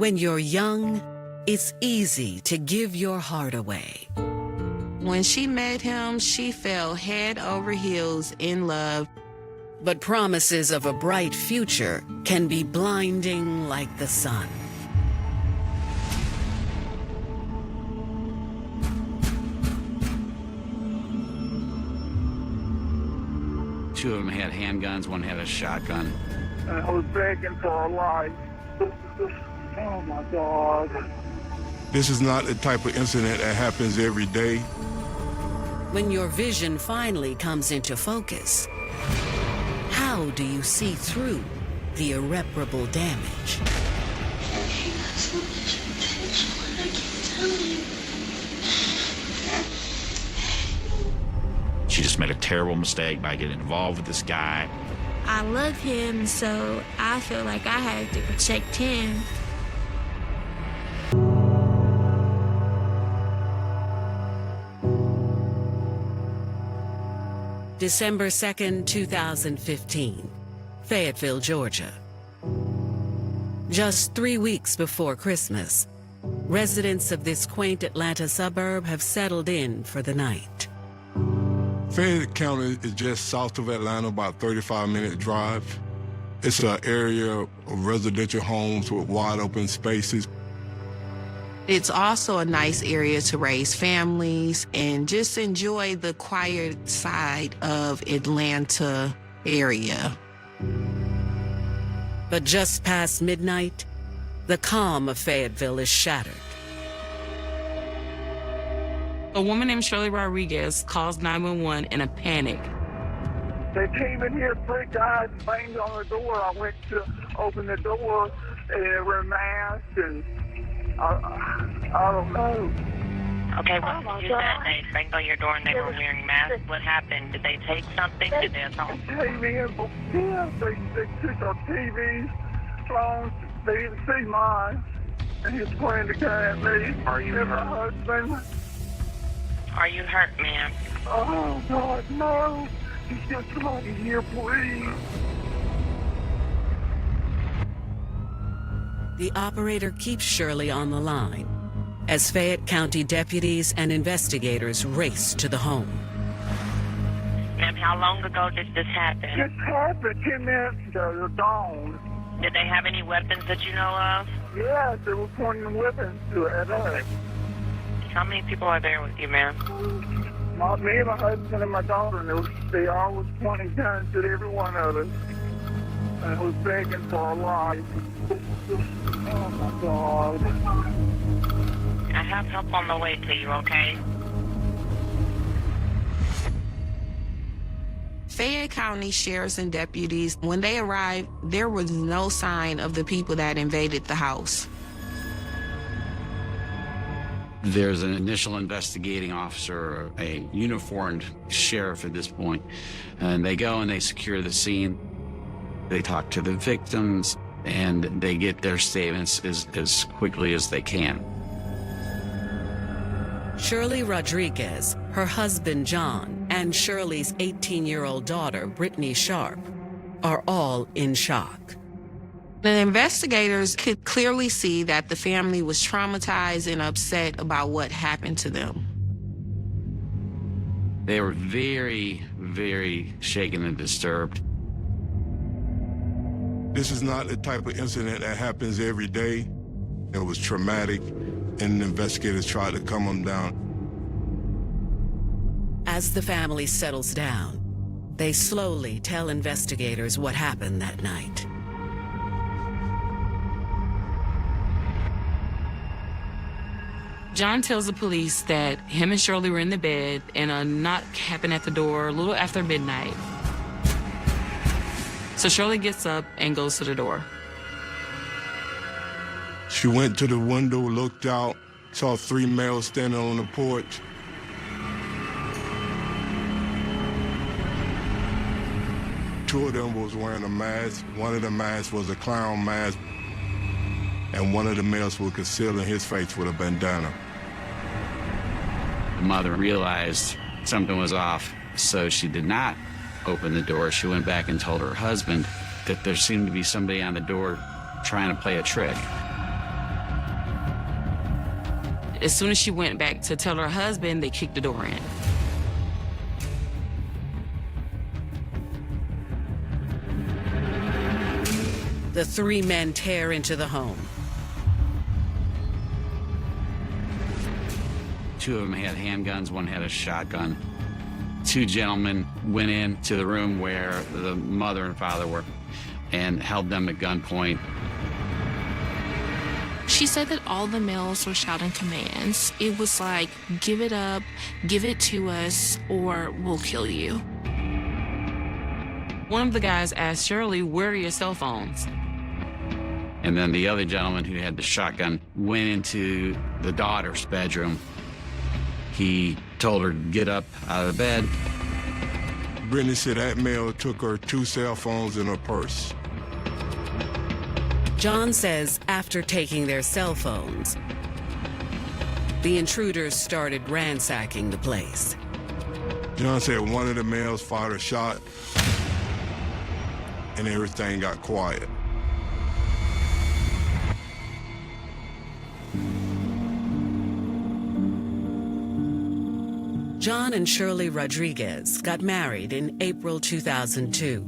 When you're young, it's easy to give your heart away. When she met him, she fell head over heels in love. But promises of a bright future can be blinding like the sun. Two of them had handguns, one had a shotgun. I was begging for our life. Oh my God. This is not the type of incident that happens every day. When your vision finally comes into focus, how do you see through the irreparable damage? He has so much potential and I keep telling you. She just made a terrible mistake by getting involved with this guy. I love him, so I feel like I have to protect him. December 2nd, 2015, Fayetteville, Georgia. Just 3 weeks before Christmas, residents of this quaint Atlanta suburb have settled in for the night. Fayette County is just south of Atlanta, about a 35-minute drive. It's an area of residential homes with wide open spaces. It's also a nice area to raise families and just enjoy the quiet side of Atlanta area. But just past midnight, the calm of Fayetteville is shattered. A woman named Shirley Rodriguez calls 911 in a panic. They came in here, 3 guys banged on the door. I went to open the door and they were masked and I don't know. Okay, well, you said they banged on your door and they were wearing masks. What happened? Did they take something? Did they assault? They came in, but yeah, they took our TVs, phones. They didn't see mine. And he was pointing the gun at me. Are you and my hurt? husband. Are you hurt, ma'am? Oh, God, no. Just get somebody here, please. The operator keeps Shirley on the line as Fayette County deputies and investigators race to the home. Ma'am, how long ago did this happen? This happened 10 minutes ago. They're gone. Did they have any weapons that you know of? Yes, they were pointing weapons at us. How many people are there with you, ma'am? Me and my husband and my daughter, and they all was pointing guns at every one of us. And I was begging for our life. Oh, my God. I have help on the way to you, okay? Fayette County sheriffs and deputies, when they arrived, there was no sign of the people that invaded the house. There's an initial investigating officer, a uniformed sheriff at this point, and they go and they secure the scene. They talk to the victims, and they get their statements as quickly as they can. Shirley Rodriguez, her husband John, and Shirley's 18-year-old daughter, Brittany Sharp, are all in shock. The investigators could clearly see that the family was traumatized and upset about what happened to them. They were very, very shaken and disturbed. This is not the type of incident that happens every day. It was traumatic, and the investigators tried to calm them down. As the family settles down, they slowly tell investigators what happened that night. John tells the police that him and Shirley were in the bed and a knock happened at the door a little after midnight. So Shirley gets up and goes to the door. She went to the window, looked out, saw 3 males standing on the porch. Two of them was wearing a mask. One of the masks was a clown mask, and one of the males was concealing his face with a bandana. The mother realized something was off, so she did not open the door. She went back and told her husband that there seemed to be somebody on the door trying to play a trick. As soon as she went back to tell her husband, they kicked the door in. The three men tear into the home. Two of them had handguns, one had a shotgun. Two gentlemen went into the room where the mother and father were and held them at gunpoint. She said that all the males were shouting commands. It was like, give it up, give it to us, or we'll kill you. One of the guys asked Shirley, where are your cell phones? And then the other gentleman who had the shotgun went into the daughter's bedroom. He told her to get up out of the bed. Brittany said that male took her 2 cell phones and her purse. John says after taking their cell phones, the intruders started ransacking the place. John said one of the males fired a shot and everything got quiet. John and Shirley Rodriguez got married in April 2002.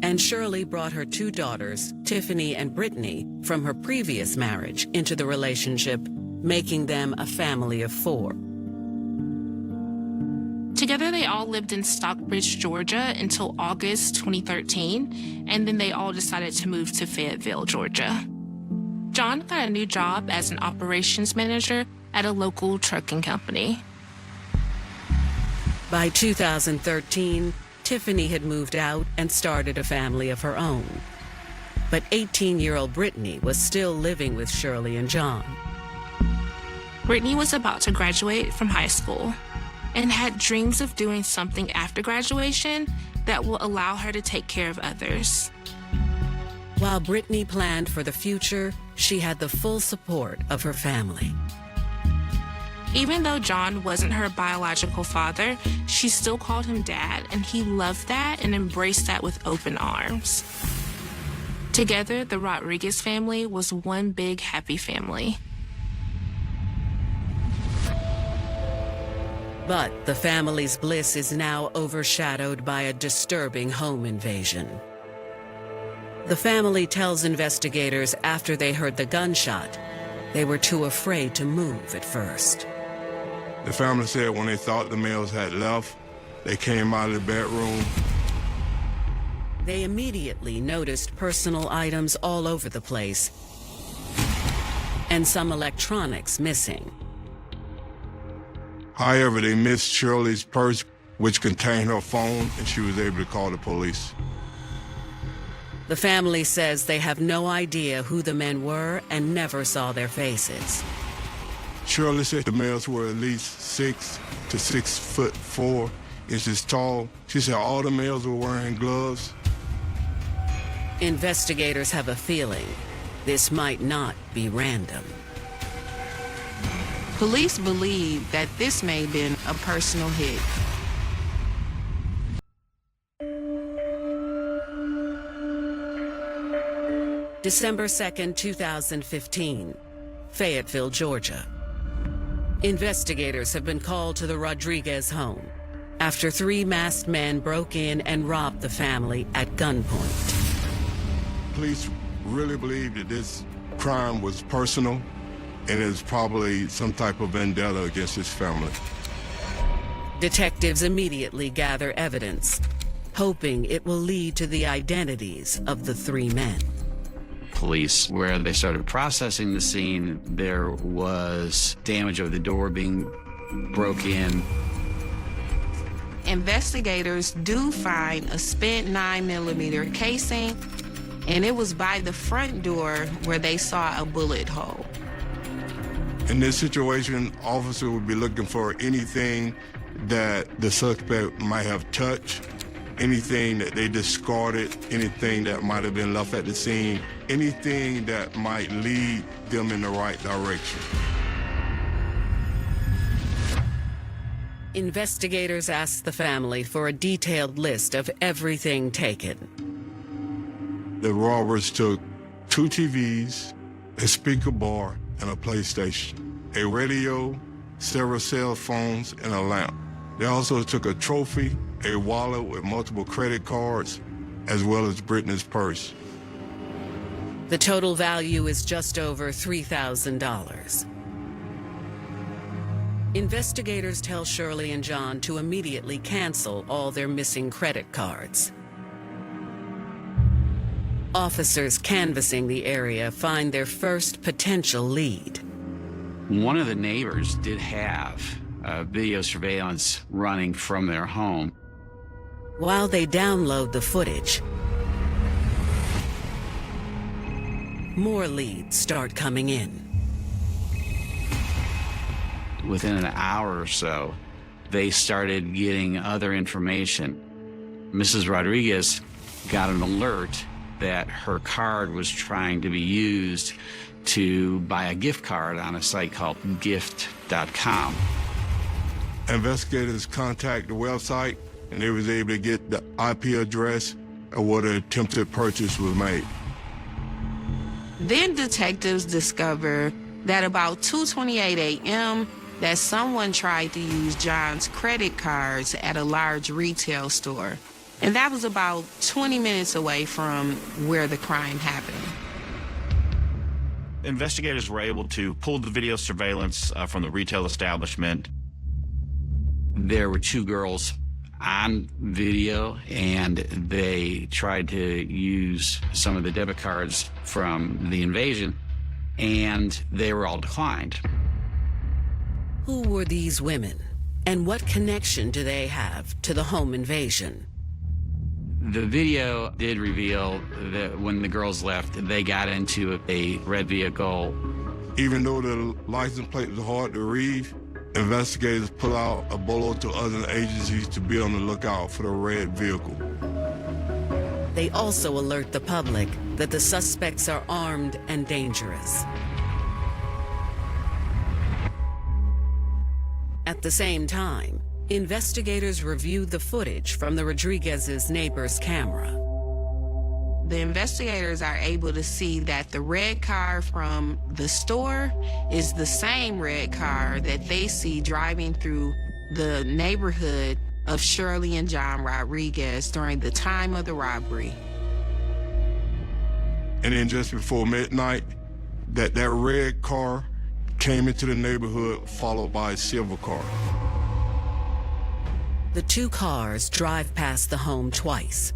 And Shirley brought her 2 daughters, Tiffany and Brittany, from her previous marriage into the relationship, making them a family of 4. Together, they all lived in Stockbridge, Georgia until August 2013, and then they all decided to move to Fayetteville, Georgia. John got a new job as an operations manager at a local trucking company. By 2013, Tiffany had moved out and started a family of her own. But 18-year-old Brittany was still living with Shirley and John. Brittany was about to graduate from high school and had dreams of doing something after graduation that will allow her to take care of others. While Brittany planned for the future, she had the full support of her family. Even though John wasn't her biological father, she still called him Dad, and he loved that and embraced that with open arms. Together, the Rodriguez family was one big happy family. But the family's bliss is now overshadowed by a disturbing home invasion. The family tells investigators after they heard the gunshot, they were too afraid to move at first. The family said when they thought the males had left, they came out of the bedroom. They immediately noticed personal items all over the place and some electronics missing. However, they missed Shirley's purse, which contained her phone, and she was able to call the police. The family says they have no idea who the men were and never saw their faces. Shirley said the males were at least 6 to 6'4" tall. She said all the males were wearing gloves. Investigators have a feeling this might not be random. Police believe that this may have been a personal hit. December 2nd, 2015, Fayetteville, Georgia. Investigators have been called to the Rodriguez home after 3 masked men broke in and robbed the family at gunpoint. Police really believe that this crime was personal and is probably some type of vendetta against his family. Detectives immediately gather evidence, hoping it will lead to the identities of the 3 men. Police, where they started processing the scene, there was damage of the door being broke in. Investigators do find a spent 9mm casing, and it was by the front door where they saw a bullet hole. In this situation, officers would be looking for anything that the suspect might have touched, anything that they discarded, anything that might have been left at the scene, anything that might lead them in the right direction. Investigators asked the family for a detailed list of everything taken. The robbers took 2 TVs, a speaker bar, and a PlayStation. a radio, several cell phones, and a lamp. They also took a trophy, a wallet with multiple credit cards, as well as Brittany's purse. The total value is just over $3,000. Investigators tell Shirley and John to immediately cancel all their missing credit cards. Officers canvassing the area find their first potential lead. One of the neighbors did have video surveillance running from their home. While they download the footage, more leads start coming in. Within an hour or so, they started getting other information. Mrs. Rodriguez got an alert that her card was trying to be used to buy a gift card on a site called gift.com. Investigators contacted the website, and they was able to get the IP address of where the attempted purchase was made. Then detectives discover that about 2:28 a.m., that someone tried to use John's credit cards at a large retail store. And that was about 20 minutes away from where the crime happened. Investigators were able to pull the video surveillance from the retail establishment. There were two girls on video, and they tried to use some of the debit cards from the invasion, and they were all declined. Who were these women, and what connection do they have to the home invasion? The video did reveal that when the girls left, they got into a red vehicle. Even though the license plate was hard to read, investigators put out a bolo to other agencies to be on the lookout for the red vehicle. They also alert the public that the suspects are armed and dangerous. At the same time, investigators reviewed the footage from the Rodriguez's neighbor's camera. The investigators are able to see that the red car from the store is the same red car that they see driving through the neighborhood of Shirley and John Rodriguez during the time of the robbery. And then just before midnight, that red car came into the neighborhood, followed by a silver car. The two cars drive past the home twice.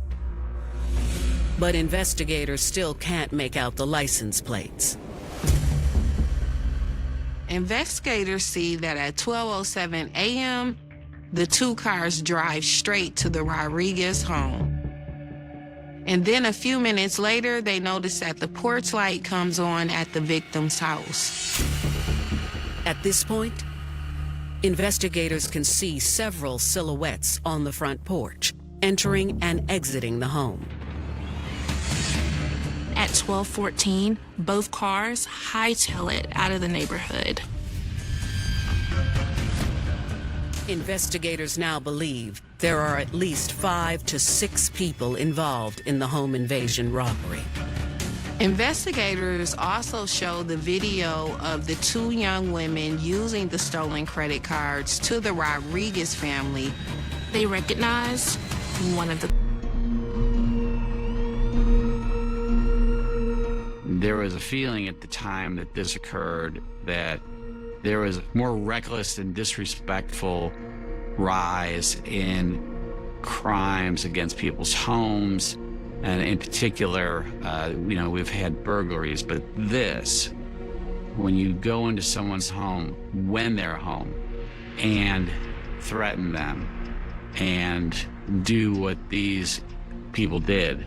But investigators still can't make out the license plates. Investigators see that at 12:07 a.m., the two cars drive straight to the Rodriguez home. And then a few minutes later, they notice that the porch light comes on at the victim's house. At this point, investigators can see several silhouettes on the front porch, entering and exiting the home. At 12:14, both cars hightail it out of the neighborhood. Investigators now believe there are at least 5 to 6 people involved in the home invasion robbery. Investigators also show the video of the two young women using the stolen credit cards to the Rodriguez family. They recognize one of the... There was a feeling at the time that this occurred that there was a more reckless and disrespectful rise in crimes against people's homes. And in particular, we've had burglaries, but this, when you go into someone's home, when they're home, and threaten them and do what these people did,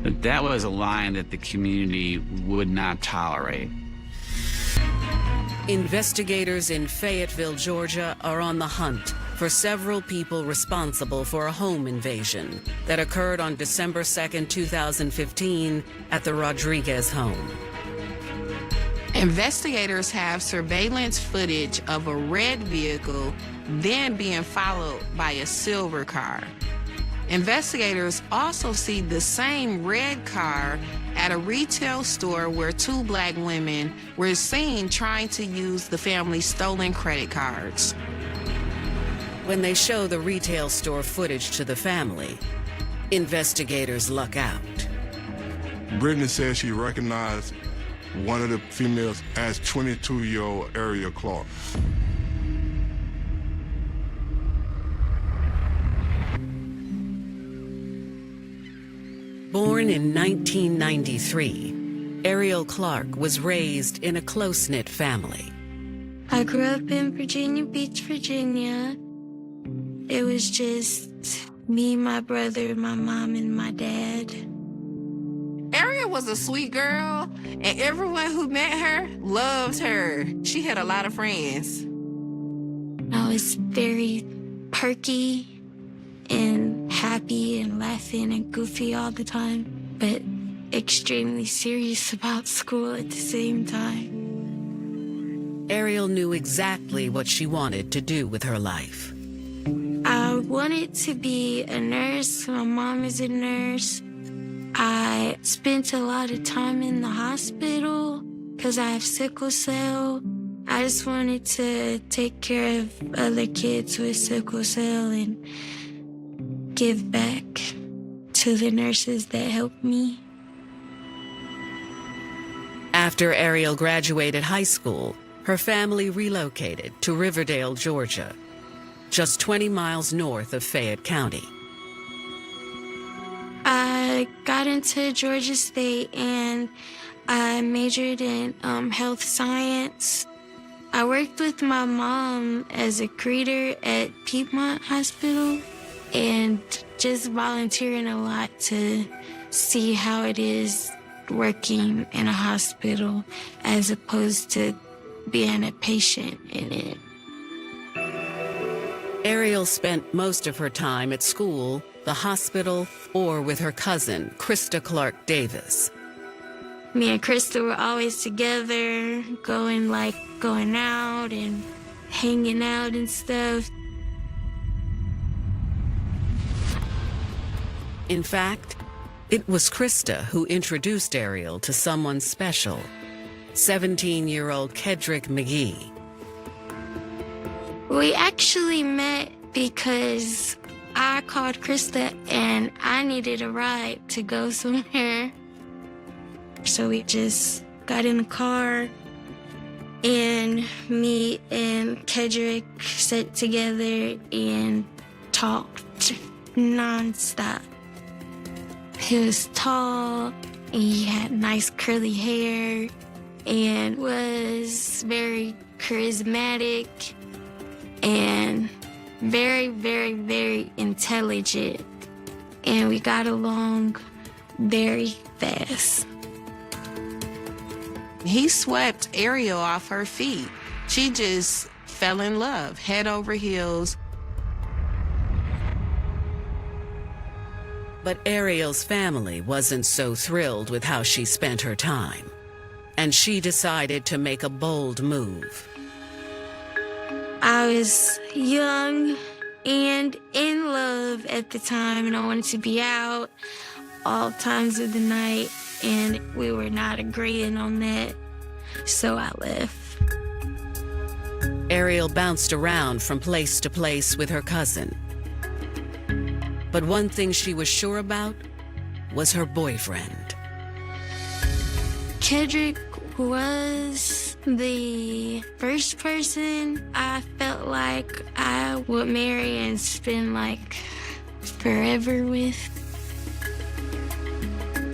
that was a line that the community would not tolerate. Investigators in Fayetteville, Georgia, are on the hunt for several people responsible for a home invasion that occurred on December 2nd, 2015 at the Rodriguez home. Investigators have surveillance footage of a red vehicle then being followed by a silver car. Investigators also see the same red car at a retail store where two black women were seen trying to use the family's stolen credit cards. When they show the retail store footage to the family, investigators luck out. Brittany says she recognized one of the females as 22-year-old Ariel Clark. Born in 1993, Ariel Clark was raised in a close-knit family. I grew up in Virginia Beach, Virginia. It was just me, my brother, my mom, and my dad. Ariel was a sweet girl, and everyone who met her loved her. She had a lot of friends. I was very perky and happy and laughing and goofy all the time, but extremely serious about school at the same time. Ariel knew exactly what she wanted to do with her life. I wanted to be a nurse. My mom is a nurse. I spent a lot of time in the hospital because I have sickle cell. I just wanted to take care of other kids with sickle cell and give back to the nurses that helped me. After Ariel graduated high school, her family relocated to Riverdale, Georgia, just 20 miles north of Fayette County. I got into Georgia State and I majored in health science. I worked with my mom as a greeter at Piedmont Hospital and just volunteering a lot to see how it is working in a hospital as opposed to being a patient in it. Ariel spent most of her time at school, the hospital, or with her cousin, Krista Clark Davis. Me and Krista were always together, going out and hanging out and stuff. In fact, it was Krista who introduced Ariel to someone special, 17-year-old Kedrick McGee. We actually met because I called Krista and I needed a ride to go somewhere. So we just got in the car and me and Kedrick sat together and talked nonstop. He was tall and he had nice curly hair and was very charismatic and very, very, very intelligent. And we got along very fast. He swept Ariel off her feet. She just fell in love, head over heels. But Ariel's family wasn't so thrilled with how she spent her time, and she decided to make a bold move. I was young and in love at the time, and I wanted to be out all times of the night, and we were not agreeing on that, so I left. Ariel bounced around from place to place with her cousin. But one thing she was sure about was her boyfriend. Kedrick was the first person I felt like I would marry and spend forever with.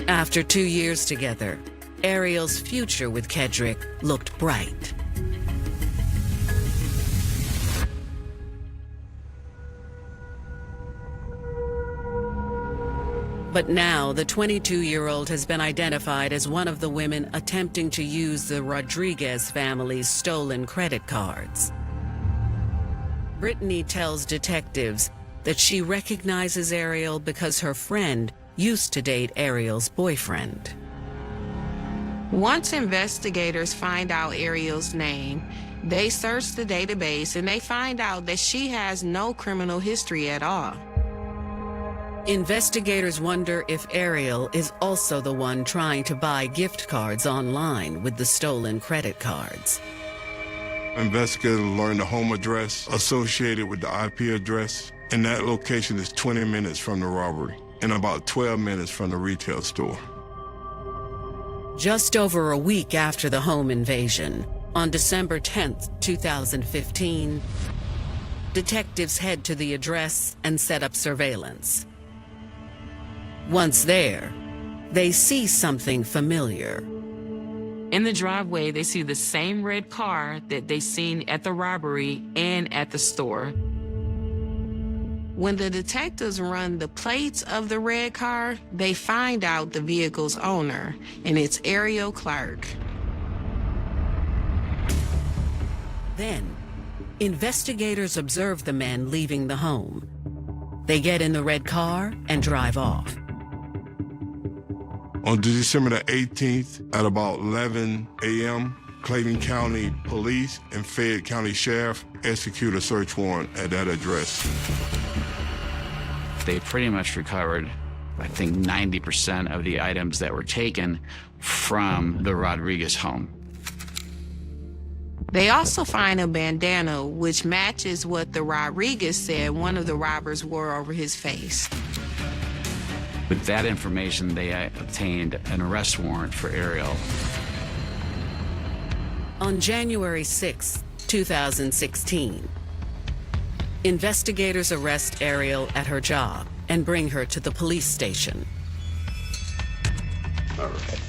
After 2 years together, Ariel's future with Kedrick looked bright. But now, the 22-year-old has been identified as one of the women attempting to use the Rodriguez family's stolen credit cards. Brittany tells detectives that she recognizes Ariel because her friend used to date Ariel's boyfriend. Once investigators find out Ariel's name, they search the database and they find out that she has no criminal history at all. Investigators wonder if Ariel is also the one trying to buy gift cards online with the stolen credit cards. Investigators learned the home address associated with the IP address, and that location is 20 minutes from the robbery and about 12 minutes from the retail store. Just over a week after the home invasion, on December 10th, 2015, detectives head to the address and set up surveillance. Once there, they see something familiar. In the driveway, they see the same red car that they seen at the robbery and at the store. When the detectives run the plates of the red car, they find out the vehicle's owner, and it's Ariel Clark. Then, investigators observe the men leaving the home. They get in the red car and drive off. On December the 18th, at about 11 a.m., Clayton County Police and Fayette County Sheriff execute a search warrant at that address. They pretty much recovered, I think, 90% of the items that were taken from the Rodriguez home. They also find a bandana, which matches what the Rodriguez said one of the robbers wore over his face. With that information, they obtained an arrest warrant for Ariel. On January 6, 2016, investigators arrest Ariel at her job and bring her to the police station. All right.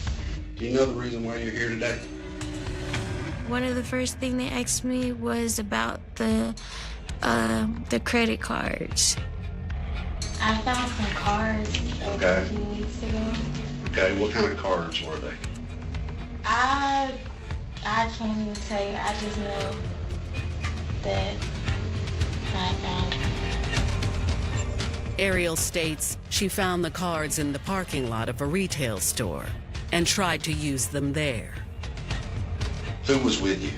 Do you know the reason why you're here today? One of the first things they asked me was about the credit cards. I found some cards a few weeks ago. Okay, what kind of cards were they? I can't even tell you. I just know that I found them. Ariel states she found the cards in the parking lot of a retail store and tried to use them there. Who was with you?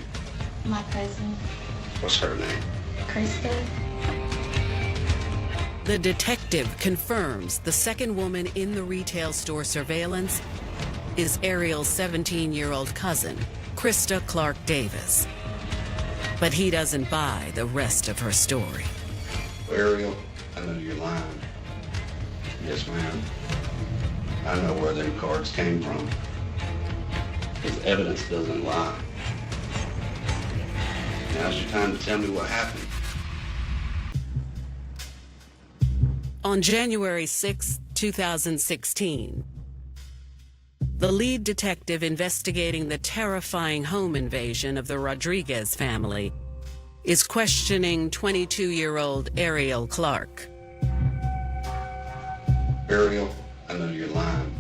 My cousin. What's her name? Krista. The detective confirms the second woman in the retail store surveillance is Ariel's 17-year-old cousin, Krista Clark Davis. But he doesn't buy the rest of her story. Ariel, I know you're lying. Yes, ma'am. I know where them cards came from. Because evidence doesn't lie. Now's your time to tell me what happened. On January 6, 2016, the lead detective investigating the terrifying home invasion of the Rodriguez family is questioning 22-year-old Ariel Clark. Ariel, I know you're lying.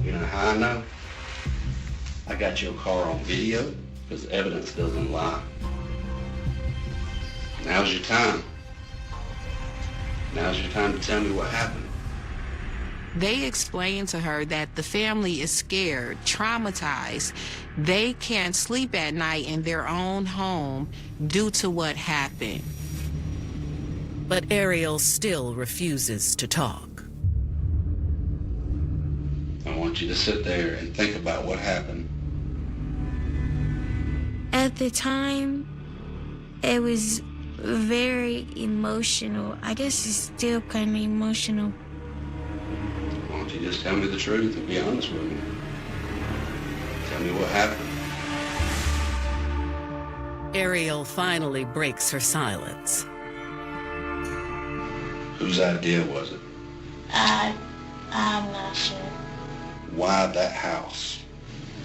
You know how I know? I got your car on video because evidence doesn't lie. Now's your time. Now's your time to tell me what happened. They explain to her that the family is scared, traumatized. They can't sleep at night in their own home due to what happened. But Ariel still refuses to talk. I want you to sit there and think about what happened. At the time, it was very emotional. I guess it's still kind of emotional. Why don't you just tell me the truth and be honest with me? Tell me what happened. Ariel finally breaks her silence. Whose idea was it? I'm not sure. Why that house?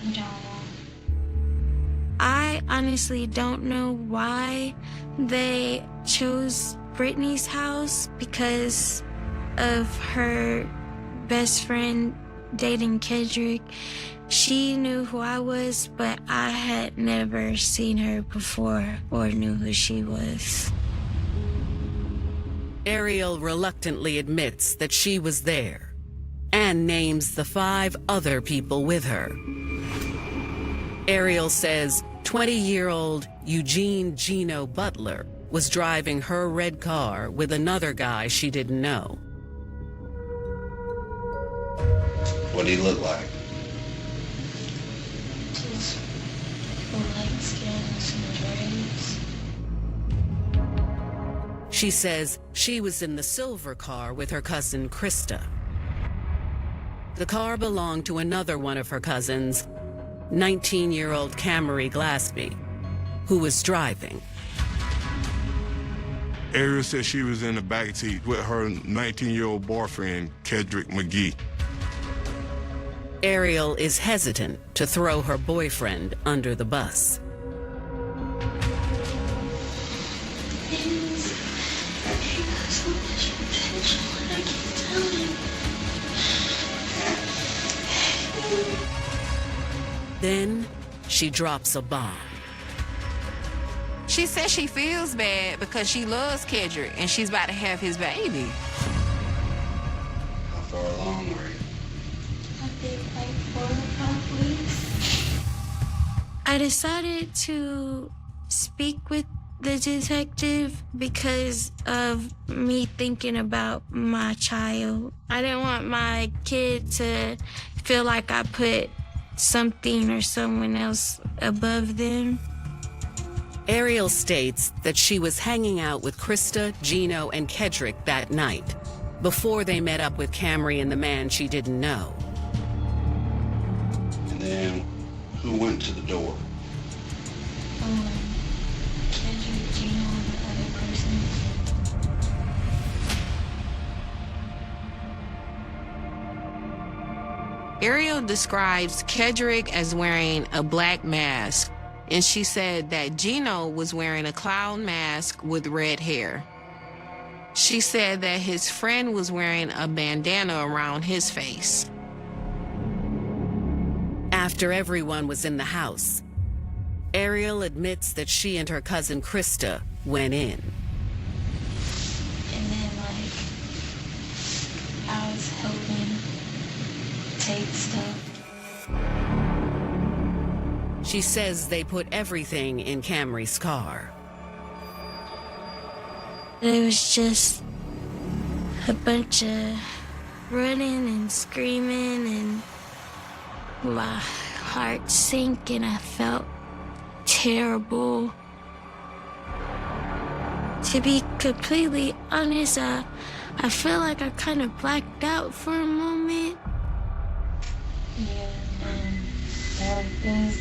I don't know. I honestly don't know why they chose Brittany's house because of her best friend dating Kendrick. She knew who I was, but I had never seen her before or knew who she was. Ariel reluctantly admits that she was there and names the 5 other people with her. Ariel says 20-year-old Eugene Gino Butler was driving her red car with another guy she didn't know. What did he look like? Just light skin and some dreads. She says she was in the silver car with her cousin Krista. The car belonged to another one of her cousins, 19-year-old Camry Glaspie, who was driving. Ariel said she was in the backseat with her 19-year-old boyfriend, Kedrick McGee. Ariel is hesitant to throw her boyfriend under the bus. Then she drops a bomb. She says she feels bad because she loves Kedrick and she's about to have his baby. How far along were you? I think like 4 or 5 weeks. I decided to speak with the detective because of me thinking about my child. I didn't want my kid to feel like I put something or someone else above them. Ariel states that she was hanging out with Krista, Gino, and Kedrick that night, before they met up with Camry and the man she didn't know. And then, who went to the door? Kendrick, Gino, and the other person. Ariel describes Kedrick as wearing a black mask, and she said that Gino was wearing a clown mask with red hair. She said that his friend was wearing a bandana around his face. After everyone was in the house, Ariel admits that she and her cousin Krista went in. And then, like, I was helping take stuff. She says they put everything in Camry's car. It was just a bunch of running and screaming, and my heart sank, and I felt terrible. To be completely honest, I feel like I kind of blacked out for a moment. Yeah, and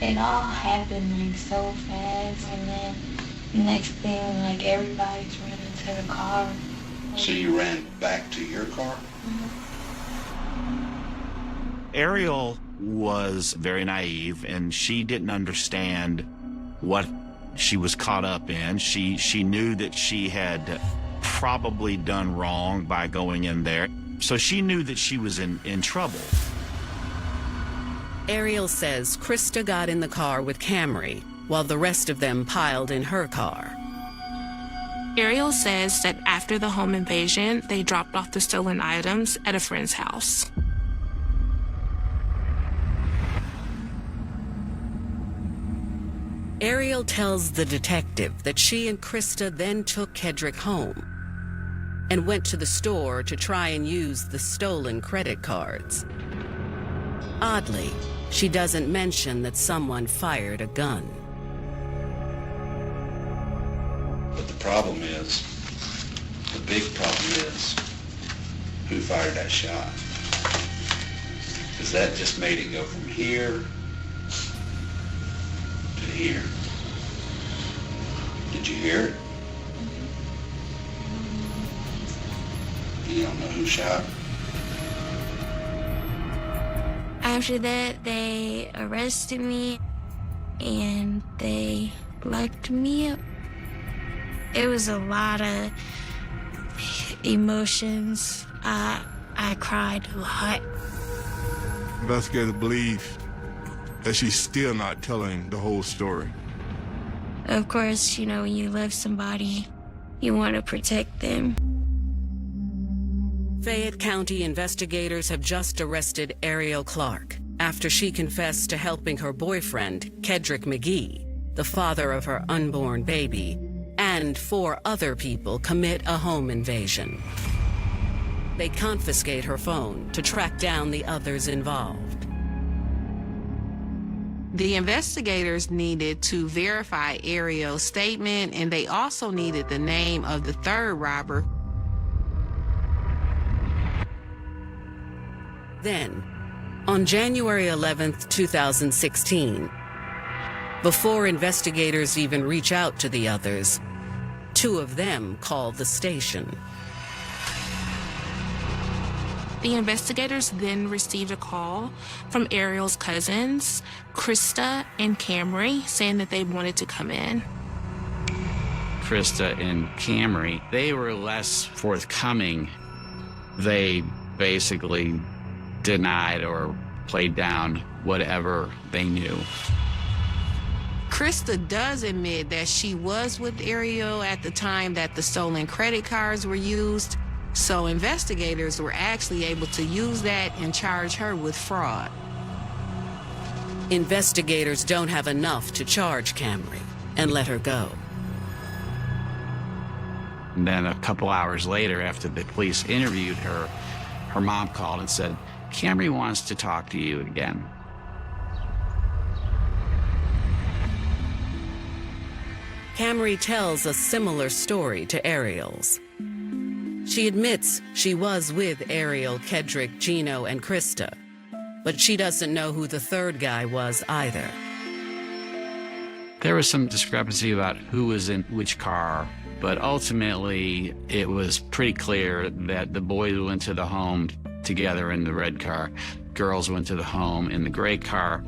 it all happened like so fast, and then next thing, like everybody's running to the car. So you ran back to your car? Ariel was very naive, and she didn't understand what she was caught up in. She knew that she had probably done wrong by going in there, so she knew that she was in trouble. Ariel says Krista got in the car with Camry, while the rest of them piled in her car. Ariel says that after the home invasion, they dropped off the stolen items at a friend's house. Ariel tells the detective that she and Krista then took Kedrick home and went to the store to try and use the stolen credit cards. Oddly, she doesn't mention that someone fired a gun. But the problem is, the big problem is, who fired that shot? Because that just made it go from here to here. Did you hear it? You don't know who shot? After that, they arrested me and they locked me up. It was a lot of emotions. I cried a lot. Investigators believe that she's still not telling the whole story. Of course, you know, when you love somebody, you want to protect them. Fayette County investigators have just arrested Ariel Clark after she confessed to helping her boyfriend, Kedrick McGee, the father of her unborn baby, and 4 other people commit a home invasion. They confiscate her phone to track down the others involved. The investigators needed to verify Ariel's statement, and they also needed the name of the third robber. Then, on January 11th, 2016, before investigators even reach out to the others, two of them call the station. The investigators then received a call from Ariel's cousins, Krista and Camry, saying that they wanted to come in. Krista and Camry, they were less forthcoming. They basically denied or played down whatever they knew. Krista does admit that she was with Ariel at the time that the stolen credit cards were used, so investigators were actually able to use that and charge her with fraud. Investigators don't have enough to charge Camry and let her go. And then a couple hours later, after the police interviewed her, her mom called and said, "Camry wants to talk to you again." Camry tells a similar story to Ariel's. She admits she was with Ariel, Kedrick, Gino, and Krista, but she doesn't know who the third guy was either. There was some discrepancy about who was in which car, but ultimately it was pretty clear that the boys went to the home together in the red car, girls went to the home in the gray car.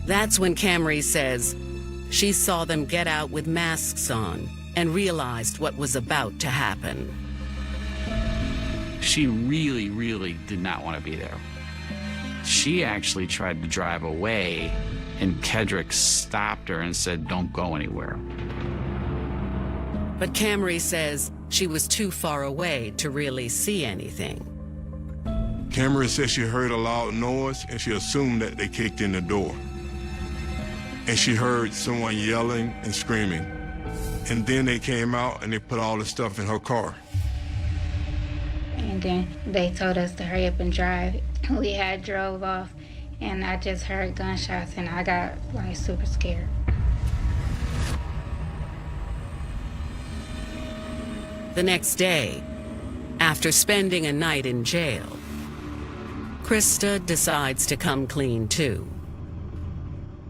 That's when Camry says she saw them get out with masks on and realized what was about to happen. She really, really did not want to be there. She actually tried to drive away, and Kedrick stopped her and said, "Don't go anywhere." But Camry says she was too far away to really see anything. Camry said she heard a loud noise and she assumed that they kicked in the door. And she heard someone yelling and screaming. And then they came out and they put all the stuff in her car. And then they told us to hurry up and drive. We had drove off and I just heard gunshots and I got like super scared. The next day, after spending a night in jail, Krista decides to come clean too.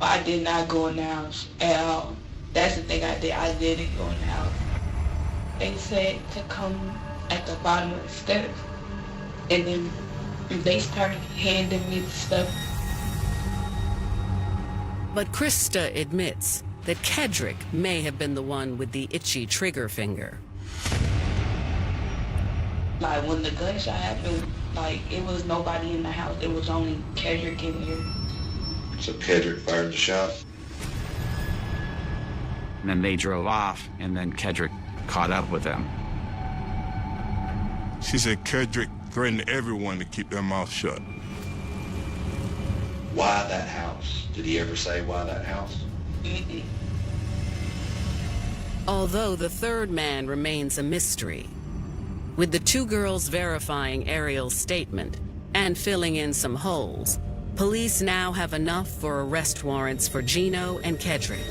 I did not go in the house at all. That's the thing I did. I didn't go in the house. They said to come at the bottom of the steps, and then they started handing me the stuff. But Krista admits that Kedrick may have been the one with the itchy trigger finger. Like when the gunshot happened, like it was nobody in the house. It was only Kedrick in here. So Kedrick fired the shot? And then they drove off, and then Kedrick caught up with them. She said Kedrick threatened everyone to keep their mouth shut. Why that house? Did he ever say why that house? Mm-mm. Although the third man remains a mystery, with the two girls verifying Ariel's statement and filling in some holes, police now have enough for arrest warrants for Gino and Kedrick.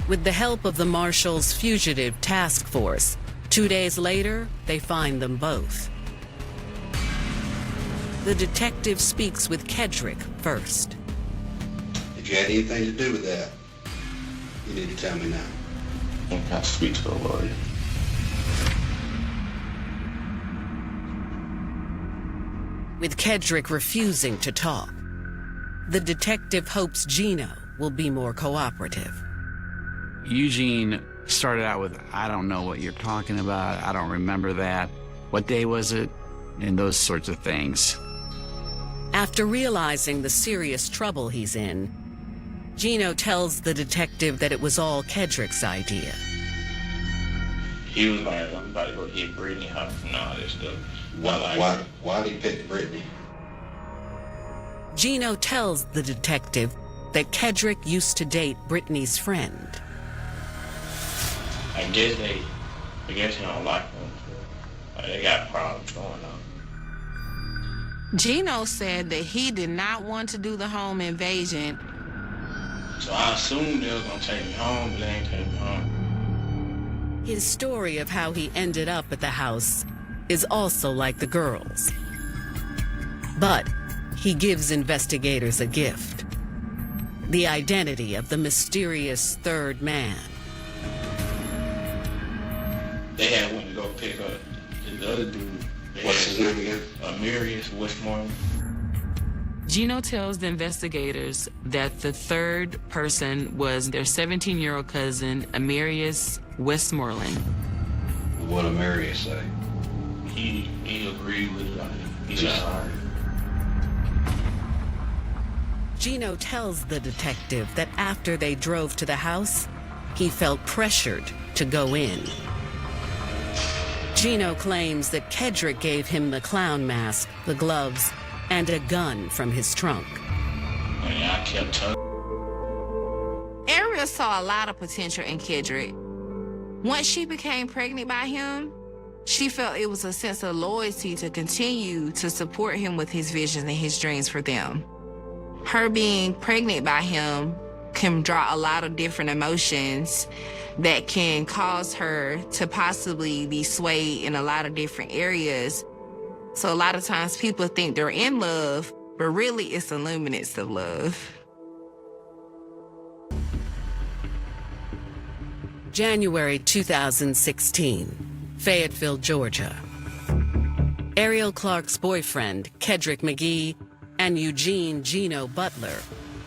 With the help of the Marshal's fugitive task force, 2 days later, they find them both. The detective speaks with Kedrick first. If you had anything to do with that, you need to tell me now. I can't speak to a lawyer. With Kedrick refusing to talk, the detective hopes Gino will be more cooperative. Eugene started out with, "I don't know what you're talking about. I don't remember that. What day was it?" And those sorts of things. After realizing the serious trouble he's in, Gino tells the detective that it was all Kedrick's idea. He was like, "I'm about to go get Brittany Hunt and all this stuff." Why did he pick Brittany? Gino tells the detective that Kedrick used to date Brittany's friend. I guess he don't like them. Like, they got problems going on. Gino said that he did not want to do the home invasion. So I assumed they was gonna take me home, but they ain't take me home. His story of how he ended up at the house is also like the girls. But he gives investigators a gift: the identity of the mysterious third man. They had went to go pick up the other dude. What's his name again? Amirius Westmoreland. Gino tells the investigators that the third person was their 17-year-old cousin, Amirius Westmoreland. What did Amirius say? He agreed with it. He's sorry. Gino tells the detective that after they drove to the house, he felt pressured to go in. Gino claims that Kedrick gave him the clown mask, the gloves, and a gun from his trunk. And I kept tugging. Ariel saw a lot of potential in Kedrick. Once she became pregnant by him, she felt it was a sense of loyalty to continue to support him with his visions and his dreams for them. Her being pregnant by him can draw a lot of different emotions that can cause her to possibly be swayed in a lot of different areas. So a lot of times people think they're in love, but really it's the luminance of love. January 2016, Fayetteville, Georgia. Ariel Clark's boyfriend, Kedrick McGee, and Eugene Gino Butler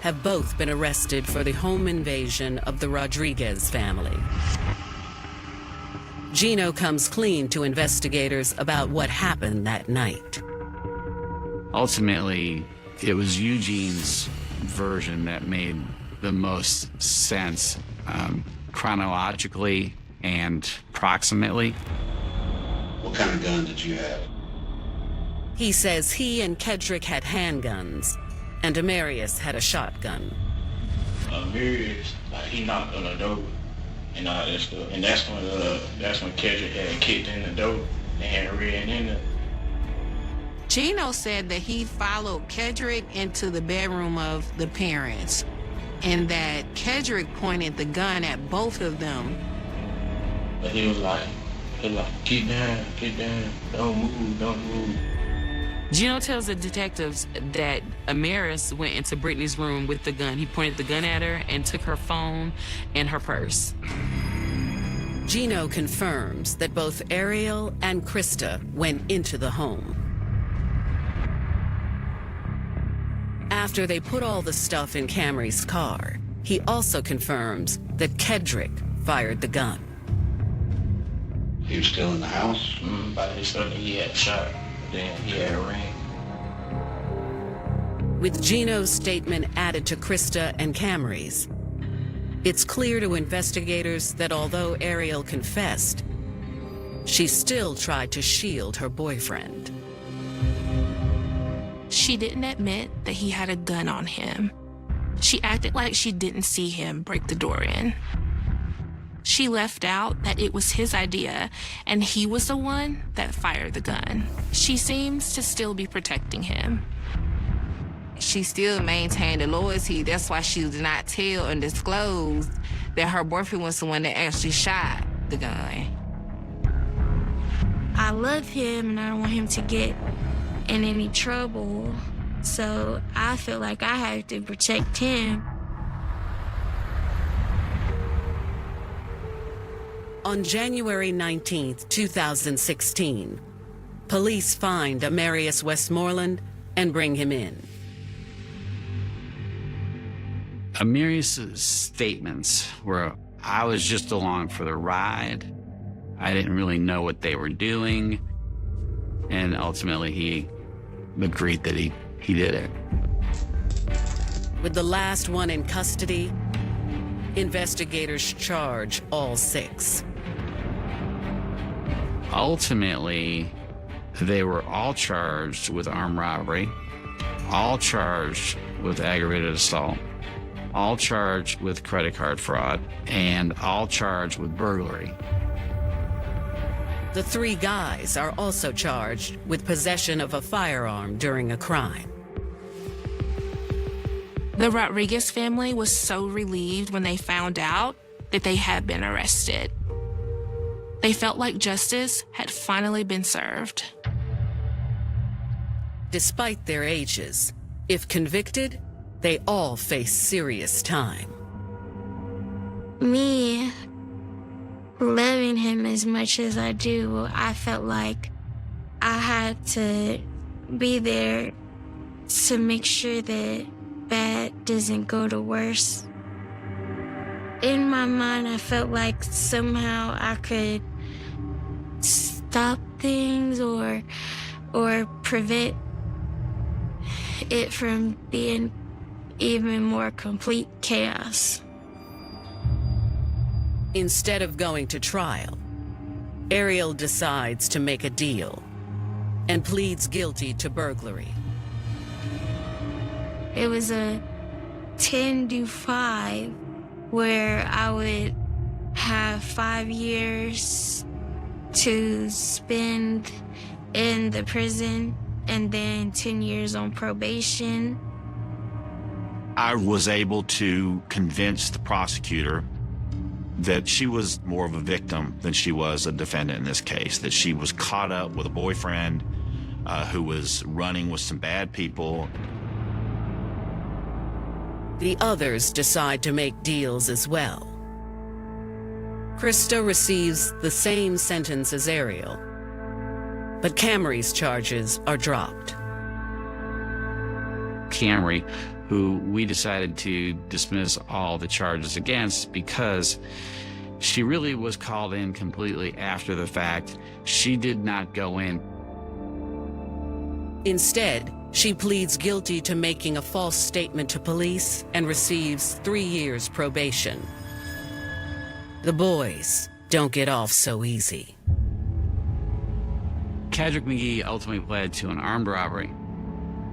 have both been arrested for the home invasion of the Rodriguez family. Gino comes clean to investigators about what happened that night. Ultimately, it was Eugene's version that made the most sense, chronologically and proximately. What kind of gun did you have? He says he and Kedrick had handguns, and Amirius had a shotgun. Amirius, like, he knocked on the door and all that stuff, and that's when Kedrick had kicked in the door and had ran in there. Gino said that he followed Kedrick into the bedroom of the parents, and that Kedrick pointed the gun at both of them. But he was like, get down, don't move. Gino tells the detectives that Amirius went into Brittany's room with the gun. He pointed the gun at her and took her phone and her purse. Gino confirms that both Ariel and Krista went into the home. After they put all the stuff in Camry's car, he also confirms that Kedrick fired the gun. He was still in the house? By the stuff that he had shot. Then he had a ring. With Gino's statement added to Krista and Camry's, it's clear to investigators that although Ariel confessed, she still tried to shield her boyfriend. She didn't admit that he had a gun on him. She acted like she didn't see him break the door in. She left out that it was his idea and he was the one that fired the gun. She seems to still be protecting him. She still maintained a loyalty. That's why she did not tell and disclose that her boyfriend was the one that actually shot the gun. I love him and I don't want him to get in any trouble. So I feel like I have to protect him. On January 19th, 2016, police find Amirius Westmoreland and bring him in. Amirius' statements were, I was just along for the ride. I didn't really know what they were doing. And ultimately, he agreed that he did it. With the last one in custody, investigators charge all six. Ultimately, they were all charged with armed robbery, all charged with aggravated assault, all charged with credit card fraud and all charged with burglary. The 3 guys are also charged with possession of a firearm during a crime. The Rodriguez family was so relieved when they found out that they had been arrested. They felt like justice had finally been served. Despite their ages, if convicted, they all face serious time. Me loving him as much as I do, I felt like I had to be there to make sure that bad doesn't go to worse. In my mind, I felt like somehow I could stop things or prevent it from being even more complete chaos. Instead of going to trial, Ariel decides to make a deal and pleads guilty to burglary. It was a 10-5 where I would have 5 years to spend in the prison and then 10 years on probation. I was able to convince the prosecutor that she was more of a victim than she was a defendant in this case, that she was caught up with a boyfriend who was running with some bad people. The others decide to make deals as well. Krista receives the same sentence as Ariel, but Camry's charges are dropped. Camry, who we decided to dismiss all the charges against because she really was called in completely after the fact. She did not go in. Instead, she pleads guilty to making a false statement to police and receives 3 years probation. The boys don't get off so easy. Kedrick McGee ultimately pled to an armed robbery,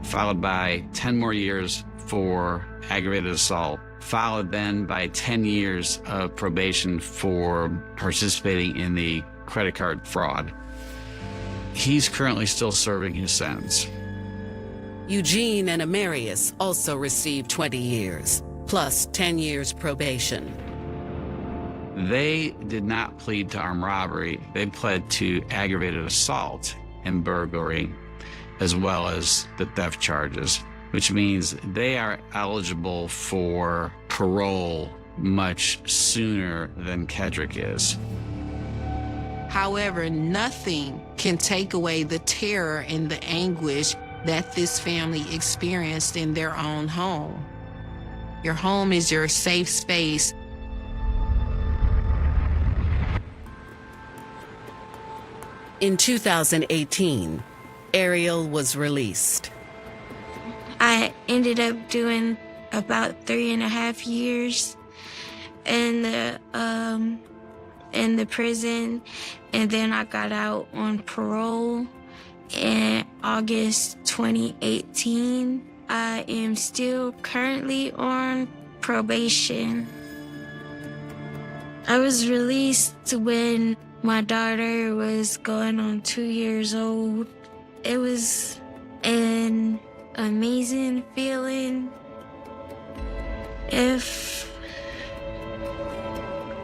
followed by 10 more years for aggravated assault, followed then by 10 years of probation for participating in the credit card fraud. He's currently still serving his sentence. Eugene and Amarius also received 20 years, plus 10 years probation. They did not plead to armed robbery. They pled to aggravated assault and burglary, as well as the theft charges, which means they are eligible for parole much sooner than Kedrick is. However, nothing can take away the terror and the anguish that this family experienced in their own home. Your home is your safe space. In 2018, Ariel was released. I ended up doing about 3.5 years in the prison, and then I got out on parole in August 2018. I am still currently on probation. I was released when my daughter was going on 2 years old. It was an amazing feeling. If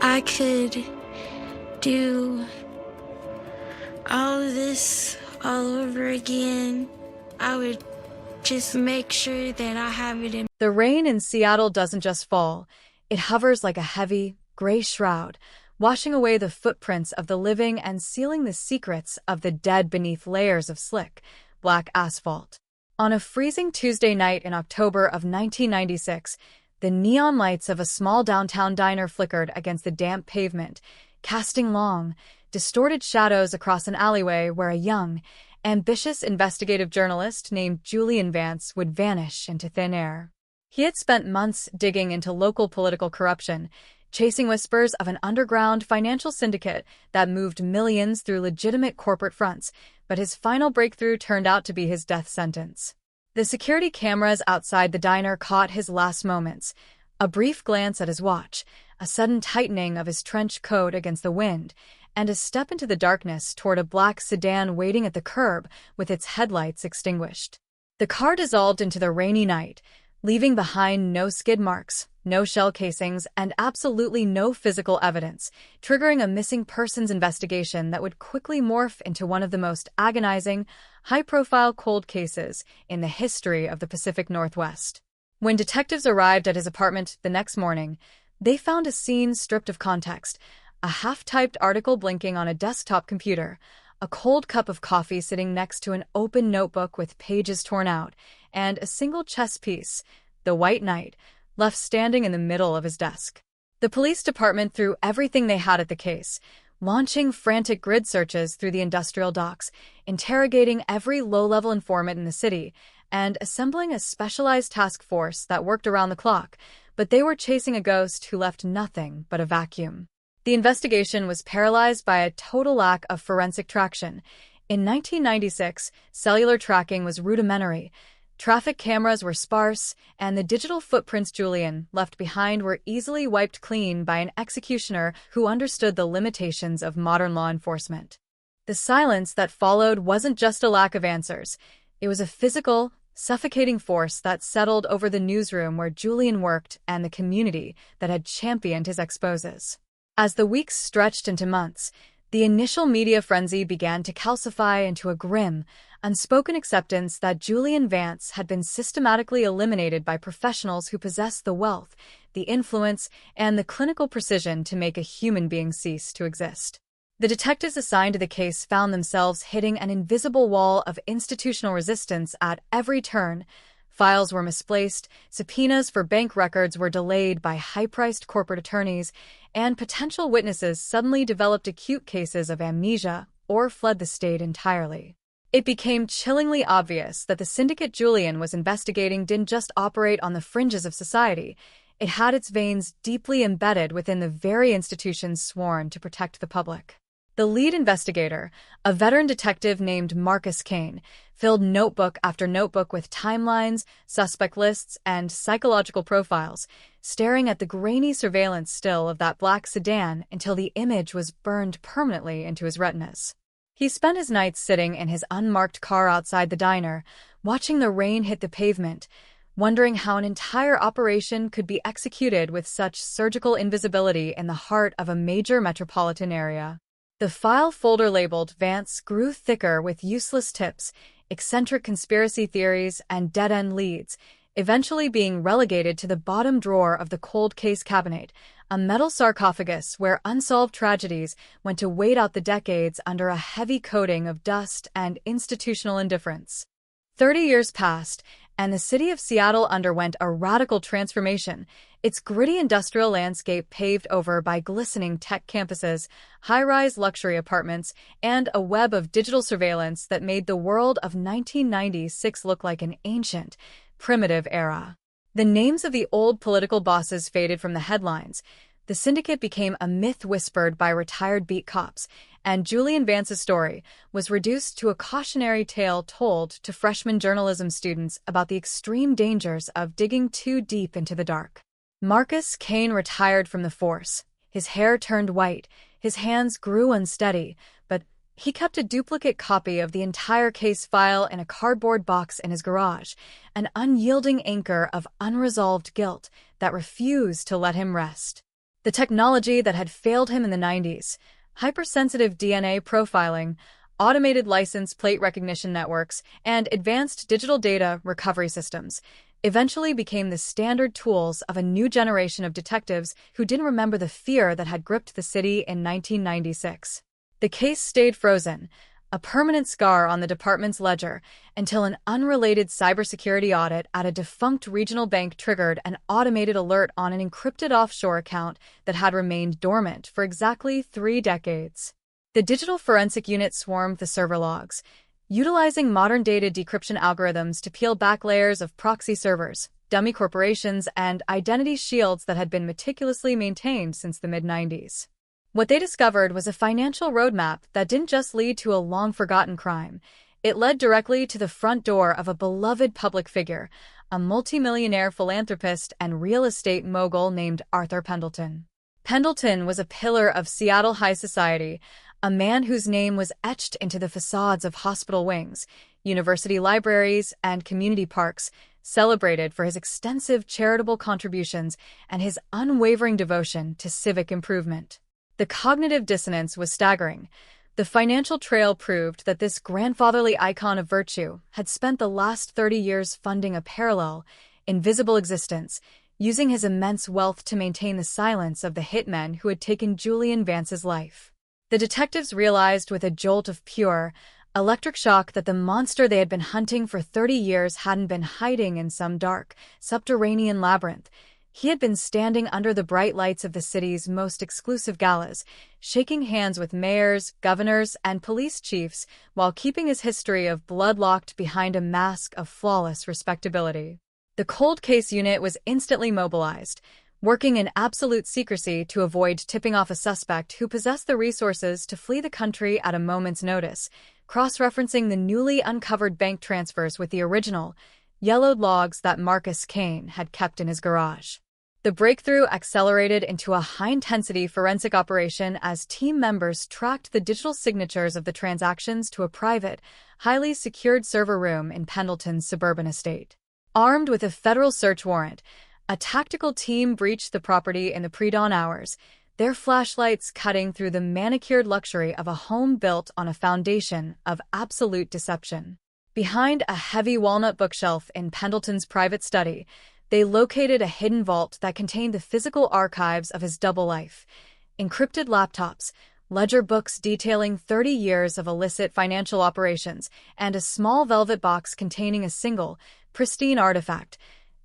I could do all of this all over again, I would just make sure that I have it in. The rain in Seattle doesn't just fall. It hovers like a heavy, gray shroud, washing away the footprints of the living and sealing the secrets of the dead beneath layers of slick, black asphalt. On a freezing Tuesday night in October of 1996, the neon lights of a small downtown diner flickered against the damp pavement, casting long, distorted shadows across an alleyway where a young, ambitious investigative journalist named Julian Vance would vanish into thin air. He had spent months digging into local political corruption, chasing whispers of an underground financial syndicate that moved millions through legitimate corporate fronts, but his final breakthrough turned out to be his death sentence. The security cameras outside the diner caught his last moments, A brief glance at his watch, a sudden tightening of his trench coat against the wind, and a step into the darkness toward a black sedan waiting at the curb with its headlights extinguished. The car dissolved into the rainy night, leaving behind no skid marks, no shell casings, and absolutely no physical evidence, triggering a missing persons investigation that would quickly morph into one of the most agonizing, high-profile cold cases in the history of the Pacific Northwest. When detectives arrived at his apartment the next morning, they found a scene stripped of context, a half-typed article blinking on a desktop computer, a cold cup of coffee sitting next to an open notebook with pages torn out, and a single chess piece, the White Knight, left standing in the middle of his desk. The police department threw everything they had at the case, launching frantic grid searches through the industrial docks, interrogating every low-level informant in the city, and assembling a specialized task force that worked around the clock, but they were chasing a ghost who left nothing but a vacuum. The investigation was paralyzed by a total lack of forensic traction. In 1996, cellular tracking was rudimentary, traffic cameras were sparse, and the digital footprints Julian left behind were easily wiped clean by an executioner who understood the limitations of modern law enforcement. The silence that followed wasn't just a lack of answers. It was a physical, suffocating force that settled over the newsroom where Julian worked and the community that had championed his exposes. As the weeks stretched into months, the initial media frenzy began to calcify into a grim, unspoken acceptance that Julian Vance had been systematically eliminated by professionals who possessed the wealth, the influence, and the clinical precision to make a human being cease to exist. The detectives assigned to the case found themselves hitting an invisible wall of institutional resistance at every turn. Files were misplaced, subpoenas for bank records were delayed by high-priced corporate attorneys, and potential witnesses suddenly developed acute cases of amnesia or fled the state entirely. It became chillingly obvious that the syndicate Julian was investigating didn't just operate on the fringes of society. It had its veins deeply embedded within the very institutions sworn to protect the public. The lead investigator, a veteran detective named Marcus Kane, filled notebook after notebook with timelines, suspect lists, and psychological profiles, staring at the grainy surveillance still of that black sedan until the image was burned permanently into his retinas. He spent his nights sitting in his unmarked car outside the diner, watching the rain hit the pavement, wondering how an entire operation could be executed with such surgical invisibility in the heart of a major metropolitan area. The file folder labeled Vance grew thicker with useless tips, eccentric conspiracy theories, and dead-end leads, eventually being relegated to the bottom drawer of the cold case cabinet, a metal sarcophagus where unsolved tragedies went to wait out the decades under a heavy coating of dust and institutional indifference. 30 years passed, and the city of Seattle underwent a radical transformation, its gritty industrial landscape paved over by glistening tech campuses, high-rise luxury apartments, and a web of digital surveillance that made the world of 1996 look like an ancient, primitive era. The names of the old political bosses faded from the headlines. The syndicate became a myth whispered by retired beat cops, and Julian Vance's story was reduced to a cautionary tale told to freshman journalism students about the extreme dangers of digging too deep into the dark. Marcus Kane retired from the force. His hair turned white, his hands grew unsteady, but he kept a duplicate copy of the entire case file in a cardboard box in his garage, an unyielding anchor of unresolved guilt that refused to let him rest. The technology that had failed him in the 90s, hypersensitive DNA profiling, automated license plate recognition networks, and advanced digital data recovery systems, eventually became the standard tools of a new generation of detectives who didn't remember the fear that had gripped the city in 1996. The case stayed frozen, a permanent scar on the department's ledger, until an unrelated cybersecurity audit at a defunct regional bank triggered an automated alert on an encrypted offshore account that had remained dormant for exactly 3 decades. The digital forensic unit swarmed the server logs, utilizing modern data decryption algorithms to peel back layers of proxy servers, dummy corporations, and identity shields that had been meticulously maintained since the mid-90s. What they discovered was a financial roadmap that didn't just lead to a long-forgotten crime. It led directly to the front door of a beloved public figure, a multimillionaire philanthropist and real estate mogul named Arthur Pendleton. Pendleton was a pillar of Seattle high society, a man whose name was etched into the facades of hospital wings, university libraries, and community parks, celebrated for his extensive charitable contributions and his unwavering devotion to civic improvement. The cognitive dissonance was staggering. The financial trail proved that this grandfatherly icon of virtue had spent the last 30 years funding a parallel, invisible existence, using his immense wealth to maintain the silence of the hitmen who had taken Julian Vance's life. The detectives realized with a jolt of pure, electric shock that the monster they had been hunting for 30 years hadn't been hiding in some dark, subterranean labyrinth. He had been standing under the bright lights of the city's most exclusive galas, shaking hands with mayors, governors, and police chiefs while keeping his history of blood locked behind a mask of flawless respectability. The cold case unit was instantly mobilized, working in absolute secrecy to avoid tipping off a suspect who possessed the resources to flee the country at a moment's notice, cross-referencing the newly uncovered bank transfers with the original, yellowed logs that Marcus Kane had kept in his garage. The breakthrough accelerated into a high-intensity forensic operation as team members tracked the digital signatures of the transactions to a private, highly secured server room in Pendleton's suburban estate. Armed with a federal search warrant, a tactical team breached the property in the pre-dawn hours, their flashlights cutting through the manicured luxury of a home built on a foundation of absolute deception. Behind a heavy walnut bookshelf in Pendleton's private study, they located a hidden vault that contained the physical archives of his double life, encrypted laptops, ledger books detailing 30 years of illicit financial operations, and a small velvet box containing a single, pristine artifact,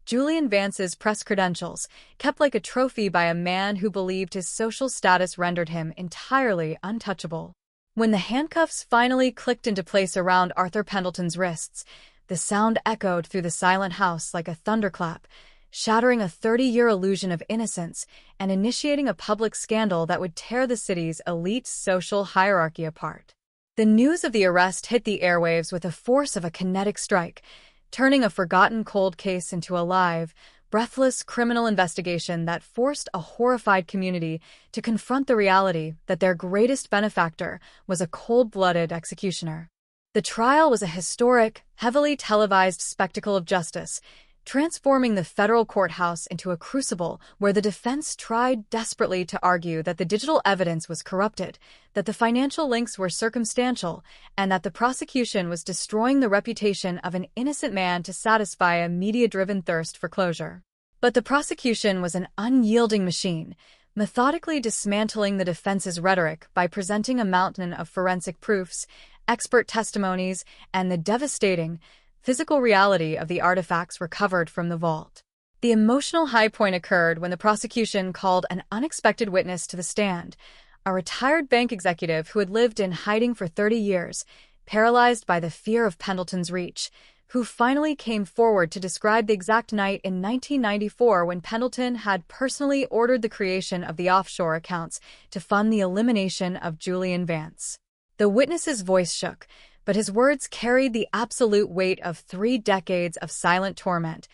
Julian Vance's press credentials, kept like a trophy by a man who believed his social status rendered him entirely untouchable. When the handcuffs finally clicked into place around Arthur Pendleton's wrists, the sound echoed through the silent house like a thunderclap, shattering a 30-year illusion of innocence and initiating a public scandal that would tear the city's elite social hierarchy apart. The news of the arrest hit the airwaves with the force of a kinetic strike, turning a forgotten cold case into a live, breathless criminal investigation that forced a horrified community to confront the reality that their greatest benefactor was a cold-blooded executioner. The trial was a historic, heavily televised spectacle of justice, transforming the federal courthouse into a crucible where the defense tried desperately to argue that the digital evidence was corrupted, that the financial links were circumstantial, and that the prosecution was destroying the reputation of an innocent man to satisfy a media-driven thirst for closure. But the prosecution was an unyielding machine, methodically dismantling the defense's rhetoric by presenting a mountain of forensic proofs, expert testimonies, and the devastating, physical reality of the artifacts recovered from the vault. The emotional high point occurred when the prosecution called an unexpected witness to the stand, a retired bank executive who had lived in hiding for 30 years, paralyzed by the fear of Pendleton's reach, who finally came forward to describe the exact night in 1994 when Pendleton had personally ordered the creation of the offshore accounts to fund the elimination of Julian Vance. The witness's voice shook, but his words carried the absolute weight of 3 decades of silent torment,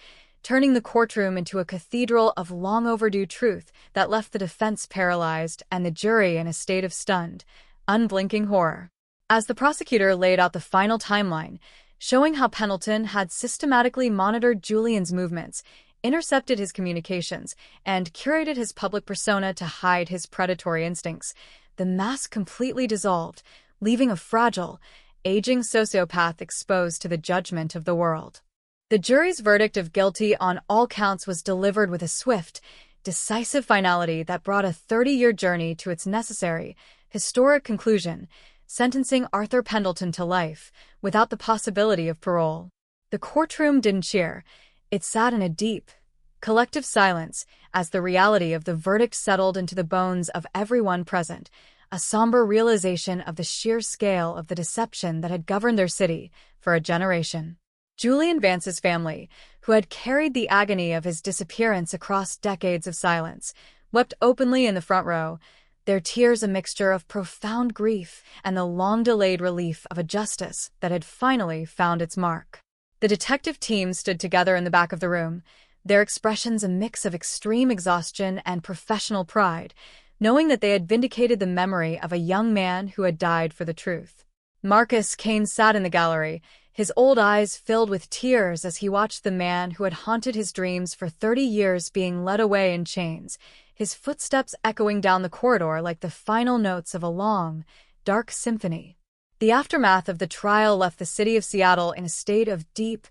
turning the courtroom into a cathedral of long overdue truth that left the defense paralyzed and the jury in a state of stunned, unblinking horror. As the prosecutor laid out the final timeline, showing how Pendleton had systematically monitored Julian's movements, intercepted his communications, and curated his public persona to hide his predatory instincts, the mask completely dissolved, leaving a fragile, aging sociopath exposed to the judgment of the world. The jury's verdict of guilty on all counts was delivered with a swift, decisive finality that brought a 30-year journey to its necessary, historic conclusion, sentencing Arthur Pendleton to life, without the possibility of parole. The courtroom didn't cheer. It sat in a deep, collective silence as the reality of the verdict settled into the bones of everyone present, a somber realization of the sheer scale of the deception that had governed their city for a generation. Julian Vance's family, who had carried the agony of his disappearance across decades of silence, wept openly in the front row, their tears a mixture of profound grief and the long-delayed relief of a justice that had finally found its mark. The detective team stood together in the back of the room, their expressions a mix of extreme exhaustion and professional pride, knowing that they had vindicated the memory of a young man who had died for the truth. Marcus Kane sat in the gallery, his old eyes filled with tears as he watched the man who had haunted his dreams for 30 years being led away in chains, his footsteps echoing down the corridor like the final notes of a long, dark symphony. The aftermath of the trial left the city of Seattle in a state of deep,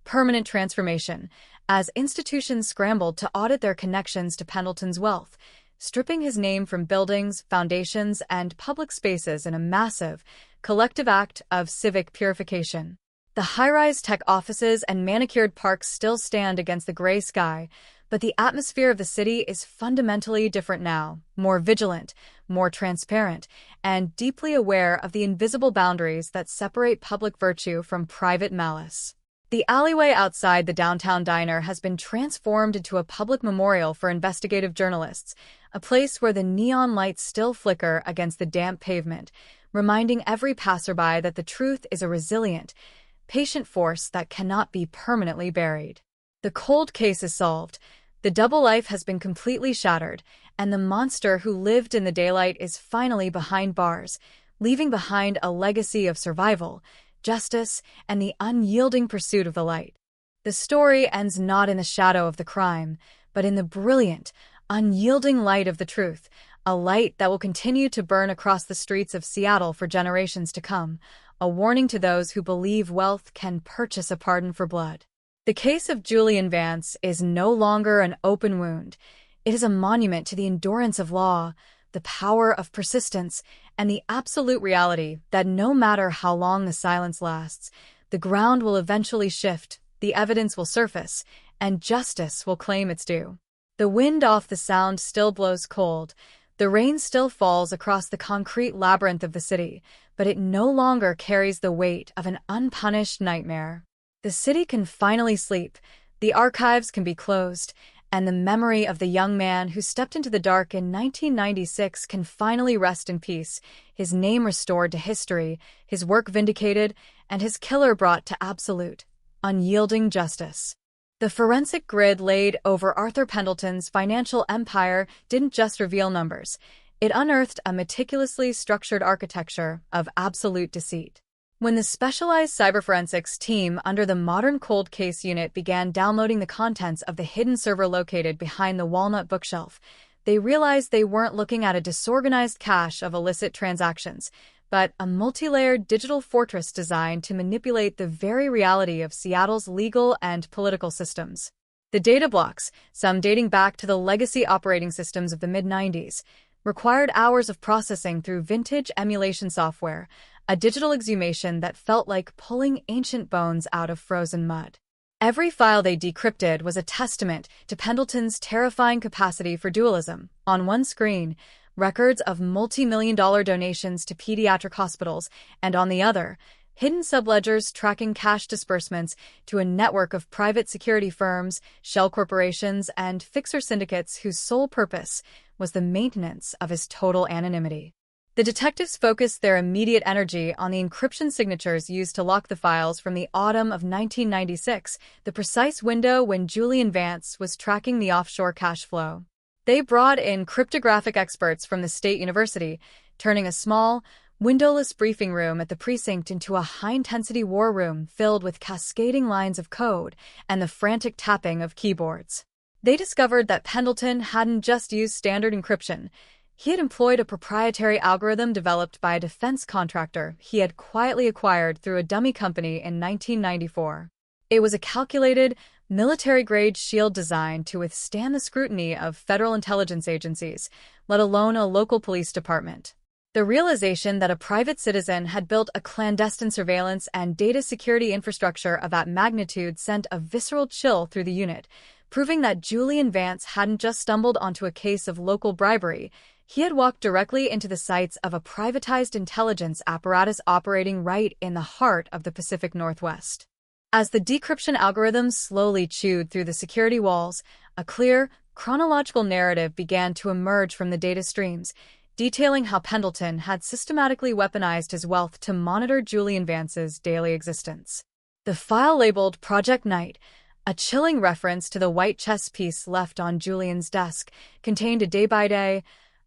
permanent transformation, as institutions scrambled to audit their connections to Pendleton's wealth, stripping his name from buildings, foundations, and public spaces in a massive, collective act of civic purification. The high-rise tech offices and manicured parks still stand against the gray sky, but the atmosphere of the city is fundamentally different now, more vigilant, more transparent, and deeply aware of the invisible boundaries that separate public virtue from private malice. The alleyway outside the downtown diner has been transformed into a public memorial for investigative journalists, a place where the neon lights still flicker against the damp pavement, reminding every passerby that the truth is a resilient, patient force that cannot be permanently buried. The cold case is solved, the double life has been completely shattered, and the monster who lived in the daylight is finally behind bars, leaving behind a legacy of survival, justice, and the unyielding pursuit of the light. The story ends not in the shadow of the crime, but in the brilliant, unyielding light of the truth, a light that will continue to burn across the streets of Seattle for generations to come, a warning to those who believe wealth can purchase a pardon for blood. The case of Julian Vance is no longer an open wound. It is a monument to the endurance of law, the power of persistence, and the absolute reality that no matter how long the silence lasts, the ground will eventually shift, the evidence will surface, and justice will claim its due. The wind off the sound still blows cold, the rain still falls across the concrete labyrinth of the city, but it no longer carries the weight of an unpunished nightmare. The city can finally sleep, the archives can be closed, and the memory of the young man who stepped into the dark in 1996 can finally rest in peace, his name restored to history, his work vindicated, and his killer brought to absolute, unyielding justice. The forensic grid laid over Arthur Pendleton's financial empire didn't just reveal numbers. It unearthed a meticulously structured architecture of absolute deceit. When the specialized cyberforensics team under the Modern Cold Case Unit began downloading the contents of the hidden server located behind the walnut bookshelf, they realized they weren't looking at a disorganized cache of illicit transactions, but a multi-layered digital fortress designed to manipulate the very reality of Seattle's legal and political systems. The data blocks, some dating back to the legacy operating systems of the mid-90s, required hours of processing through vintage emulation software, a digital exhumation that felt like pulling ancient bones out of frozen mud. Every file they decrypted was a testament to Pendleton's terrifying capacity for dualism. On one screen, records of multi-million-dollar donations to pediatric hospitals, and on the other, hidden subledgers tracking cash disbursements to a network of private security firms, shell corporations, and fixer syndicates whose sole purpose was the maintenance of his total anonymity. The detectives focused their immediate energy on the encryption signatures used to lock the files from the autumn of 1996, the precise window when Julian Vance was tracking the offshore cash flow. They brought in cryptographic experts from the State University, turning a small, windowless briefing room at the precinct into a high-intensity war room filled with cascading lines of code and the frantic tapping of keyboards. They discovered that Pendleton hadn't just used standard encryption. He had employed a proprietary algorithm developed by a defense contractor he had quietly acquired through a dummy company in 1994. It was a calculated, military-grade shield designed to withstand the scrutiny of federal intelligence agencies, let alone a local police department. The realization that a private citizen had built a clandestine surveillance and data security infrastructure of that magnitude sent a visceral chill through the unit, proving that Julian Vance hadn't just stumbled onto a case of local bribery. He had walked directly into the sights of a privatized intelligence apparatus operating right in the heart of the Pacific Northwest. As the decryption algorithms slowly chewed through the security walls, a clear, chronological narrative began to emerge from the data streams, detailing how Pendleton had systematically weaponized his wealth to monitor Julian Vance's daily existence. The file labeled Project Night, a chilling reference to the white chess piece left on Julian's desk, contained a day-by-day,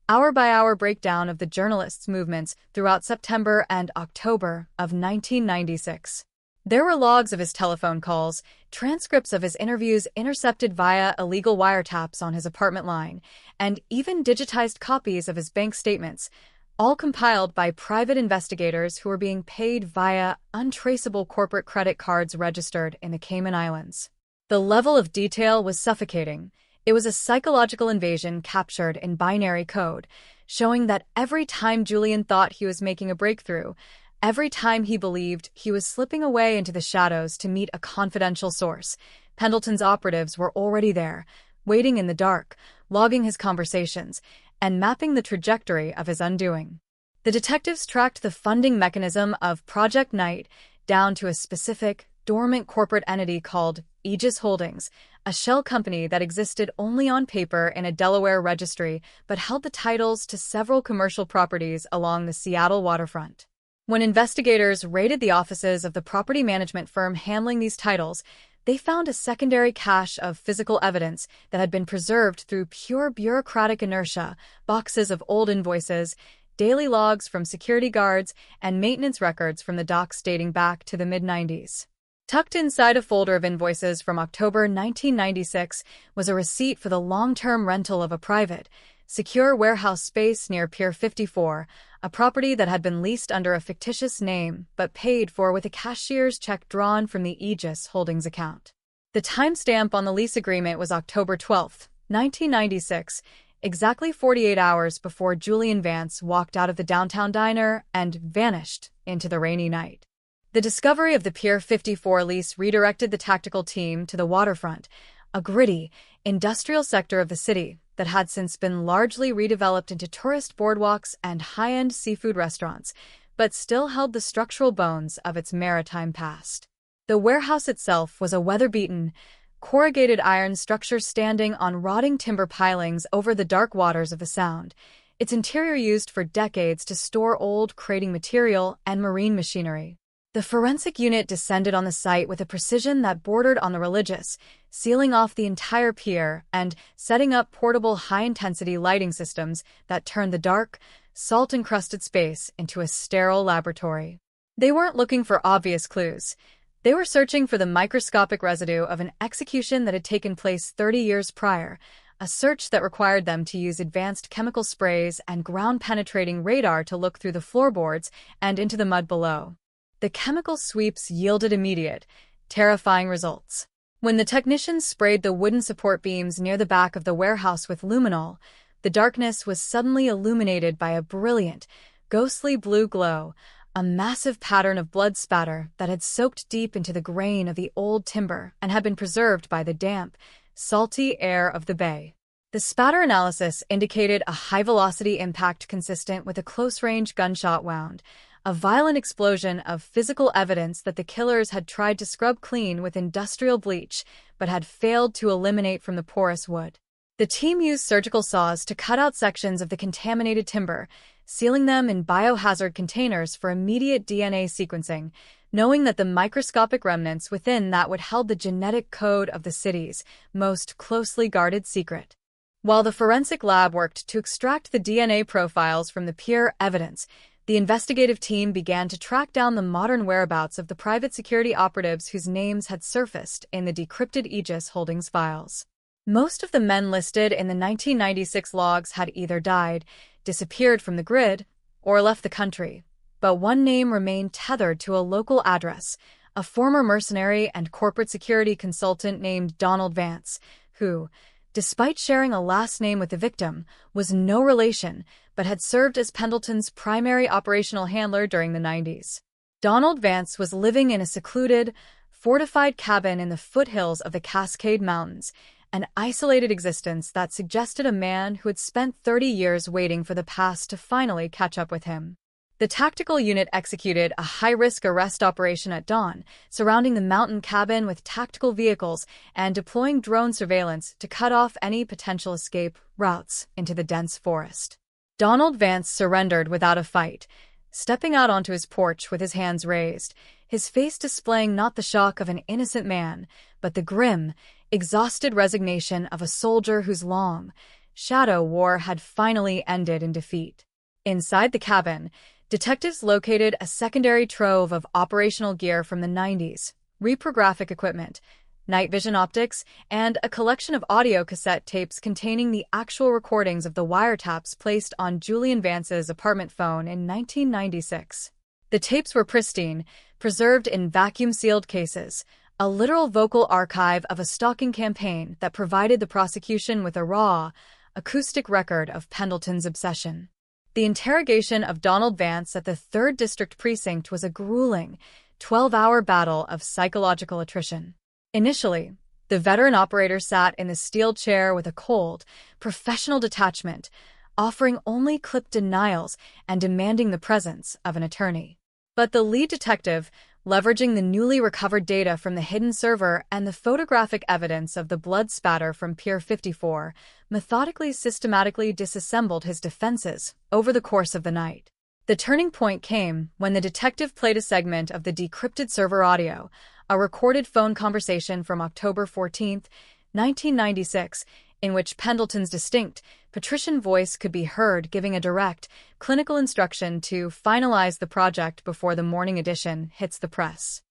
hour-by-hour breakdown of the journalists' movements throughout September and October of 1996. There were logs of his telephone calls, transcripts of his interviews intercepted via illegal wiretaps on his apartment line, and even digitized copies of his bank statements, all compiled by private investigators who were being paid via untraceable corporate credit cards registered in the Cayman Islands. The level of detail was suffocating. It was a psychological invasion captured in binary code, showing that every time Julian thought he was making a breakthrough, every time he believed he was slipping away into the shadows to meet a confidential source, Pendleton's operatives were already there, waiting in the dark, logging his conversations, and mapping the trajectory of his undoing. The detectives tracked the funding mechanism of Project Night down to a specific, dormant corporate entity called Aegis Holdings, a shell company that existed only on paper in a Delaware registry but held the titles to several commercial properties along the Seattle waterfront. When investigators raided the offices of the property management firm handling these titles, they found a secondary cache of physical evidence that had been preserved through pure bureaucratic inertia: boxes of old invoices, daily logs from security guards, and maintenance records from the docks dating back to the mid-90s. Tucked inside a folder of invoices from October 1996 was a receipt for the long-term rental of a private, secure warehouse space near Pier 54, a property that had been leased under a fictitious name but paid for with a cashier's check drawn from the Aegis Holdings account. The timestamp on the lease agreement was October 12, 1996, exactly 48 hours before Julian Vance walked out of the downtown diner and vanished into the rainy night. The discovery of the Pier 54 lease redirected the tactical team to the waterfront, a gritty, industrial sector of the city that had since been largely redeveloped into tourist boardwalks and high-end seafood restaurants, but still held the structural bones of its maritime past. The warehouse itself was a weather-beaten, corrugated iron structure standing on rotting timber pilings over the dark waters of the Sound, its interior used for decades to store old crating material and marine machinery. The forensic unit descended on the site with a precision that bordered on the religious, sealing off the entire pier and setting up portable high-intensity lighting systems that turned the dark, salt-encrusted space into a sterile laboratory. They weren't looking for obvious clues. They were searching for the microscopic residue of an execution that had taken place 30 years prior, a search that required them to use advanced chemical sprays and ground-penetrating radar to look through the floorboards and into the mud below. The chemical sweeps yielded immediate, terrifying results. When the technicians sprayed the wooden support beams near the back of the warehouse with luminol, the darkness was suddenly illuminated by a brilliant, ghostly blue glow, a massive pattern of blood spatter that had soaked deep into the grain of the old timber and had been preserved by the damp, salty air of the bay. The spatter analysis indicated a high-velocity impact consistent with a close-range gunshot wound, a violent explosion of physical evidence that the killers had tried to scrub clean with industrial bleach but had failed to eliminate from the porous wood. The team used surgical saws to cut out sections of the contaminated timber, sealing them in biohazard containers for immediate DNA sequencing, knowing that the microscopic remnants within that would held the genetic code of the city's most closely guarded secret. While the forensic lab worked to extract the DNA profiles from the pier evidence, the investigative team began to track down the modern whereabouts of the private security operatives whose names had surfaced in the decrypted Aegis Holdings files. Most of the men listed in the 1996 logs had either died, disappeared from the grid, or left the country, but one name remained tethered to a local address, a former mercenary and corporate security consultant named Donald Vance, who, despite sharing a last name with the victim, was no relation, but had served as Pendleton's primary operational handler during the 90s. Donald Vance was living in a secluded, fortified cabin in the foothills of the Cascade Mountains, an isolated existence that suggested a man who had spent 30 years waiting for the past to finally catch up with him. The tactical unit executed a high-risk arrest operation at dawn, surrounding the mountain cabin with tactical vehicles and deploying drone surveillance to cut off any potential escape routes into the dense forest. Donald Vance surrendered without a fight, stepping out onto his porch with his hands raised, his face displaying not the shock of an innocent man, but the grim, exhausted resignation of a soldier whose long, shadow war had finally ended in defeat. Inside the cabin, detectives located a secondary trove of operational gear from the 90s, reprographic equipment, night vision optics, and a collection of audio cassette tapes containing the actual recordings of the wiretaps placed on Julian Vance's apartment phone in 1996. The tapes were pristine, preserved in vacuum-sealed cases, a literal vocal archive of a stalking campaign that provided the prosecution with a raw, acoustic record of Pendleton's obsession. The interrogation of Donald Vance at the 3rd District Precinct was a grueling, 12-hour battle of psychological attrition. Initially, the veteran operator sat in the steel chair with a cold, professional detachment, offering only clipped denials and demanding the presence of an attorney. But the lead detective, leveraging the newly recovered data from the hidden server and the photographic evidence of the blood spatter from Pier 54, methodically systematically disassembled his defenses over the course of the night. The turning point came when the detective played a segment of the decrypted server audio, a recorded phone conversation from October 14, 1996, in which Pendleton's distinct, patrician voice could be heard giving a direct, clinical instruction to finalize the project before the morning edition hits the press.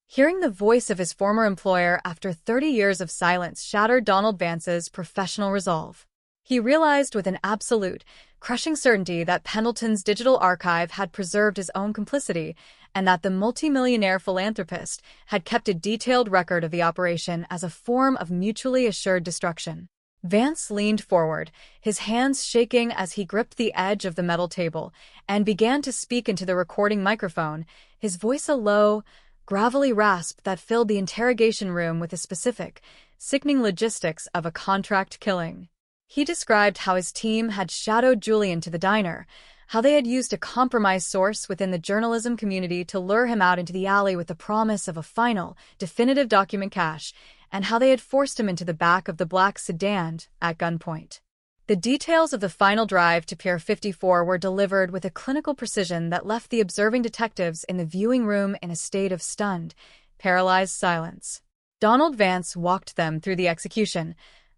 Hearing the voice of his former employer after 30 years of silence shattered Donald Vance's professional resolve. He realized with an absolute, crushing certainty that Pendleton's digital archive had preserved his own complicity and that the multimillionaire philanthropist had kept a detailed record of the operation as a form of mutually assured destruction. Vance leaned forward, his hands shaking as he gripped the edge of the metal table, and began to speak into the recording microphone, his voice a low, gravelly rasp that filled the interrogation room with the specific, sickening logistics of a contract killing. He described how his team had shadowed Julian to the diner, how they had used a compromised source within the journalism community to lure him out into the alley with the promise of a final, definitive document cache, and how they had forced him into the back of the black sedan at gunpoint. The details of the final drive to Pier 54 were delivered with a clinical precision that left the observing detectives in the viewing room in a state of stunned, paralyzed silence. Donald Vance walked them through the execution,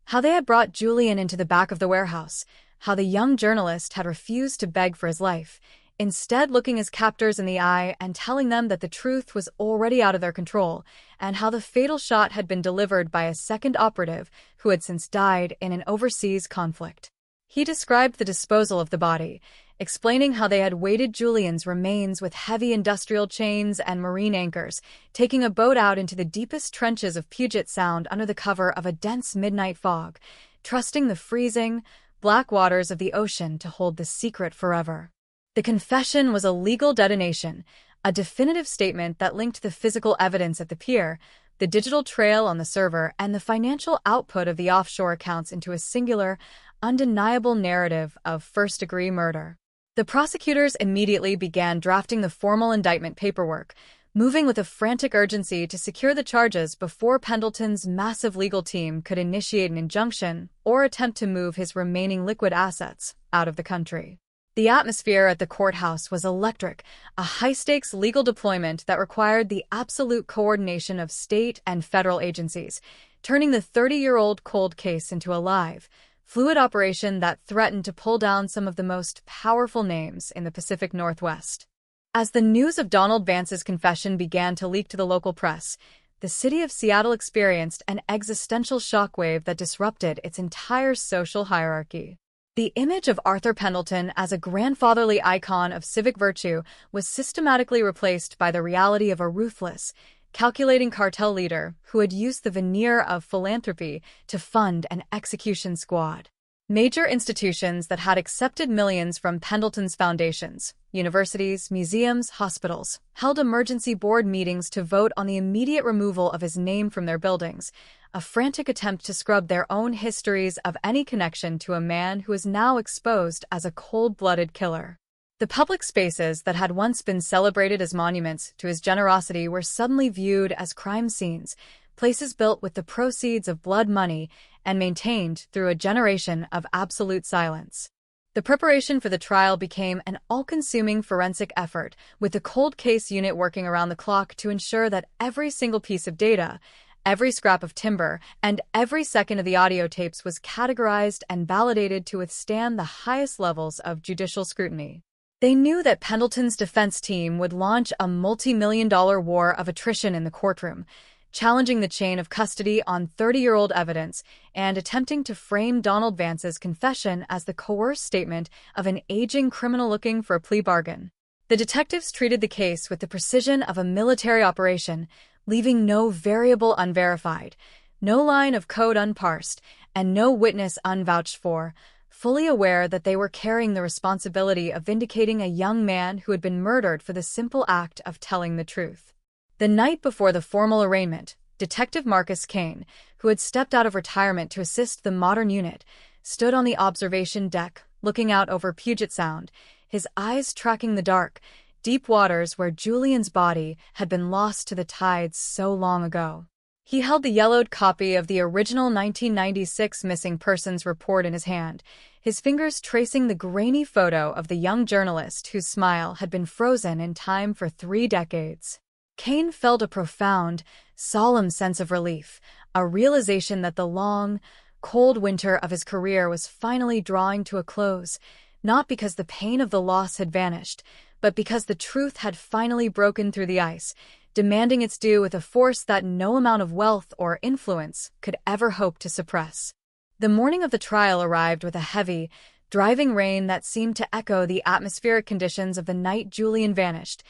how they had brought Julian into the back of the warehouse, how the young journalist had refused to beg for his life, instead looking his captors in the eye and telling them that the truth was already out of their control, and how the fatal shot had been delivered by a second operative who had since died in an overseas conflict. He described the disposal of the body, explaining how they had weighted Julian's remains with heavy industrial chains and marine anchors, taking a boat out into the deepest trenches of Puget Sound under the cover of a dense midnight fog, trusting the freezing, black waters of the ocean to hold the secret forever. The confession was a legal detonation, a definitive statement that linked the physical evidence at the pier, the digital trail on the server, and the financial output of the offshore accounts into a singular, undeniable narrative of first-degree murder. The prosecutors immediately began drafting the formal indictment paperwork, moving with a frantic urgency to secure the charges before Pendleton's massive legal team could initiate an injunction or attempt to move his remaining liquid assets out of the country. The atmosphere at the courthouse was electric, a high-stakes legal deployment that required the absolute coordination of state and federal agencies, turning the 30-year-old cold case into a live, fluid operation that threatened to pull down some of the most powerful names in the Pacific Northwest. As the news of Donald Vance's confession began to leak to the local press, the city of Seattle experienced an existential shockwave that disrupted its entire social hierarchy. The image of Arthur Pendleton as a grandfatherly icon of civic virtue was systematically replaced by the reality of a ruthless, calculating cartel leader who had used the veneer of philanthropy to fund an execution squad. Major institutions that had accepted millions from Pendleton's foundations, universities, museums, hospitals, held emergency board meetings to vote on the immediate removal of his name from their buildings, a frantic attempt to scrub their own histories of any connection to a man who is now exposed as a cold-blooded killer. The public spaces that had once been celebrated as monuments to his generosity were suddenly viewed as crime scenes, places built with the proceeds of blood money and maintained through a generation of absolute silence. The preparation for the trial became an all-consuming forensic effort, with the cold case unit working around the clock to ensure that every single piece of data, every scrap of timber, and every second of the audio tapes was categorized and validated to withstand the highest levels of judicial scrutiny. They knew that Pendleton's defense team would launch a multi-million-dollar war of attrition in the courtroom, challenging the chain of custody on 30-year-old evidence and attempting to frame Donald Vance's confession as the coerced statement of an aging criminal looking for a plea bargain. The detectives treated the case with the precision of a military operation, leaving no variable unverified, no line of code unparsed, and no witness unvouched for, fully aware that they were carrying the responsibility of vindicating a young man who had been murdered for the simple act of telling the truth. The night before the formal arraignment, Detective Marcus Kane, who had stepped out of retirement to assist the modern unit, stood on the observation deck, looking out over Puget Sound, his eyes tracking the dark, deep waters where Julian's body had been lost to the tides so long ago. He held the yellowed copy of the original 1996 missing persons report in his hand, his fingers tracing the grainy photo of the young journalist whose smile had been frozen in time for 3 decades. Kane felt a profound, solemn sense of relief, a realization that the long, cold winter of his career was finally drawing to a close, not because the pain of the loss had vanished, but because the truth had finally broken through the ice, demanding its due with a force that no amount of wealth or influence could ever hope to suppress. The morning of the trial arrived with a heavy, driving rain that seemed to echo the atmospheric conditions of the night Julian vanished,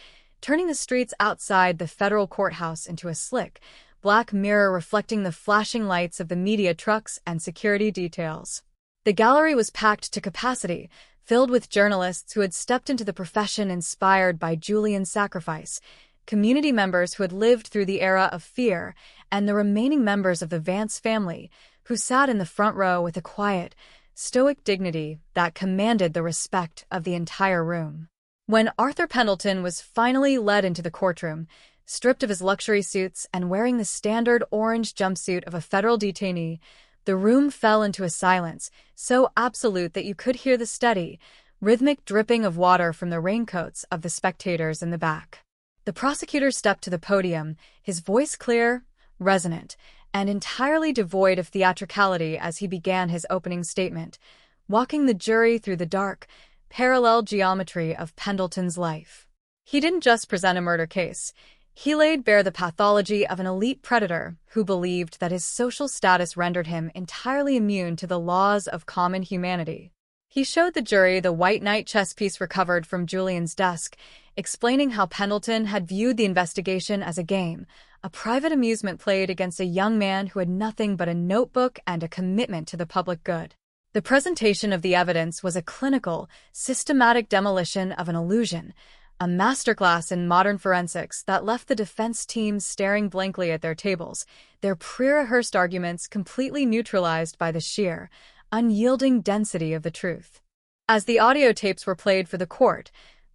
turning the streets outside the federal courthouse into a slick, black mirror reflecting the flashing lights of the media trucks and security details. The gallery was packed to capacity, filled with journalists who had stepped into the profession inspired by Julian's sacrifice, community members who had lived through the era of fear, and the remaining members of the Vance family, who sat in the front row with a quiet, stoic dignity that commanded the respect of the entire room. When Arthur Pendleton was finally led into the courtroom, stripped of his luxury suits and wearing the standard orange jumpsuit of a federal detainee, the room fell into a silence so absolute that you could hear the steady, rhythmic dripping of water from the raincoats of the spectators in the back. The prosecutor stepped to the podium, his voice clear, resonant, and entirely devoid of theatricality as he began his opening statement, walking the jury through the dark, parallel geometry of Pendleton's life. He didn't just present a murder case. He laid bare the pathology of an elite predator who believed that his social status rendered him entirely immune to the laws of common humanity. He showed the jury the white knight chess piece recovered from Julian's desk, explaining how Pendleton had viewed the investigation as a game, a private amusement played against a young man who had nothing but a notebook and a commitment to the public good. The presentation of the evidence was a clinical, systematic demolition of an illusion, a masterclass in modern forensics that left the defense team staring blankly at their tables, their pre-rehearsed arguments completely neutralized by the sheer, unyielding density of the truth. As the audio tapes were played for the court,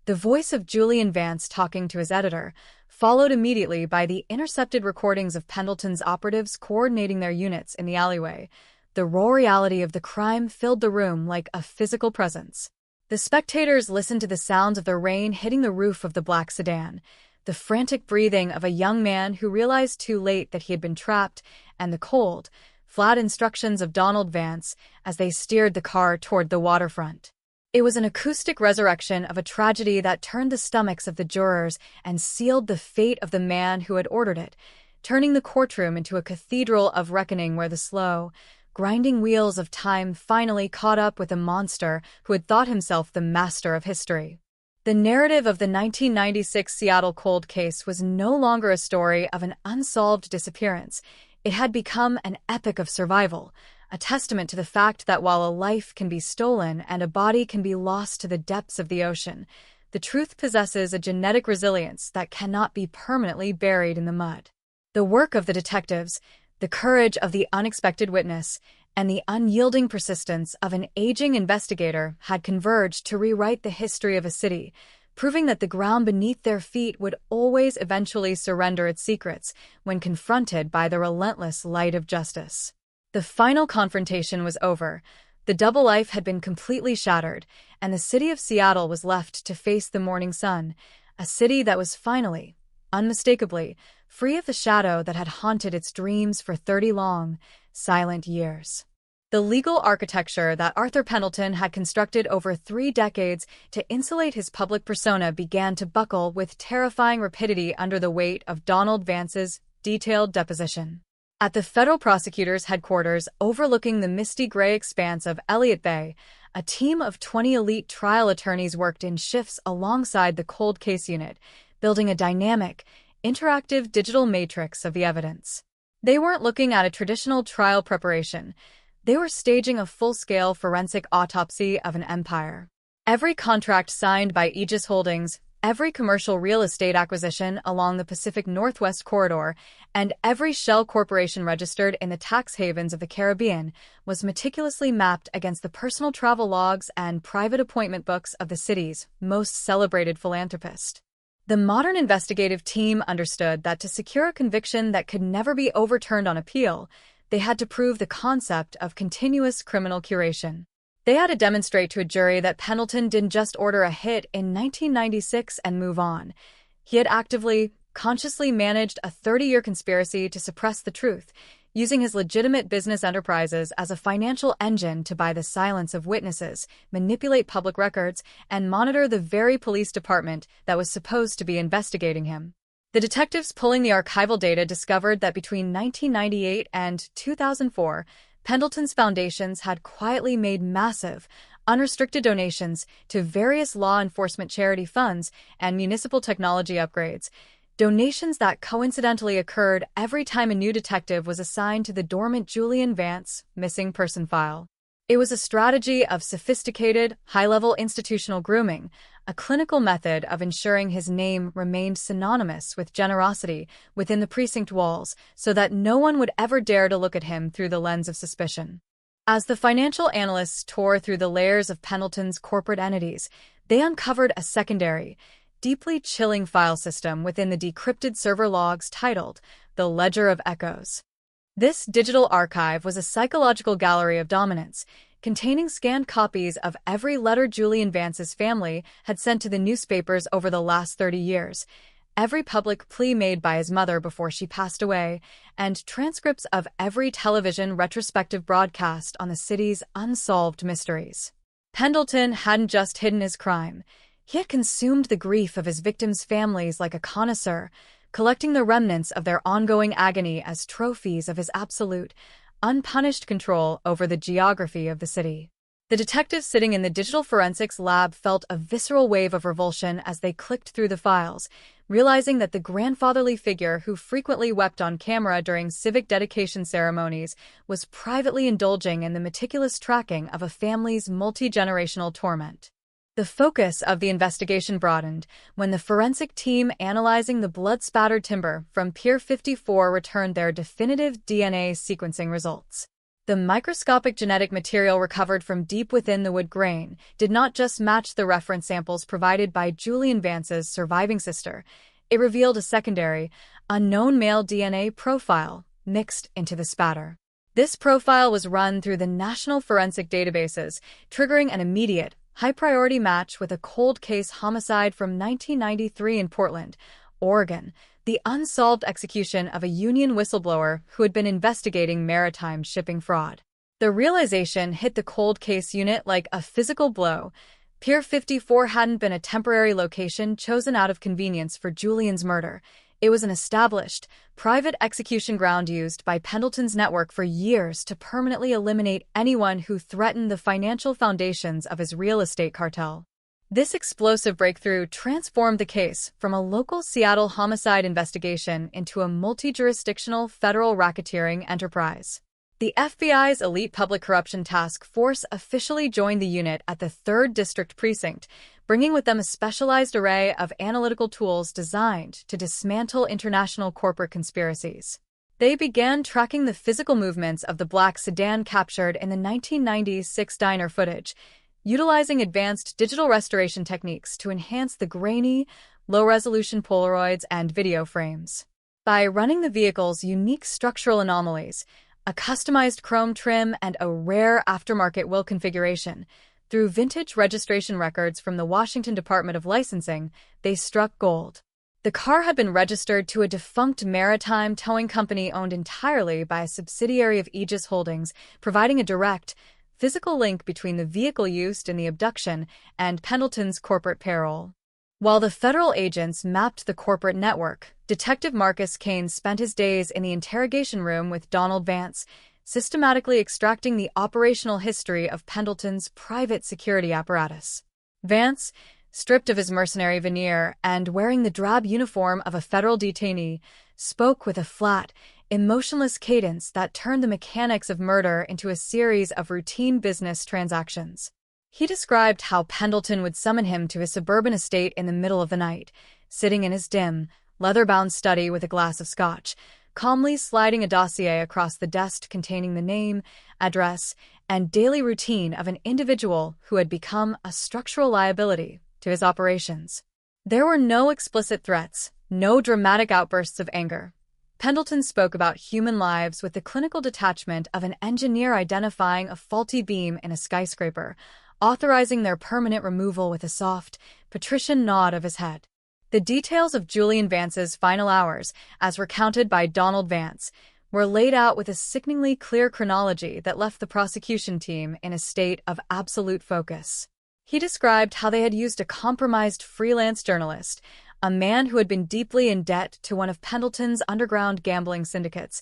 the voice of Julian Vance talking to his editor, followed immediately by the intercepted recordings of Pendleton's operatives coordinating their units in the alleyway. The raw reality of the crime filled the room like a physical presence. The spectators listened to the sounds of the rain hitting the roof of the black sedan, the frantic breathing of a young man who realized too late that he had been trapped, and the cold, flat instructions of Donald Vance as they steered the car toward the waterfront. It was an acoustic resurrection of a tragedy that turned the stomachs of the jurors and sealed the fate of the man who had ordered it, turning the courtroom into a cathedral of reckoning where the slow, grinding wheels of time finally caught up with a monster who had thought himself the master of history. The narrative of the 1996 Seattle cold case was no longer a story of an unsolved disappearance. It had become an epic of survival, a testament to the fact that while a life can be stolen and a body can be lost to the depths of the ocean, the truth possesses a genetic resilience that cannot be permanently buried in the mud. The work of the detectives, the courage of the unexpected witness, and the unyielding persistence of an aging investigator had converged to rewrite the history of a city, proving that the ground beneath their feet would always eventually surrender its secrets when confronted by the relentless light of justice. The final confrontation was over. The The double life had been completely shattered, and the city of Seattle was left to face the morning sun, a city that was finally, unmistakably, free of the shadow that had haunted its dreams for 30 long, silent years. The legal architecture that Arthur Pendleton had constructed over 3 decades to insulate his public persona began to buckle with terrifying rapidity under the weight of Donald Vance's detailed deposition. At the federal prosecutor's headquarters overlooking the misty gray expanse of Elliott Bay, a team of 20 elite trial attorneys worked in shifts alongside the cold case unit, building a dynamic, interactive digital matrix of the evidence. They weren't looking at a traditional trial preparation. They were staging a full-scale forensic autopsy of an empire. Every contract signed by Aegis Holdings, every commercial real estate acquisition along the Pacific Northwest Corridor, and every shell corporation registered in the tax havens of the Caribbean was meticulously mapped against the personal travel logs and private appointment books of the city's most celebrated philanthropist. The modern investigative team understood that to secure a conviction that could never be overturned on appeal, they had to prove the concept of continuous criminal curation. They had to demonstrate to a jury that Pendleton didn't just order a hit in 1996 and move on. He had actively, consciously managed a 30-year conspiracy to suppress the truth, using his legitimate business enterprises as a financial engine to buy the silence of witnesses, manipulate public records, and monitor the very police department that was supposed to be investigating him. The detectives pulling the archival data discovered that between 1998 and 2004, Pendleton's foundations had quietly made massive, unrestricted donations to various law enforcement charity funds and municipal technology upgrades, donations that coincidentally occurred every time a new detective was assigned to the dormant Julian Vance missing person file. It was a strategy of sophisticated, high-level institutional grooming, a clinical method of ensuring his name remained synonymous with generosity within the precinct walls so that no one would ever dare to look at him through the lens of suspicion. As the financial analysts tore through the layers of Pendleton's corporate entities, they uncovered a secondary, deeply chilling file system within the decrypted server logs titled The Ledger of Echoes. This digital archive was a psychological gallery of dominance, containing scanned copies of every letter Julian Vance's family had sent to the newspapers over the last 30 years, every public plea made by his mother before she passed away, and transcripts of every television retrospective broadcast on the city's unsolved mysteries. Pendleton hadn't just hidden his crime. He had consumed the grief of his victims' families like a connoisseur, collecting the remnants of their ongoing agony as trophies of his absolute, unpunished control over the geography of the city. The detectives sitting in the digital forensics lab felt a visceral wave of revulsion as they clicked through the files, realizing that the grandfatherly figure who frequently wept on camera during civic dedication ceremonies was privately indulging in the meticulous tracking of a family's multi-generational torment. The focus of the investigation broadened when the forensic team analyzing the blood-spattered timber from Pier 54 returned their definitive DNA sequencing results. The microscopic genetic material recovered from deep within the wood grain did not just match the reference samples provided by Julian Vance's surviving sister. It revealed a secondary, unknown male DNA profile mixed into the spatter. This profile was run through the national forensic databases, triggering an immediate, high-priority match with a cold case homicide from 1993 in Portland, Oregon, the unsolved execution of a union whistleblower who had been investigating maritime shipping fraud. The realization hit the cold case unit like a physical blow. Pier 54 hadn't been a temporary location chosen out of convenience for Julian's murder. It was an established, private execution ground used by Pendleton's network for years to permanently eliminate anyone who threatened the financial foundations of his real estate cartel. This explosive breakthrough transformed the case from a local Seattle homicide investigation into a multi-jurisdictional federal racketeering enterprise. The FBI's Elite Public Corruption Task Force officially joined the unit at the 3rd District Precinct, bringing with them a specialized array of analytical tools designed to dismantle international corporate conspiracies. They began tracking the physical movements of the black sedan captured in the 1996 diner footage, utilizing advanced digital restoration techniques to enhance the grainy, low-resolution Polaroids and video frames. By running the vehicle's unique structural anomalies, a customized chrome trim, and a rare aftermarket wheel configuration. Through vintage registration records from the Washington Department of Licensing, they struck gold. The car had been registered to a defunct maritime towing company owned entirely by a subsidiary of Aegis Holdings, providing a direct, physical link between the vehicle used in the abduction and Pendleton's corporate payroll. While the federal agents mapped the corporate network, Detective Marcus Kane spent his days in the interrogation room with Donald Vance, systematically extracting the operational history of Pendleton's private security apparatus. Vance, stripped of his mercenary veneer and wearing the drab uniform of a federal detainee, spoke with a flat, emotionless cadence that turned the mechanics of murder into a series of routine business transactions. He described how Pendleton would summon him to his suburban estate in the middle of the night, sitting in his dim, leather-bound study with a glass of scotch, calmly sliding a dossier across the desk containing the name, address, and daily routine of an individual who had become a structural liability to his operations. There were no explicit threats, no dramatic outbursts of anger. Pendleton spoke about human lives with the clinical detachment of an engineer identifying a faulty beam in a skyscraper, authorizing their permanent removal with a soft, patrician nod of his head. The details of Julian Vance's final hours, as recounted by Donald Vance, were laid out with a sickeningly clear chronology that left the prosecution team in a state of absolute focus. He described how they had used a compromised freelance journalist, a man who had been deeply in debt to one of Pendleton's underground gambling syndicates,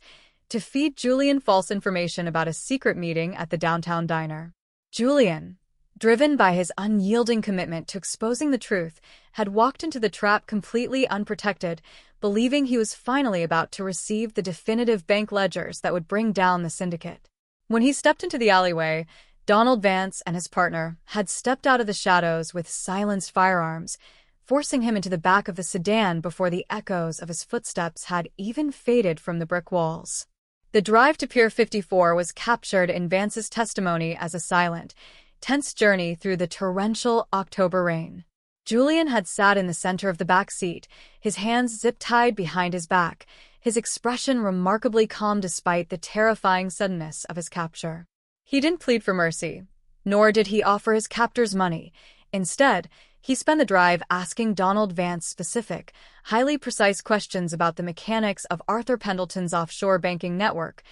to feed Julian false information about a secret meeting at the downtown diner. Julian, driven by his unyielding commitment to exposing the truth, had walked into the trap completely unprotected, believing he was finally about to receive the definitive bank ledgers that would bring down the syndicate. When he stepped into the alleyway, Donald Vance and his partner had stepped out of the shadows with silenced firearms, forcing him into the back of the sedan before the echoes of his footsteps had even faded from the brick walls. The drive to Pier 54 was captured in Vance's testimony as a silent, tense journey through the torrential October rain. Julian had sat in the center of the back seat, his hands zip-tied behind his back, his expression remarkably calm despite the terrifying suddenness of his capture. He didn't plead for mercy, nor did he offer his captors money. Instead, he spent the drive asking Donald Vance specific, highly precise questions about the mechanics of Arthur Pendleton's offshore banking network,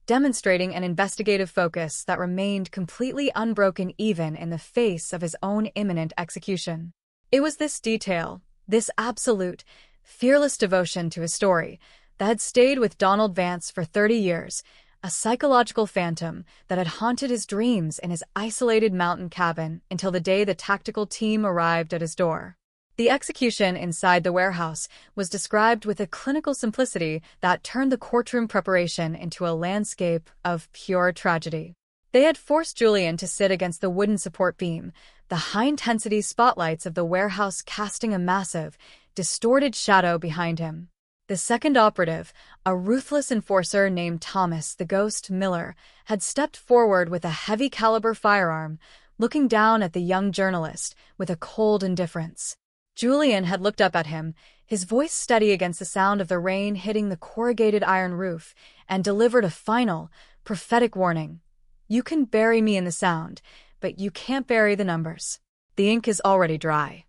demonstrating an investigative focus that remained completely unbroken even in the face of his own imminent execution. It was this detail, this absolute, fearless devotion to his story, that had stayed with Donald Vance for 30 years, a psychological phantom that had haunted his dreams in his isolated mountain cabin until the day the tactical team arrived at his door. The execution inside the warehouse was described with a clinical simplicity that turned the courtroom preparation into a landscape of pure tragedy. They had forced Julian to sit against the wooden support beam, the high-intensity spotlights of the warehouse casting a massive, distorted shadow behind him. The second operative, a ruthless enforcer named Thomas the Ghost Miller, had stepped forward with a heavy-caliber firearm, looking down at the young journalist with a cold indifference. Julian had looked up at him, his voice steady against the sound of the rain hitting the corrugated iron roof, and delivered a final, prophetic warning. You can bury me in the sound, but you can't bury the numbers. The ink is already dry.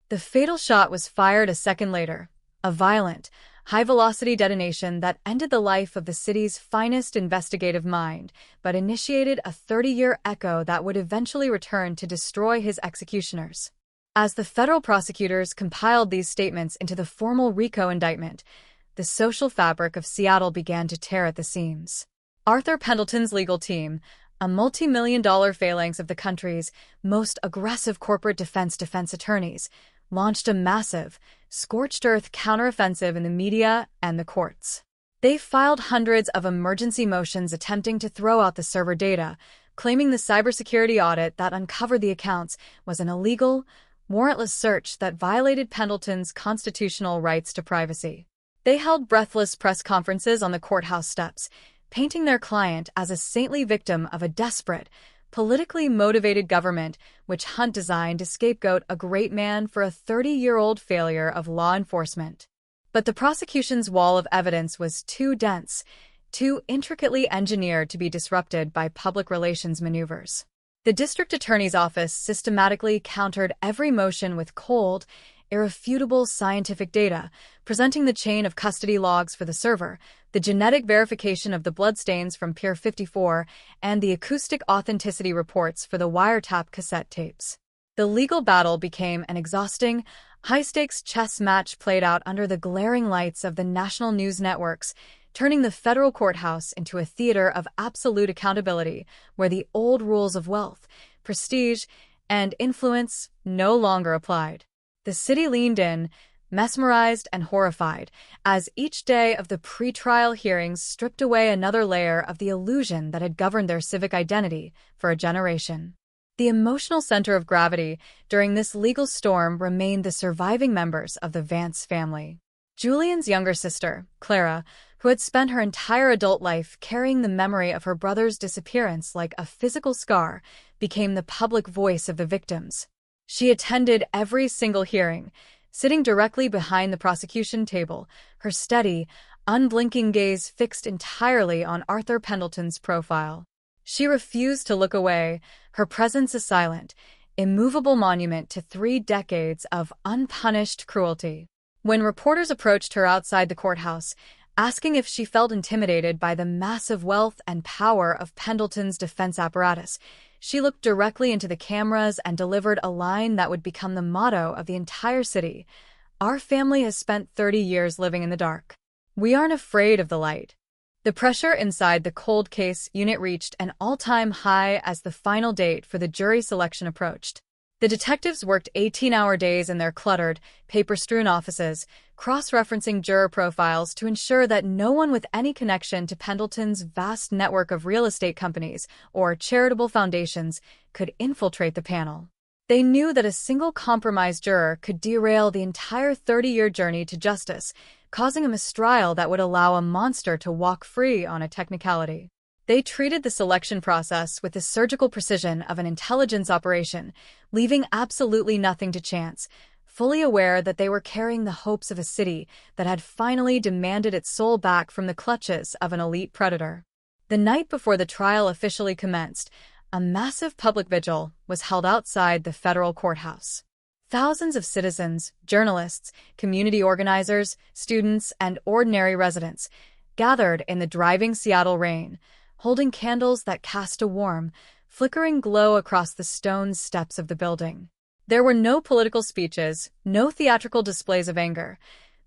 The fatal shot was fired a second later, a violent, high-velocity detonation that ended the life of the city's finest investigative mind, but initiated a 30-year echo that would eventually return to destroy his executioners. As the federal prosecutors compiled these statements into the formal RICO indictment, the social fabric of Seattle began to tear at the seams. Arthur Pendleton's legal team, a multi-million-dollar phalanx of the country's most aggressive corporate defense attorneys, launched a massive, scorched-earth counteroffensive in the media and the courts. They filed hundreds of emergency motions attempting to throw out the server data, claiming the cybersecurity audit that uncovered the accounts was an illegal, warrantless search that violated Pendleton's constitutional rights to privacy. They held breathless press conferences on the courthouse steps, painting their client as a saintly victim of a desperate, politically motivated government which Hunt designed to scapegoat a great man for a 30-year-old failure of law enforcement. But the prosecution's wall of evidence was too dense, too intricately engineered to be disrupted by public relations maneuvers. The district attorney's office systematically countered every motion with cold, irrefutable scientific data, presenting the chain of custody logs for the server, the genetic verification of the bloodstains from Pier 54, and the acoustic authenticity reports for the wiretap cassette tapes. The legal battle became an exhausting, high-stakes chess match played out under the glaring lights of the national news networks, turning the federal courthouse into a theater of absolute accountability where the old rules of wealth, prestige, and influence no longer applied. The city leaned in, mesmerized and horrified, as each day of the pretrial hearings stripped away another layer of the illusion that had governed their civic identity for a generation. The emotional center of gravity during this legal storm remained the surviving members of the Vance family. Julian's younger sister, Clara, who had spent her entire adult life carrying the memory of her brother's disappearance like a physical scar, became the public voice of the victims. She attended every single hearing, sitting directly behind the prosecution table, her steady, unblinking gaze fixed entirely on Arthur Pendleton's profile. She refused to look away, her presence a silent, immovable monument to 3 decades of unpunished cruelty. When reporters approached her outside the courthouse, asking if she felt intimidated by the massive wealth and power of Pendleton's defense apparatus, she looked directly into the cameras and delivered a line that would become the motto of the entire city. Our family has spent 30 years living in the dark. We aren't afraid of the light. The pressure inside the cold case unit reached an all-time high as the final date for the jury selection approached. The detectives worked 18-hour days in their cluttered, paper-strewn offices, cross-referencing juror profiles to ensure that no one with any connection to Pendleton's vast network of real estate companies or charitable foundations could infiltrate the panel. They knew that a single compromised juror could derail the entire 30-year journey to justice, causing a mistrial that would allow a monster to walk free on a technicality. They treated the selection process with the surgical precision of an intelligence operation, leaving absolutely nothing to chance, fully aware that they were carrying the hopes of a city that had finally demanded its soul back from the clutches of an elite predator. The night before the trial officially commenced, a massive public vigil was held outside the federal courthouse. Thousands of citizens, journalists, community organizers, students, and ordinary residents gathered in the driving Seattle rain, holding candles that cast a warm, flickering glow across the stone steps of the building. There were no political speeches, no theatrical displays of anger.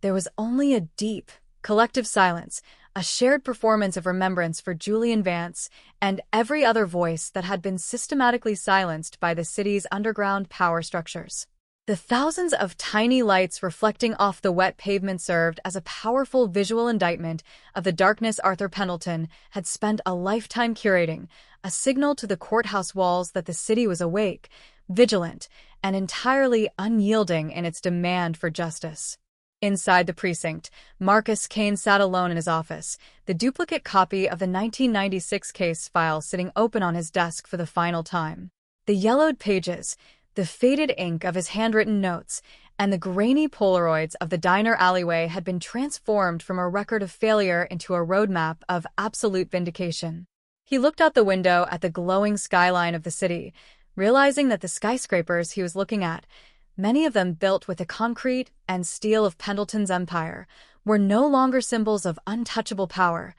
There was only a deep, collective silence, a shared performance of remembrance for Julian Vance and every other voice that had been systematically silenced by the city's underground power structures. The thousands of tiny lights reflecting off the wet pavement served as a powerful visual indictment of the darkness Arthur Pendleton had spent a lifetime curating, a signal to the courthouse walls that the city was awake, vigilant, and entirely unyielding in its demand for justice. Inside the precinct, Marcus Kane sat alone in his office, the duplicate copy of the 1996 case file sitting open on his desk for the final time. The yellowed pages, the faded ink of his handwritten notes, and the grainy Polaroids of the diner alleyway had been transformed from a record of failure into a roadmap of absolute vindication. He looked out the window at the glowing skyline of the city, realizing that the skyscrapers he was looking at, many of them built with the concrete and steel of Pendleton's empire, were no longer symbols of untouchable power.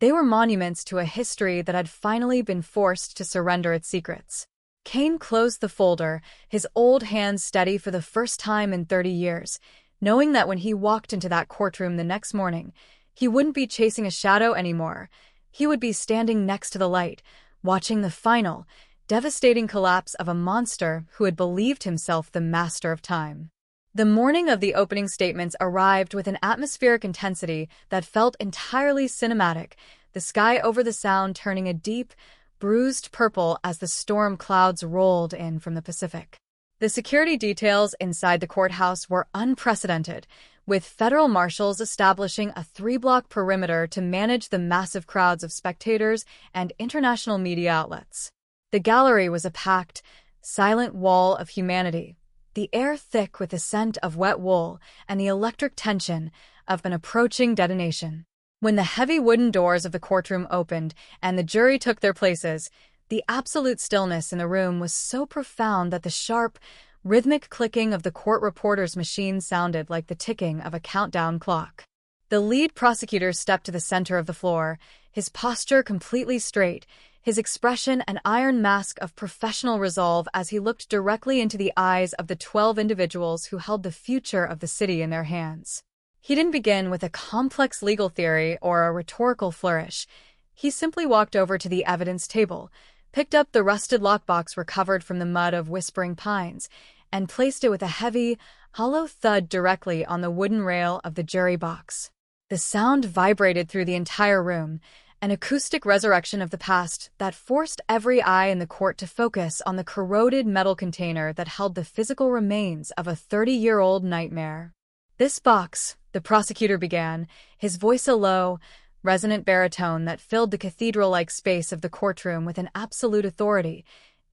They were monuments to a history that had finally been forced to surrender its secrets. Kane closed the folder, his old hands steady for the first time in 30 years, knowing that when he walked into that courtroom the next morning, he wouldn't be chasing a shadow anymore. He would be standing next to the light, watching the final, devastating collapse of a monster who had believed himself the master of time. The morning of the opening statements arrived with an atmospheric intensity that felt entirely cinematic, the sky over the sound turning a deep, bruised purple as the storm clouds rolled in from the Pacific. The security details inside the courthouse were unprecedented, with federal marshals establishing a 3-block perimeter to manage the massive crowds of spectators and international media outlets. The gallery was a packed, silent wall of humanity, the air thick with the scent of wet wool and the electric tension of an approaching detonation. When the heavy wooden doors of the courtroom opened and the jury took their places, the absolute stillness in the room was so profound that the sharp, rhythmic clicking of the court reporter's machine sounded like the ticking of a countdown clock. The lead prosecutor stepped to the center of the floor, his posture completely straight, his expression an iron mask of professional resolve as he looked directly into the eyes of the 12 individuals who held the future of the city in their hands. He didn't begin with a complex legal theory or a rhetorical flourish. He simply walked over to the evidence table, picked up the rusted lockbox recovered from the mud of Whispering Pines, and placed it with a heavy, hollow thud directly on the wooden rail of the jury box. The sound vibrated through the entire room, an acoustic resurrection of the past that forced every eye in the court to focus on the corroded metal container that held the physical remains of a 30-year-old nightmare. "This box," the prosecutor began, his voice a low, resonant baritone that filled the cathedral-like space of the courtroom with an absolute authority,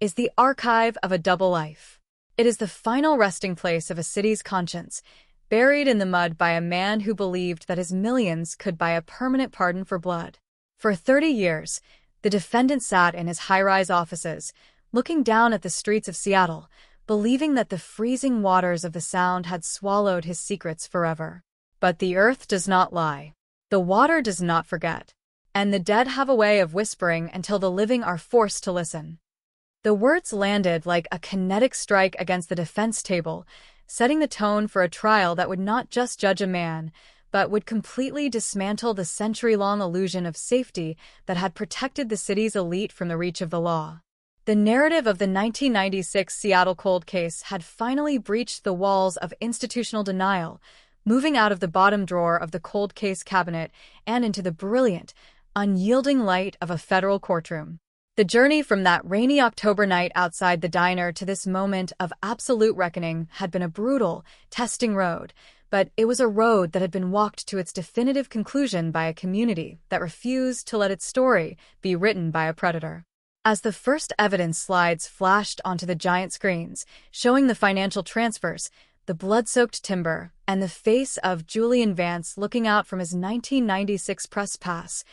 "is the archive of a double life. It is the final resting place of a city's conscience, buried in the mud by a man who believed that his millions could buy a permanent pardon for blood. For 30 years, the defendant sat in his high-rise offices, looking down at the streets of Seattle, believing that the freezing waters of the Sound had swallowed his secrets forever. But the earth does not lie. The water does not forget. And the dead have a way of whispering until the living are forced to listen." The words landed like a kinetic strike against the defense table, setting the tone for a trial that would not just judge a man, but would completely dismantle the century-long illusion of safety that had protected the city's elite from the reach of the law. The narrative of the 1996 Seattle cold case had finally breached the walls of institutional denial, moving out of the bottom drawer of the cold case cabinet and into the brilliant, unyielding light of a federal courtroom. The journey from that rainy October night outside the diner to this moment of absolute reckoning had been a brutal, testing road, but it was a road that had been walked to its definitive conclusion by a community that refused to let its story be written by a predator. As the first evidence slides flashed onto the giant screens, showing the financial transfers, the blood-soaked timber, and the face of Julian Vance looking out from his 1996 press pass,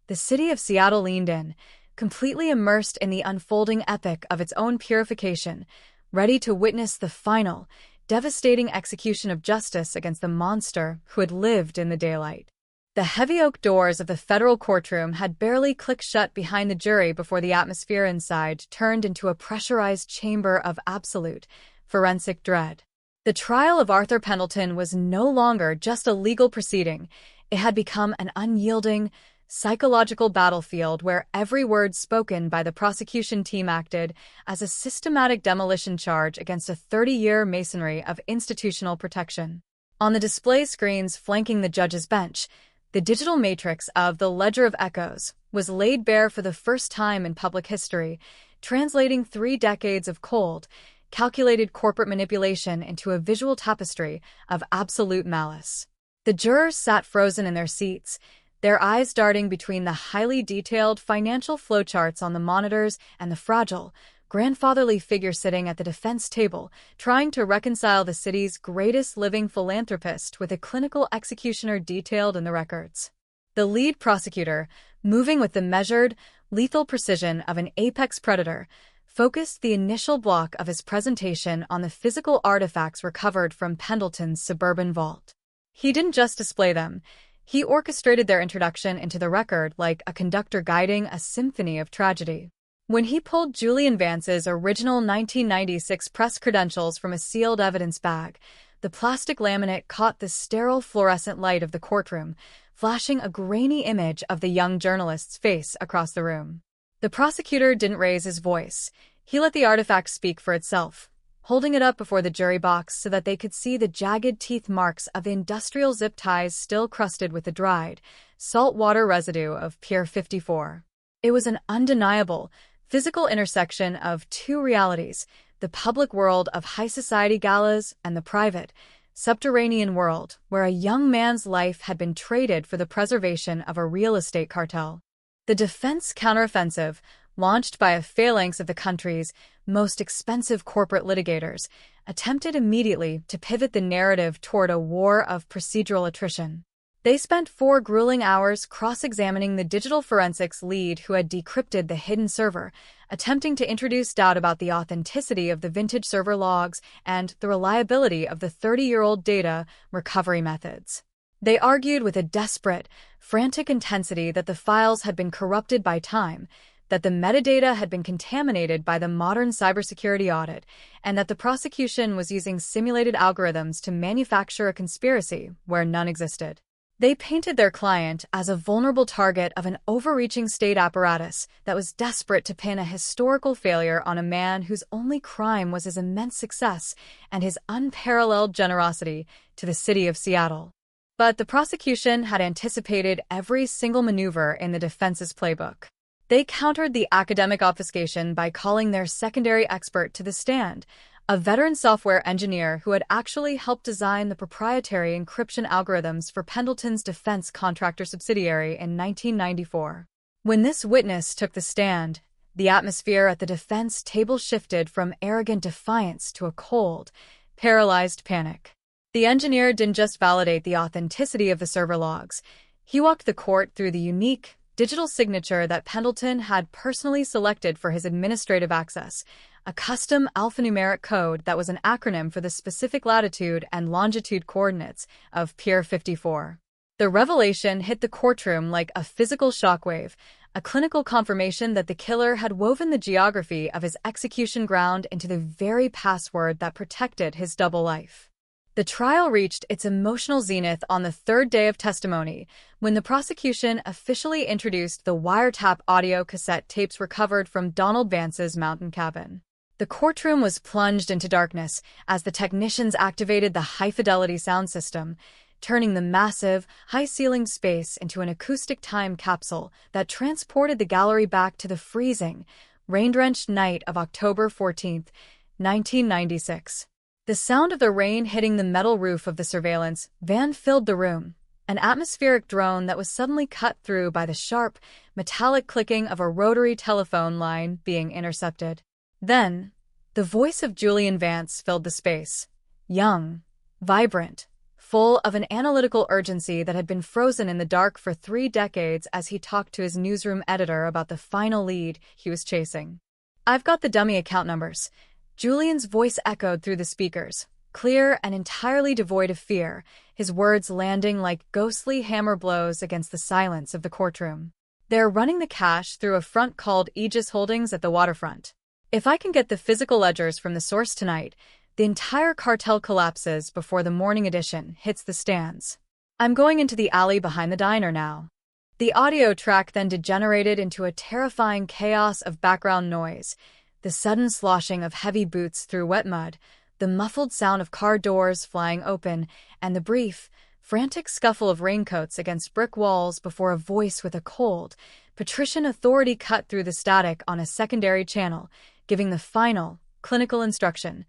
the city of Seattle leaned in, completely immersed in the unfolding epic of its own purification, ready to witness the final, devastating execution of justice against the monster who had lived in the daylight. The heavy oak doors of the federal courtroom had barely clicked shut behind the jury before the atmosphere inside turned into a pressurized chamber of absolute, forensic dread. The trial of Arthur Pendleton was no longer just a legal proceeding. It had become an unyielding, psychological battlefield where every word spoken by the prosecution team acted as a systematic demolition charge against a 30-year masonry of institutional protection. On the display screens flanking the judge's bench, the digital matrix of the Ledger of Echoes was laid bare for the first time in public history, translating 3 decades of cold, calculated corporate manipulation into a visual tapestry of absolute malice. The jurors sat frozen in their seats, their eyes darting between the highly detailed financial flowcharts on the monitors and the fragile, grandfatherly figure sitting at the defense table, trying to reconcile the city's greatest living philanthropist with a clinical executioner detailed in the records. The lead prosecutor, moving with the measured, lethal precision of an apex predator, focused the initial block of his presentation on the physical artifacts recovered from Pendleton's suburban vault. He didn't just display them. He orchestrated their introduction into the record like a conductor guiding a symphony of tragedy. When he pulled Julian Vance's original 1996 press credentials from a sealed evidence bag, the plastic laminate caught the sterile fluorescent light of the courtroom, flashing a grainy image of the young journalist's face across the room. The prosecutor didn't raise his voice. He let the artifact speak for itself, holding it up before the jury box so that they could see the jagged teeth marks of the industrial zip ties still crusted with the dried, saltwater residue of Pier 54. It was an undeniable, physical intersection of two realities, the public world of high society galas and the private, subterranean world where a young man's life had been traded for the preservation of a real estate cartel. The defense counteroffensive, launched by a phalanx of the country's most expensive corporate litigators, attempted immediately to pivot the narrative toward a war of procedural attrition. They spent 4 grueling hours cross-examining the digital forensics lead who had decrypted the hidden server, attempting to introduce doubt about the authenticity of the vintage server logs and the reliability of the 30-year-old data recovery methods. They argued with a desperate, frantic intensity that the files had been corrupted by time, that the metadata had been contaminated by the modern cybersecurity audit, and that the prosecution was using simulated algorithms to manufacture a conspiracy where none existed. They painted their client as a vulnerable target of an overreaching state apparatus that was desperate to pin a historical failure on a man whose only crime was his immense success and his unparalleled generosity to the city of Seattle. But the prosecution had anticipated every single maneuver in the defense's playbook. They countered the academic obfuscation by calling their secondary expert to the stand, a veteran software engineer who had actually helped design the proprietary encryption algorithms for Pendleton's defense contractor subsidiary in 1994. When this witness took the stand, the atmosphere at the defense table shifted from arrogant defiance to a cold, paralyzed panic. The engineer didn't just validate the authenticity of the server logs. He walked the court through the unique, digital signature that Pendleton had personally selected for his administrative access, a custom alphanumeric code that was an acronym for the specific latitude and longitude coordinates of Pier 54. The revelation hit the courtroom like a physical shockwave, a clinical confirmation that the killer had woven the geography of his execution ground into the very password that protected his double life. The trial reached its emotional zenith on the third day of testimony, when the prosecution officially introduced the wiretap audio cassette tapes recovered from Donald Vance's mountain cabin. The courtroom was plunged into darkness as the technicians activated the high-fidelity sound system, turning the massive, high-ceilinged space into an acoustic time capsule that transported the gallery back to the freezing, rain-drenched night of October 14, 1996. The sound of the rain hitting the metal roof of the surveillance van filled the room, an atmospheric drone that was suddenly cut through by the sharp, metallic clicking of a rotary telephone line being intercepted. Then, the voice of Julian Vance filled the space, young, vibrant, full of an analytical urgency that had been frozen in the dark for 3 decades as he talked to his newsroom editor about the final lead he was chasing. "I've got the dummy account numbers." Julian's voice echoed through the speakers, clear and entirely devoid of fear, his words landing like ghostly hammer blows against the silence of the courtroom. "They're running the cash through a front called Aegis Holdings at the waterfront. If I can get the physical ledgers from the source tonight, the entire cartel collapses before the morning edition hits the stands. I'm going into the alley behind the diner now." The audio track then degenerated into a terrifying chaos of background noise, the sudden sloshing of heavy boots through wet mud, the muffled sound of car doors flying open, and the brief, frantic scuffle of raincoats against brick walls before a voice with a cold, patrician authority cut through the static on a secondary channel, giving the final, clinical instruction: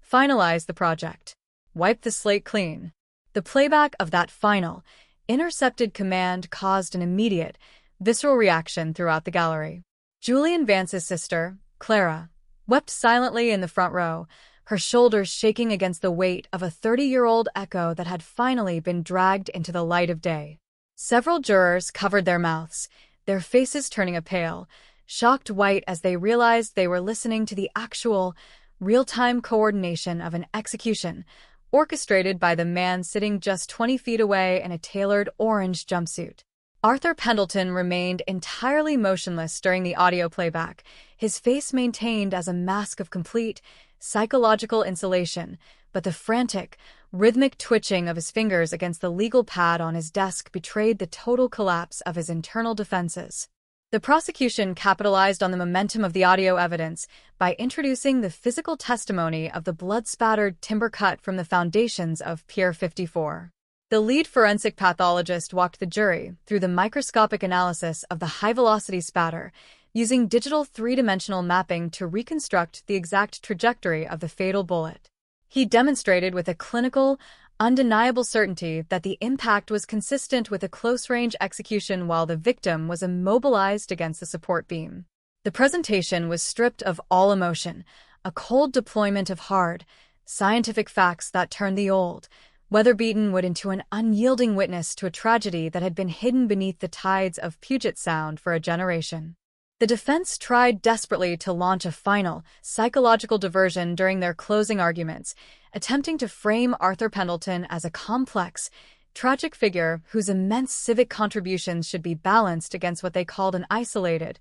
finalize the project. Wipe the slate clean. The playback of that final, intercepted command caused an immediate, visceral reaction throughout the gallery. Julian Vance's sister, Clara, wept silently in the front row, her shoulders shaking against the weight of a 30-year-old echo that had finally been dragged into the light of day. Several jurors covered their mouths, their faces turning a pale, shocked white as they realized they were listening to the actual, real-time coordination of an execution, orchestrated by the man sitting just 20 feet away in a tailored orange jumpsuit. Arthur Pendleton remained entirely motionless during the audio playback, his face maintained as a mask of complete, psychological insulation, but the frantic, rhythmic twitching of his fingers against the legal pad on his desk betrayed the total collapse of his internal defenses. The prosecution capitalized on the momentum of the audio evidence by introducing the physical testimony of the blood-spattered timber cut from the foundations of Pier 54. The lead forensic pathologist walked the jury through the microscopic analysis of the high-velocity spatter, using digital 3-dimensional mapping to reconstruct the exact trajectory of the fatal bullet. He demonstrated with a clinical, undeniable certainty that the impact was consistent with a close-range execution while the victim was immobilized against the support beam. The presentation was stripped of all emotion, a cold deployment of hard, scientific facts that turned the old, weather-beaten wood into an unyielding witness to a tragedy that had been hidden beneath the tides of Puget Sound for a generation. The defense tried desperately to launch a final, psychological diversion during their closing arguments, attempting to frame Arthur Pendleton as a complex, tragic figure whose immense civic contributions should be balanced against what they called an isolated,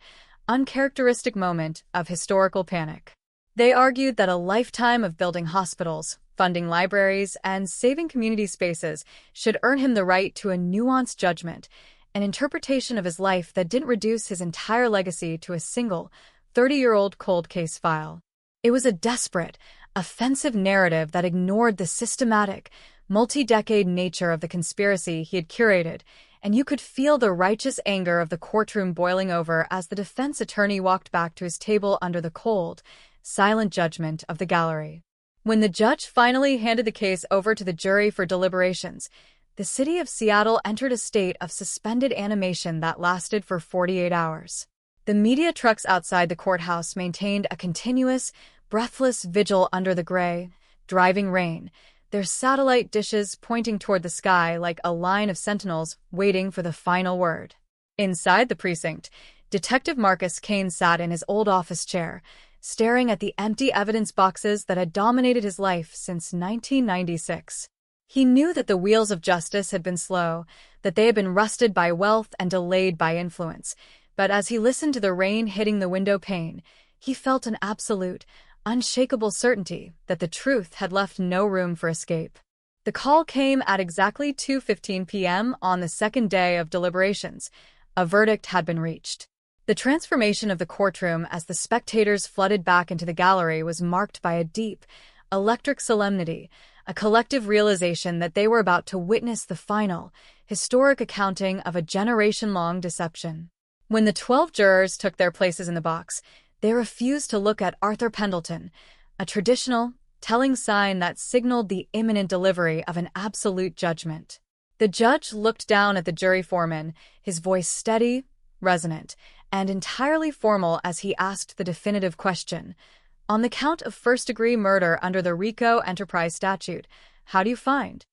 uncharacteristic moment of historical panic. They argued that a lifetime of building hospitals, funding libraries, and saving community spaces should earn him the right to a nuanced judgment, an interpretation of his life that didn't reduce his entire legacy to a single 30-year-old cold case file. It was a desperate, offensive narrative that ignored the systematic, multi-decade nature of the conspiracy he had curated, and you could feel the righteous anger of the courtroom boiling over as the defense attorney walked back to his table under the cold, silent judgment of the gallery. When the judge finally handed the case over to the jury for deliberations, the city of Seattle entered a state of suspended animation that lasted for 48 hours. The media trucks outside the courthouse maintained a continuous, breathless vigil under the gray, driving rain, their satellite dishes pointing toward the sky like a line of sentinels waiting for the final word. Inside the precinct, Detective Marcus Kane sat in his old office chair, staring at the empty evidence boxes that had dominated his life since 1996. He knew that the wheels of justice had been slow, that they had been rusted by wealth and delayed by influence, but as he listened to the rain hitting the window pane, he felt an absolute, unshakable certainty that the truth had left no room for escape. The call came at exactly 2:15 p.m. on the second day of deliberations. A verdict had been reached. The transformation of the courtroom as the spectators flooded back into the gallery was marked by a deep, electric solemnity, a collective realization that they were about to witness the final, historic accounting of a generation-long deception. When the 12 jurors took their places in the box, they refused to look at Arthur Pendleton, a traditional, telling sign that signaled the imminent delivery of an absolute judgment. The judge looked down at the jury foreman, his voice steady, resonant, and entirely formal as he asked the definitive question. On the count of first-degree murder under the RICO Enterprise Statute, how do you find?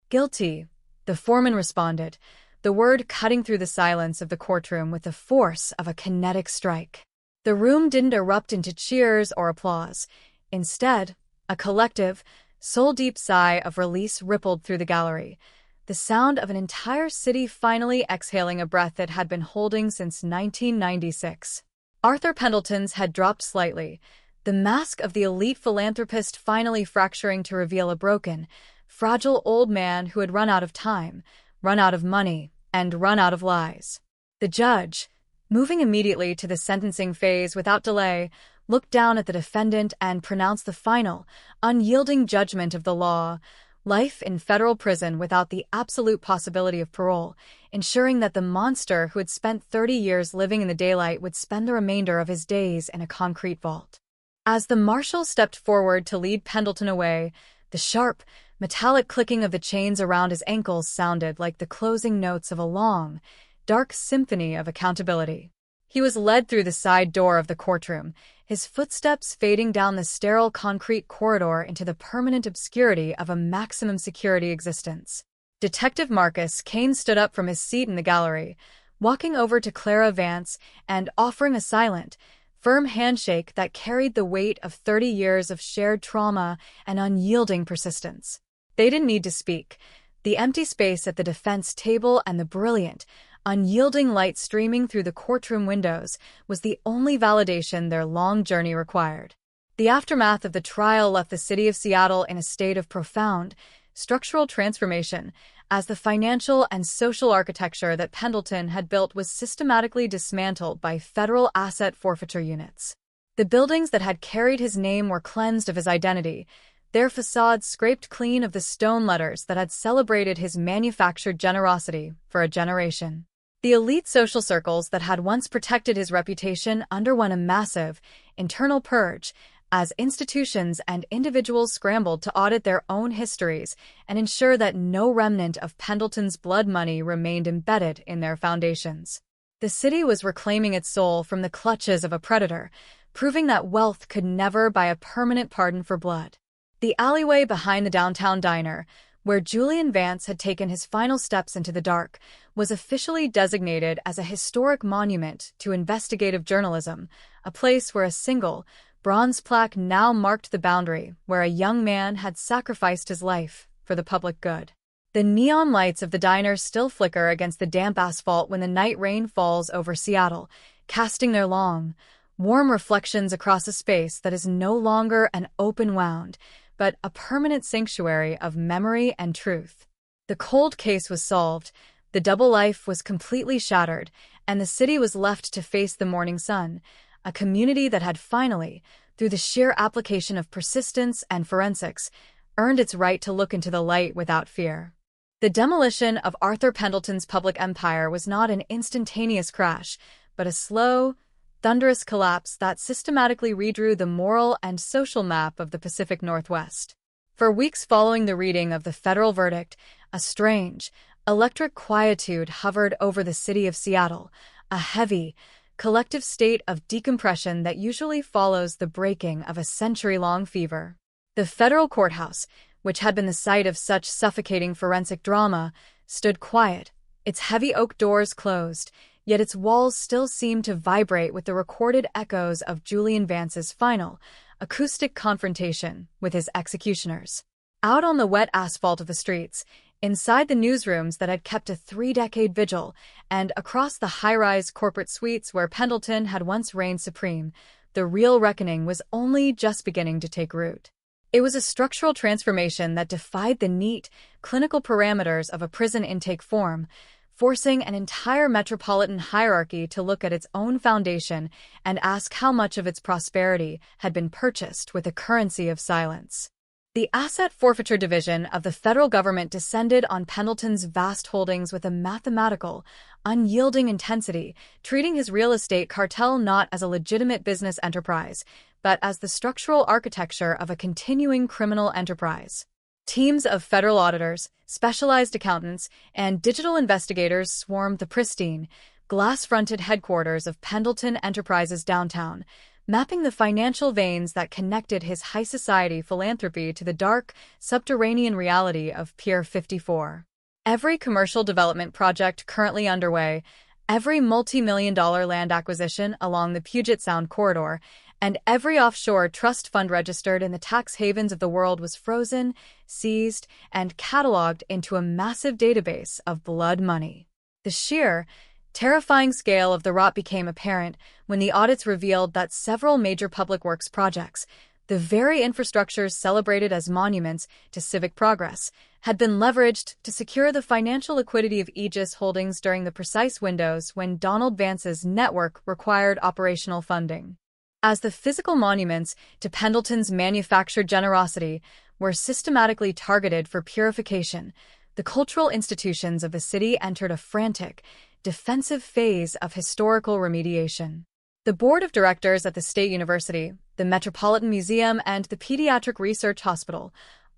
Guilty, the foreman responded, the word cutting through the silence of the courtroom with the force of a kinetic strike. The room didn't erupt into cheers or applause. Instead, a collective, soul-deep sigh of release rippled through the gallery, the sound of an entire city finally exhaling a breath it had been holding since 1996. Arthur Pendleton's head dropped slightly, the mask of the elite philanthropist finally fracturing to reveal a broken, fragile old man who had run out of time, run out of money, and run out of lies. The judge, moving immediately to the sentencing phase without delay, looked down at the defendant and pronounced the final, unyielding judgment of the law: life in federal prison without the absolute possibility of parole, ensuring that the monster who had spent 30 years living in the daylight would spend the remainder of his days in a concrete vault. As the marshal stepped forward to lead Pendleton away, the sharp, metallic clicking of the chains around his ankles sounded like the closing notes of a long, dark symphony of accountability. He was led through the side door of the courtroom, his footsteps fading down the sterile concrete corridor into the permanent obscurity of a maximum security existence. Detective Marcus Kane stood up from his seat in the gallery, walking over to Clara Vance and offering a silent, firm handshake that carried the weight of 30 years of shared trauma and unyielding persistence. They didn't need to speak. The empty space at the defense table and the brilliant, unyielding light streaming through the courtroom windows was the only validation their long journey required. The aftermath of the trial left the city of Seattle in a state of profound, structural transformation, as the financial and social architecture that Pendleton had built was systematically dismantled by federal asset forfeiture units. The buildings that had carried his name were cleansed of his identity, their facades scraped clean of the stone letters that had celebrated his manufactured generosity for a generation. The elite social circles that had once protected his reputation underwent a massive, internal purge, as institutions and individuals scrambled to audit their own histories and ensure that no remnant of Pendleton's blood money remained embedded in their foundations. The city was reclaiming its soul from the clutches of a predator, proving that wealth could never buy a permanent pardon for blood. The alleyway behind the downtown diner, where Julian Vance had taken his final steps into the dark, was officially designated as a historic monument to investigative journalism, a place where a single, bronze plaque now marked the boundary where a young man had sacrificed his life for the public good. The neon lights of the diner still flicker against the damp asphalt when the night rain falls over Seattle, casting their long, warm reflections across a space that is no longer an open wound, but a permanent sanctuary of memory and truth. The cold case was solved, the double life was completely shattered, and the city was left to face the morning sun, a community that had finally, through the sheer application of persistence and forensics, earned its right to look into the light without fear. The demolition of Arthur Pendleton's public empire was not an instantaneous crash, but a slow, thunderous collapse that systematically redrew the moral and social map of the Pacific Northwest. For weeks following the reading of the federal verdict, a strange, electric quietude hovered over the city of Seattle, a heavy, collective state of decompression that usually follows the breaking of a century-long fever. The federal courthouse, which had been the site of such suffocating forensic drama, stood quiet, its heavy oak doors closed, yet its walls still seemed to vibrate with the recorded echoes of Julian Vance's final, acoustic confrontation with his executioners. Out on the wet asphalt of the streets, inside the newsrooms that had kept a 3-decade vigil, and across the high-rise corporate suites where Pendleton had once reigned supreme, the real reckoning was only just beginning to take root. It was a structural transformation that defied the neat, clinical parameters of a prison intake form, forcing an entire metropolitan hierarchy to look at its own foundation and ask how much of its prosperity had been purchased with the currency of silence. The Asset Forfeiture Division of the federal government descended on Pendleton's vast holdings with a mathematical, unyielding intensity, treating his real estate cartel not as a legitimate business enterprise, but as the structural architecture of a continuing criminal enterprise. Teams of federal auditors, specialized accountants, and digital investigators swarmed the pristine, glass-fronted headquarters of Pendleton Enterprises downtown, mapping the financial veins that connected his high society philanthropy to the dark, subterranean reality of Pier 54. Every commercial development project currently underway, every multi-million-dollar land acquisition along the Puget Sound corridor, and every offshore trust fund registered in the tax havens of the world was frozen, seized, and cataloged into a massive database of blood money. The sheer, terrifying scale of the rot became apparent when the audits revealed that several major public works projects, the very infrastructures celebrated as monuments to civic progress, had been leveraged to secure the financial liquidity of Aegis Holdings during the precise windows when Donald Vance's network required operational funding. As the physical monuments to Pendleton's manufactured generosity were systematically targeted for purification, the cultural institutions of the city entered a frantic, defensive phase of historical remediation. The board of directors at the State University, the Metropolitan Museum, and the Pediatric Research Hospital,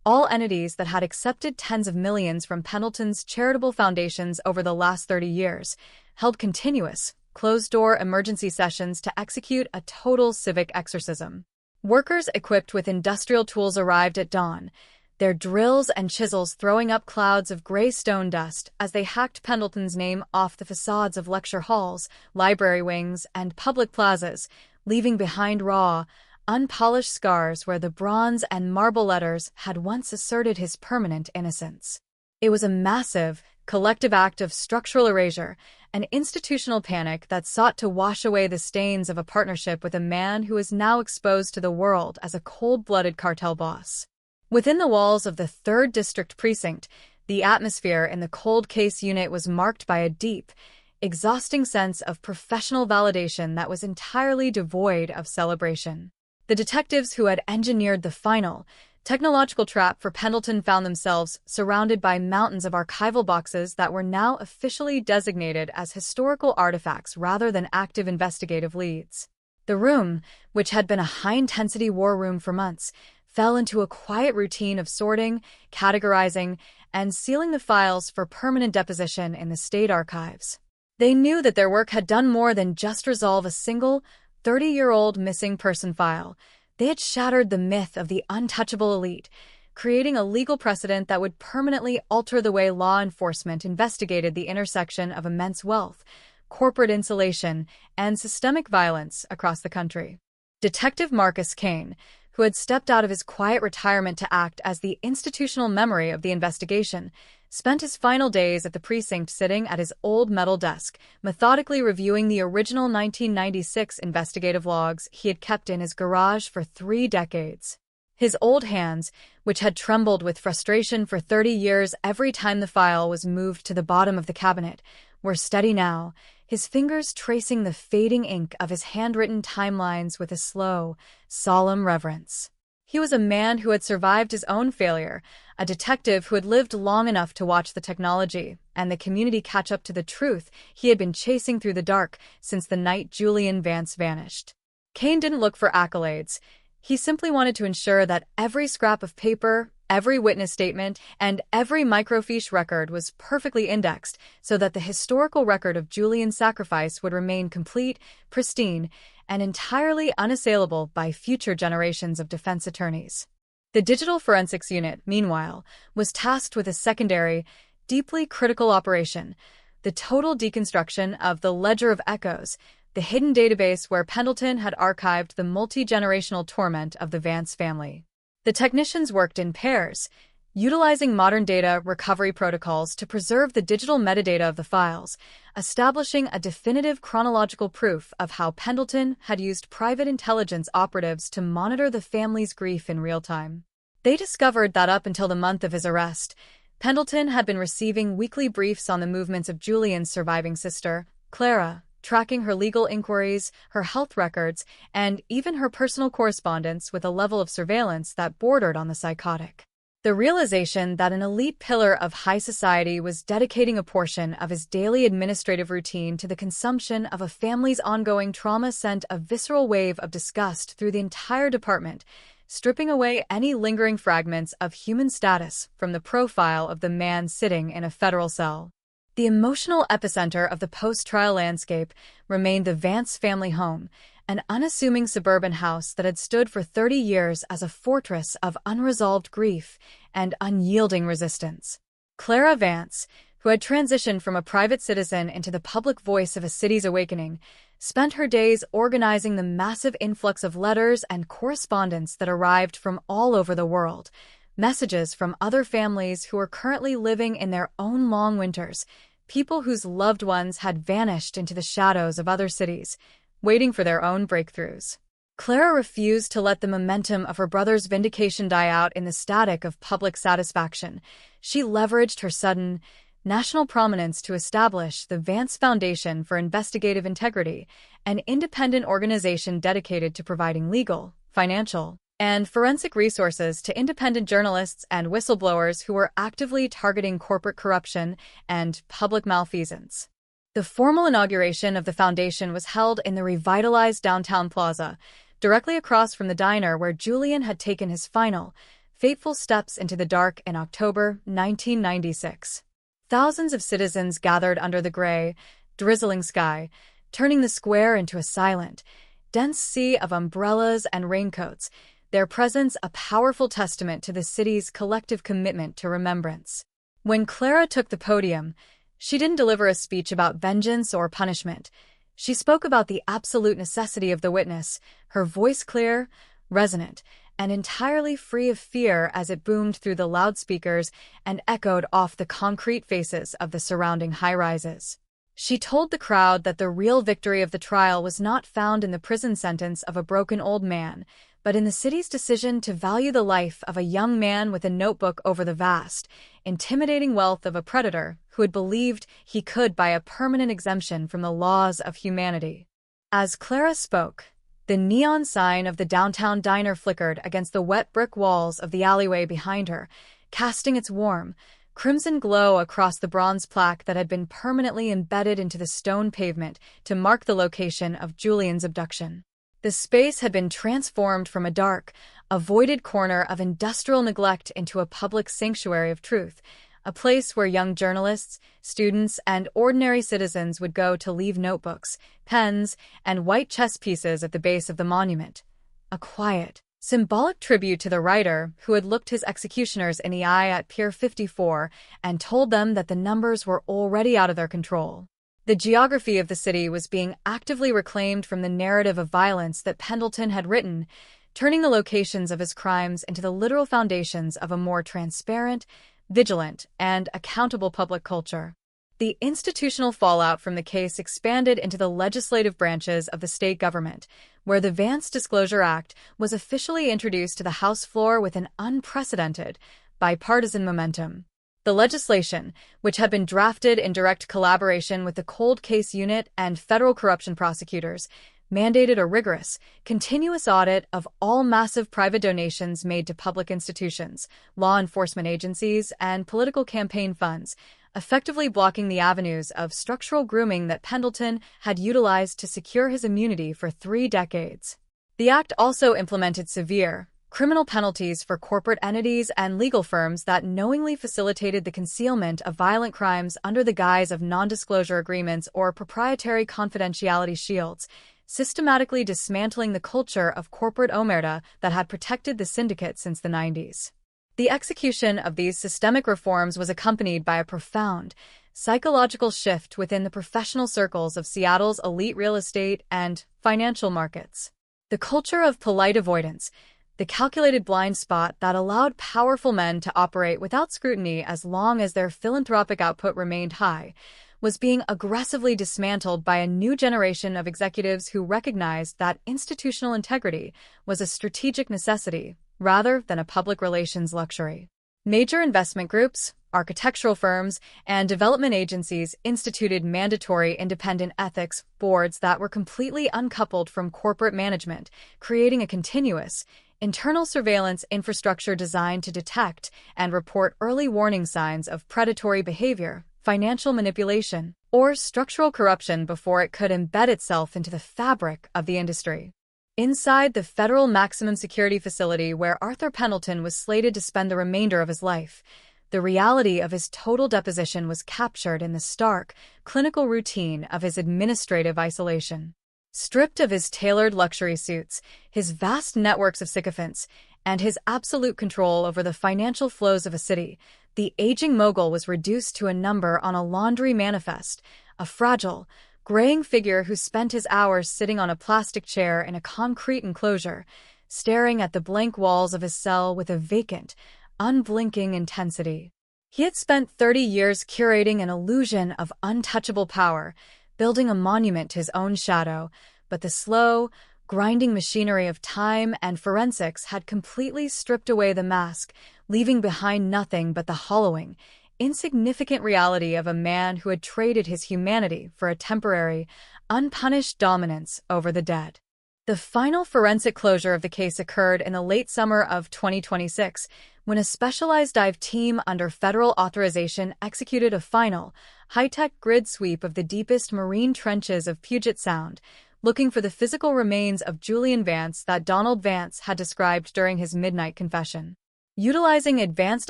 all entities that had accepted tens of millions from Pendleton's charitable foundations over the last 30 years, held continuous, closed-door emergency sessions to execute a total civic exorcism. Workers equipped with industrial tools arrived at dawn, their drills and chisels throwing up clouds of gray stone dust as they hacked Pendleton's name off the facades of lecture halls, library wings, and public plazas, leaving behind raw, unpolished scars where the bronze and marble letters had once asserted his permanent innocence. It was a massive, collective act of structural erasure, an institutional panic that sought to wash away the stains of a partnership with a man who is now exposed to the world as a cold-blooded cartel boss. Within the walls of the 3rd District Precinct, the atmosphere in the cold case unit was marked by a deep, exhausting sense of professional validation that was entirely devoid of celebration. The detectives who had engineered the final, technological trap for Pendleton found themselves surrounded by mountains of archival boxes that were now officially designated as historical artifacts rather than active investigative leads. The room, which had been a high-intensity war room for months, fell into a quiet routine of sorting, categorizing, and sealing the files for permanent deposition in the state archives. They knew that their work had done more than just resolve a single, 30-year-old missing person file. They had shattered the myth of the untouchable elite, creating a legal precedent that would permanently alter the way law enforcement investigated the intersection of immense wealth, corporate insulation, and systemic violence across the country. Detective Marcus Kane, who had stepped out of his quiet retirement to act as the institutional memory of the investigation, spent his final days at the precinct sitting at his old metal desk, methodically reviewing the original 1996 investigative logs he had kept in his garage for 3 decades. His old hands, which had trembled with frustration for 30 years every time the file was moved to the bottom of the cabinet, were steady now, his fingers tracing the fading ink of his handwritten timelines with a slow, solemn reverence. He was a man who had survived his own failure, a detective who had lived long enough to watch the technology and the community catch up to the truth he had been chasing through the dark since the night Julian Vance vanished. Kane didn't look for accolades. He simply wanted to ensure that every scrap of paper, every witness statement, and every microfiche record was perfectly indexed so that the historical record of Julian's sacrifice would remain complete, pristine, and entirely unassailable by future generations of defense attorneys. The Digital Forensics Unit, meanwhile, was tasked with a secondary, deeply critical operation: the total deconstruction of the Ledger of Echoes, the hidden database where Pendleton had archived the multi-generational torment of the Vance family. The technicians worked in pairs, utilizing modern data recovery protocols to preserve the digital metadata of the files, establishing a definitive chronological proof of how Pendleton had used private intelligence operatives to monitor the family's grief in real time. They discovered that up until the month of his arrest, Pendleton had been receiving weekly briefs on the movements of Julian's surviving sister, Clara, tracking her legal inquiries, her health records, and even her personal correspondence with a level of surveillance that bordered on the psychotic. The realization that an elite pillar of high society was dedicating a portion of his daily administrative routine to the consumption of a family's ongoing trauma sent a visceral wave of disgust through the entire department, stripping away any lingering fragments of human status from the profile of the man sitting in a federal cell. The emotional epicenter of the post-trial landscape remained the Vance family home, an unassuming suburban house that had stood for 30 years as a fortress of unresolved grief and unyielding resistance. Clara Vance, who had transitioned from a private citizen into the public voice of a city's awakening, spent her days organizing the massive influx of letters and correspondence that arrived from all over the world, messages from other families who were currently living in their own long winters, people whose loved ones had vanished into the shadows of other cities, waiting for their own breakthroughs. Clara refused to let the momentum of her brother's vindication die out in the static of public satisfaction. She leveraged her sudden national prominence to establish the Vance Foundation for Investigative Integrity, an independent organization dedicated to providing legal, financial, and forensic resources to independent journalists and whistleblowers who were actively targeting corporate corruption and public malfeasance. The formal inauguration of the foundation was held in the revitalized downtown plaza, directly across from the diner where Julian had taken his final, fateful steps into the dark in October 1996. Thousands of citizens gathered under the gray, drizzling sky, turning the square into a silent, dense sea of umbrellas and raincoats, their presence a powerful testament to the city's collective commitment to remembrance. When Clara took the podium, she didn't deliver a speech about vengeance or punishment. She spoke about the absolute necessity of the witness, her voice clear, resonant, and entirely free of fear as it boomed through the loudspeakers and echoed off the concrete faces of the surrounding high-rises. She told the crowd that the real victory of the trial was not found in the prison sentence of a broken old man, but in the city's decision to value the life of a young man with a notebook over the vast, intimidating wealth of a predator who had believed he could buy a permanent exemption from the laws of humanity. As Clara spoke, the neon sign of the downtown diner flickered against the wet brick walls of the alleyway behind her, casting its warm, crimson glow across the bronze plaque that had been permanently embedded into the stone pavement to mark the location of Julian's abduction. The space had been transformed from a dark, avoided corner of industrial neglect into a public sanctuary of truth, a place where young journalists, students, and ordinary citizens would go to leave notebooks, pens, and white chess pieces at the base of the monument. A quiet, Symbolic tribute to the writer who had looked his executioners in the eye at Pier 54 and told them that the numbers were already out of their control. The geography of the city was being actively reclaimed from the narrative of violence that Pendleton had written, turning the locations of his crimes into the literal foundations of a more transparent, vigilant, and accountable public culture. The institutional fallout from the case expanded into the legislative branches of the state government, where the Vance Disclosure Act was officially introduced to the House floor with an unprecedented, bipartisan momentum. The legislation, which had been drafted in direct collaboration with the Cold Case Unit and federal corruption prosecutors, mandated a rigorous, continuous audit of all massive private donations made to public institutions, law enforcement agencies, and political campaign funds, effectively blocking the avenues of structural grooming that Pendleton had utilized to secure his immunity for 3 decades. The act also implemented severe, criminal penalties for corporate entities and legal firms that knowingly facilitated the concealment of violent crimes under the guise of non-disclosure agreements or proprietary confidentiality shields, systematically dismantling the culture of corporate omerta that had protected the syndicate since the 90s. The execution of these systemic reforms was accompanied by a profound, psychological shift within the professional circles of Seattle's elite real estate and financial markets. The culture of polite avoidance, the calculated blind spot that allowed powerful men to operate without scrutiny as long as their philanthropic output remained high, was being aggressively dismantled by a new generation of executives who recognized that institutional integrity was a strategic necessity rather than a public relations luxury. Major investment groups, architectural firms, and development agencies instituted mandatory independent ethics boards that were completely uncoupled from corporate management, creating a continuous, internal surveillance infrastructure designed to detect and report early warning signs of predatory behavior, financial manipulation, or structural corruption before it could embed itself into the fabric of the industry. Inside the federal maximum security facility where Arthur Pendleton was slated to spend the remainder of his life, the reality of his total deposition was captured in the stark, clinical routine of his administrative isolation. Stripped of his tailored luxury suits, his vast networks of sycophants, and his absolute control over the financial flows of a city, the aging mogul was reduced to a number on a laundry manifest, a fragile, graying figure who spent his hours sitting on a plastic chair in a concrete enclosure, staring at the blank walls of his cell with a vacant, unblinking intensity. He had spent 30 years curating an illusion of untouchable power, building a monument to his own shadow, but the slow, grinding machinery of time and forensics had completely stripped away the mask, leaving behind nothing but the hollowing, insignificant reality of a man who had traded his humanity for a temporary, unpunished dominance over the dead. The final forensic closure of the case occurred in the late summer of 2026, when a specialized dive team under federal authorization executed a final, high-tech grid sweep of the deepest marine trenches of Puget Sound, looking for the physical remains of Julian Vance that Donald Vance had described during his midnight confession. Utilizing advanced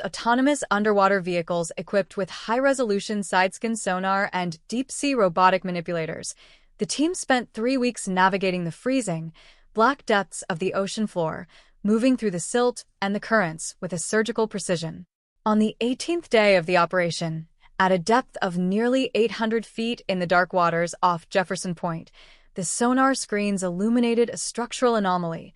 autonomous underwater vehicles equipped with high-resolution sidescan sonar and deep-sea robotic manipulators, the team spent 3 weeks navigating the freezing, black depths of the ocean floor, moving through the silt and the currents with a surgical precision. On the 18th day of the operation, at a depth of nearly 800 feet in the dark waters off Jefferson Point, the sonar screens illuminated a structural anomaly,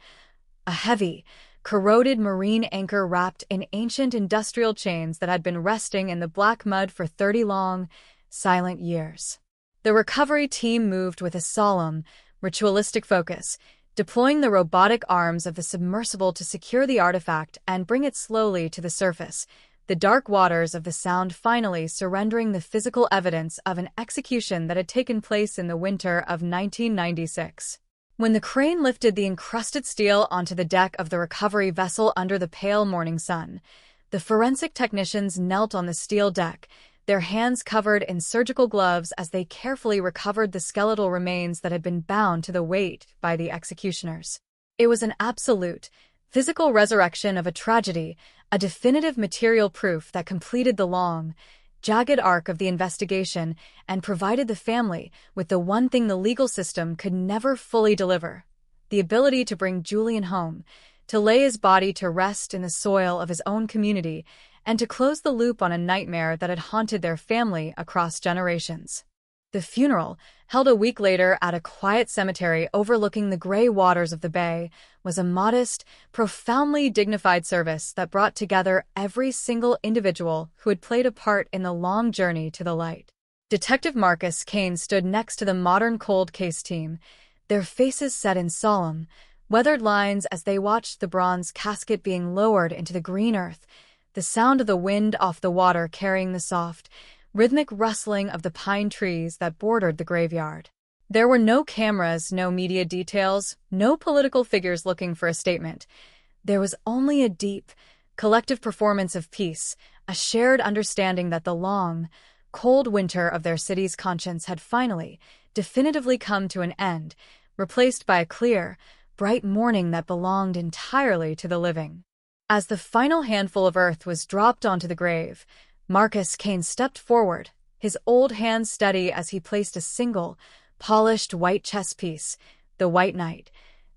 a heavy, corroded marine anchor wrapped in ancient industrial chains that had been resting in the black mud for 30 long, silent years. The recovery team moved with a solemn, ritualistic focus, deploying the robotic arms of the submersible to secure the artifact and bring it slowly to the surface, the dark waters of the Sound finally surrendering the physical evidence of an execution that had taken place in the winter of 1996. When the crane lifted the encrusted steel onto the deck of the recovery vessel under the pale morning sun, the forensic technicians knelt on the steel deck, their hands covered in surgical gloves as they carefully recovered the skeletal remains that had been bound to the weight by the executioners. It was an absolute, physical resurrection of a tragedy, a definitive material proof that completed the long, jagged arc of the investigation and provided the family with the one thing the legal system could never fully deliver: the ability to bring Julian home, to lay his body to rest in the soil of his own community, and to close the loop on a nightmare that had haunted their family across generations. The funeral, held a week later at a quiet cemetery overlooking the gray waters of the bay, was a modest, profoundly dignified service that brought together every single individual who had played a part in the long journey to the light. Detective Marcus Kane stood next to the modern cold case team, their faces set in solemn, weathered lines as they watched the bronze casket being lowered into the green earth, the sound of the wind off the water carrying the soft, rhythmic rustling of the pine trees that bordered the graveyard. There were no cameras, no media details, no political figures looking for a statement. There was only a deep, collective performance of peace, a shared understanding that the long, cold winter of their city's conscience had finally, definitively come to an end, replaced by a clear, bright morning that belonged entirely to the living. As the final handful of earth was dropped onto the grave, Marcus Kane stepped forward, his old hand steady as he placed a single, polished white chess piece, the White Knight,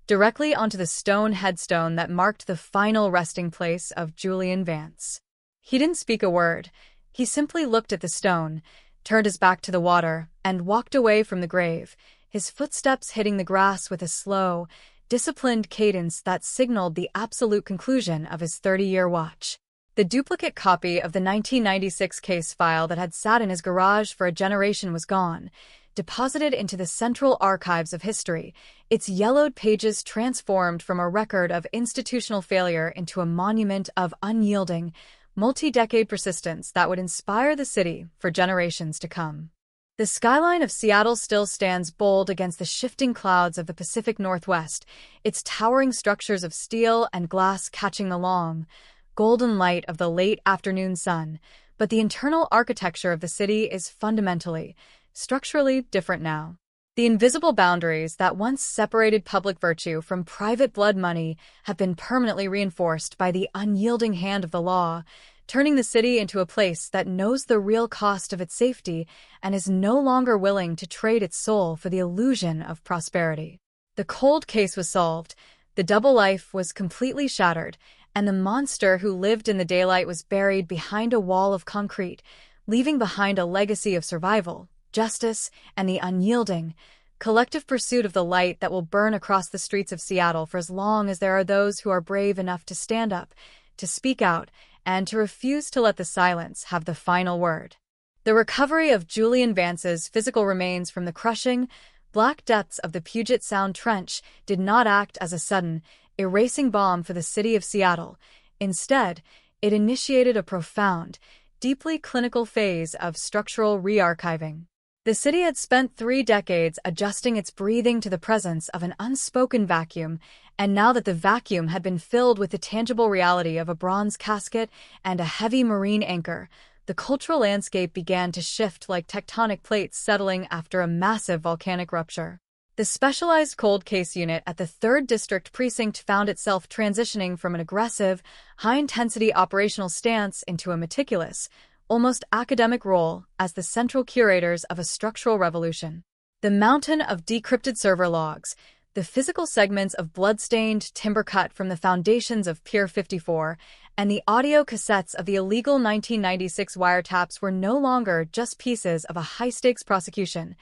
directly onto the stone headstone that marked the final resting place of Julian Vance. He didn't speak a word. He simply looked at the stone, turned his back to the water, and walked away from the grave, his footsteps hitting the grass with a slow, disciplined cadence that signaled the absolute conclusion of his 30-year watch. The duplicate copy of the 1996 case file that had sat in his garage for a generation was gone, deposited into the central archives of history, its yellowed pages transformed from a record of institutional failure into a monument of unyielding, multi-decade persistence that would inspire the city for generations to come. The skyline of Seattle still stands bold against the shifting clouds of the Pacific Northwest, its towering structures of steel and glass catching the long, golden light of the late afternoon sun, but the internal architecture of the city is fundamentally, structurally different now. The invisible boundaries that once separated public virtue from private blood money have been permanently reinforced by the unyielding hand of the law, turning the city into a place that knows the real cost of its safety and is no longer willing to trade its soul for the illusion of prosperity. The cold case was solved, the double life was completely shattered, and the monster who lived in the daylight was buried behind a wall of concrete, leaving behind a legacy of survival, justice, and the unyielding, collective pursuit of the light that will burn across the streets of Seattle for as long as there are those who are brave enough to stand up, to speak out, and to refuse to let the silence have the final word. The recovery of Julian Vance's physical remains from the crushing, black depths of the Puget Sound Trench did not act as a sudden, erasing bomb for the city of Seattle. Instead, it initiated a profound, deeply clinical phase of structural re-archiving. The city had spent 3 decades adjusting its breathing to the presence of an unspoken vacuum, and now that the vacuum had been filled with the tangible reality of a bronze casket and a heavy marine anchor, the cultural landscape began to shift like tectonic plates settling after a massive volcanic rupture. The specialized cold case unit at the 3rd District Precinct found itself transitioning from an aggressive, high-intensity operational stance into a meticulous, almost academic role as the central curators of a structural revolution. The mountain of decrypted server logs, the physical segments of blood-stained timber cut from the foundations of Pier 54, and the audio cassettes of the illegal 1996 wiretaps were no longer just pieces of a high-stakes prosecution.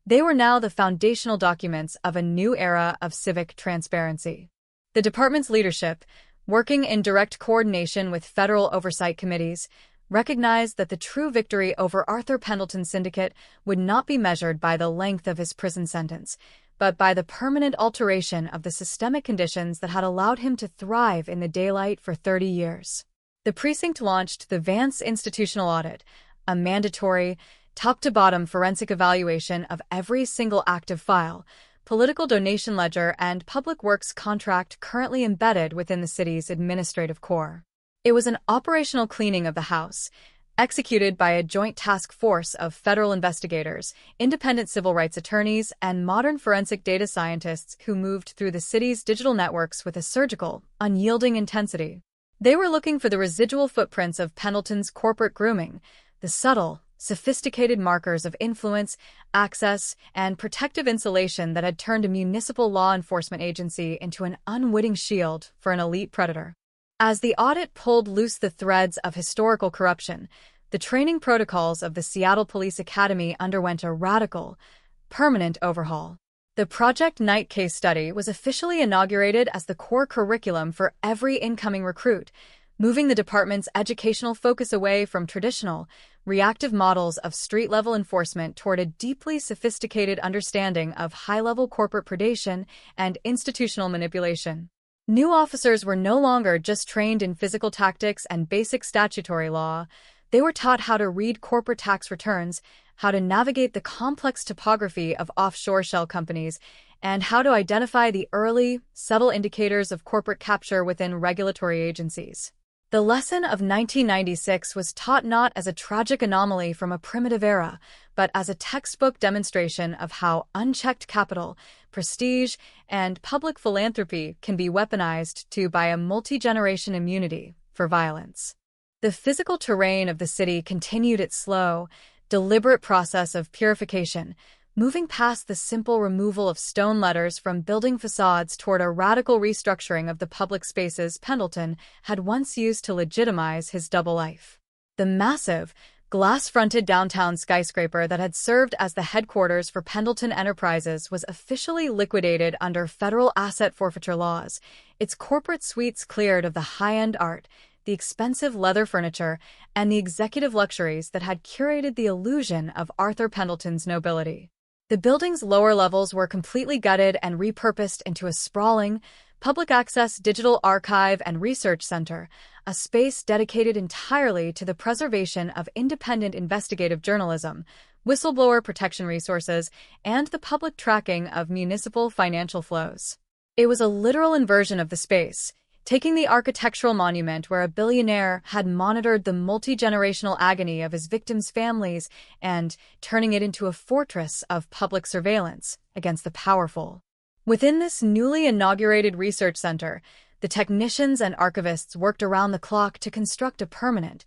They were now the foundational documents of a new era of civic transparency. The department's leadership, working in direct coordination with federal oversight committees, recognized that the true victory over Arthur Pendleton's syndicate would not be measured by the length of his prison sentence, but by the permanent alteration of the systemic conditions that had allowed him to thrive in the daylight for 30 years. The precinct launched the Vance Institutional Audit, a mandatory, top-to-bottom forensic evaluation of every single active file, political donation ledger, and public works contract currently embedded within the city's administrative core. It was an operational cleaning of the house, executed by a joint task force of federal investigators, independent civil rights attorneys, and modern forensic data scientists who moved through the city's digital networks with a surgical, unyielding intensity. They were looking for the residual footprints of Pendleton's corporate grooming, the subtle, sophisticated markers of influence, access, and protective insulation that had turned a municipal law enforcement agency into an unwitting shield for an elite predator. As the audit pulled loose the threads of historical corruption, the training protocols of the Seattle Police Academy underwent a radical, permanent overhaul. The Project Knight case study was officially inaugurated as the core curriculum for every incoming recruit, moving the department's educational focus away from traditional, reactive models of street-level enforcement toward a deeply sophisticated understanding of high-level corporate predation and institutional manipulation. New officers were no longer just trained in physical tactics and basic statutory law. They were taught how to read corporate tax returns, how to navigate the complex topography of offshore shell companies, and how to identify the early, subtle indicators of corporate capture within regulatory agencies. The lesson of 1996 was taught not as a tragic anomaly from a primitive era, but as a textbook demonstration of how unchecked capital, prestige, and public philanthropy can be weaponized to buy a multi-generation immunity for violence. The physical terrain of the city continued its slow, deliberate process of purification, moving past the simple removal of stone letters from building facades toward a radical restructuring of the public spaces Pendleton had once used to legitimize his double life. The massive, glass-fronted downtown skyscraper that had served as the headquarters for Pendleton Enterprises was officially liquidated under federal asset forfeiture laws, its corporate suites cleared of the high-end art, the expensive leather furniture, and the executive luxuries that had curated the illusion of Arthur Pendleton's nobility. The building's lower levels were completely gutted and repurposed into a sprawling, public-access digital archive and research center, a space dedicated entirely to the preservation of independent investigative journalism, whistleblower protection resources, and the public tracking of municipal financial flows. It was a literal inversion of the space, taking the architectural monument where a billionaire had monitored the multi-generational agony of his victims' families and turning it into a fortress of public surveillance against the powerful. Within this newly inaugurated research center, the technicians and archivists worked around the clock to construct a permanent,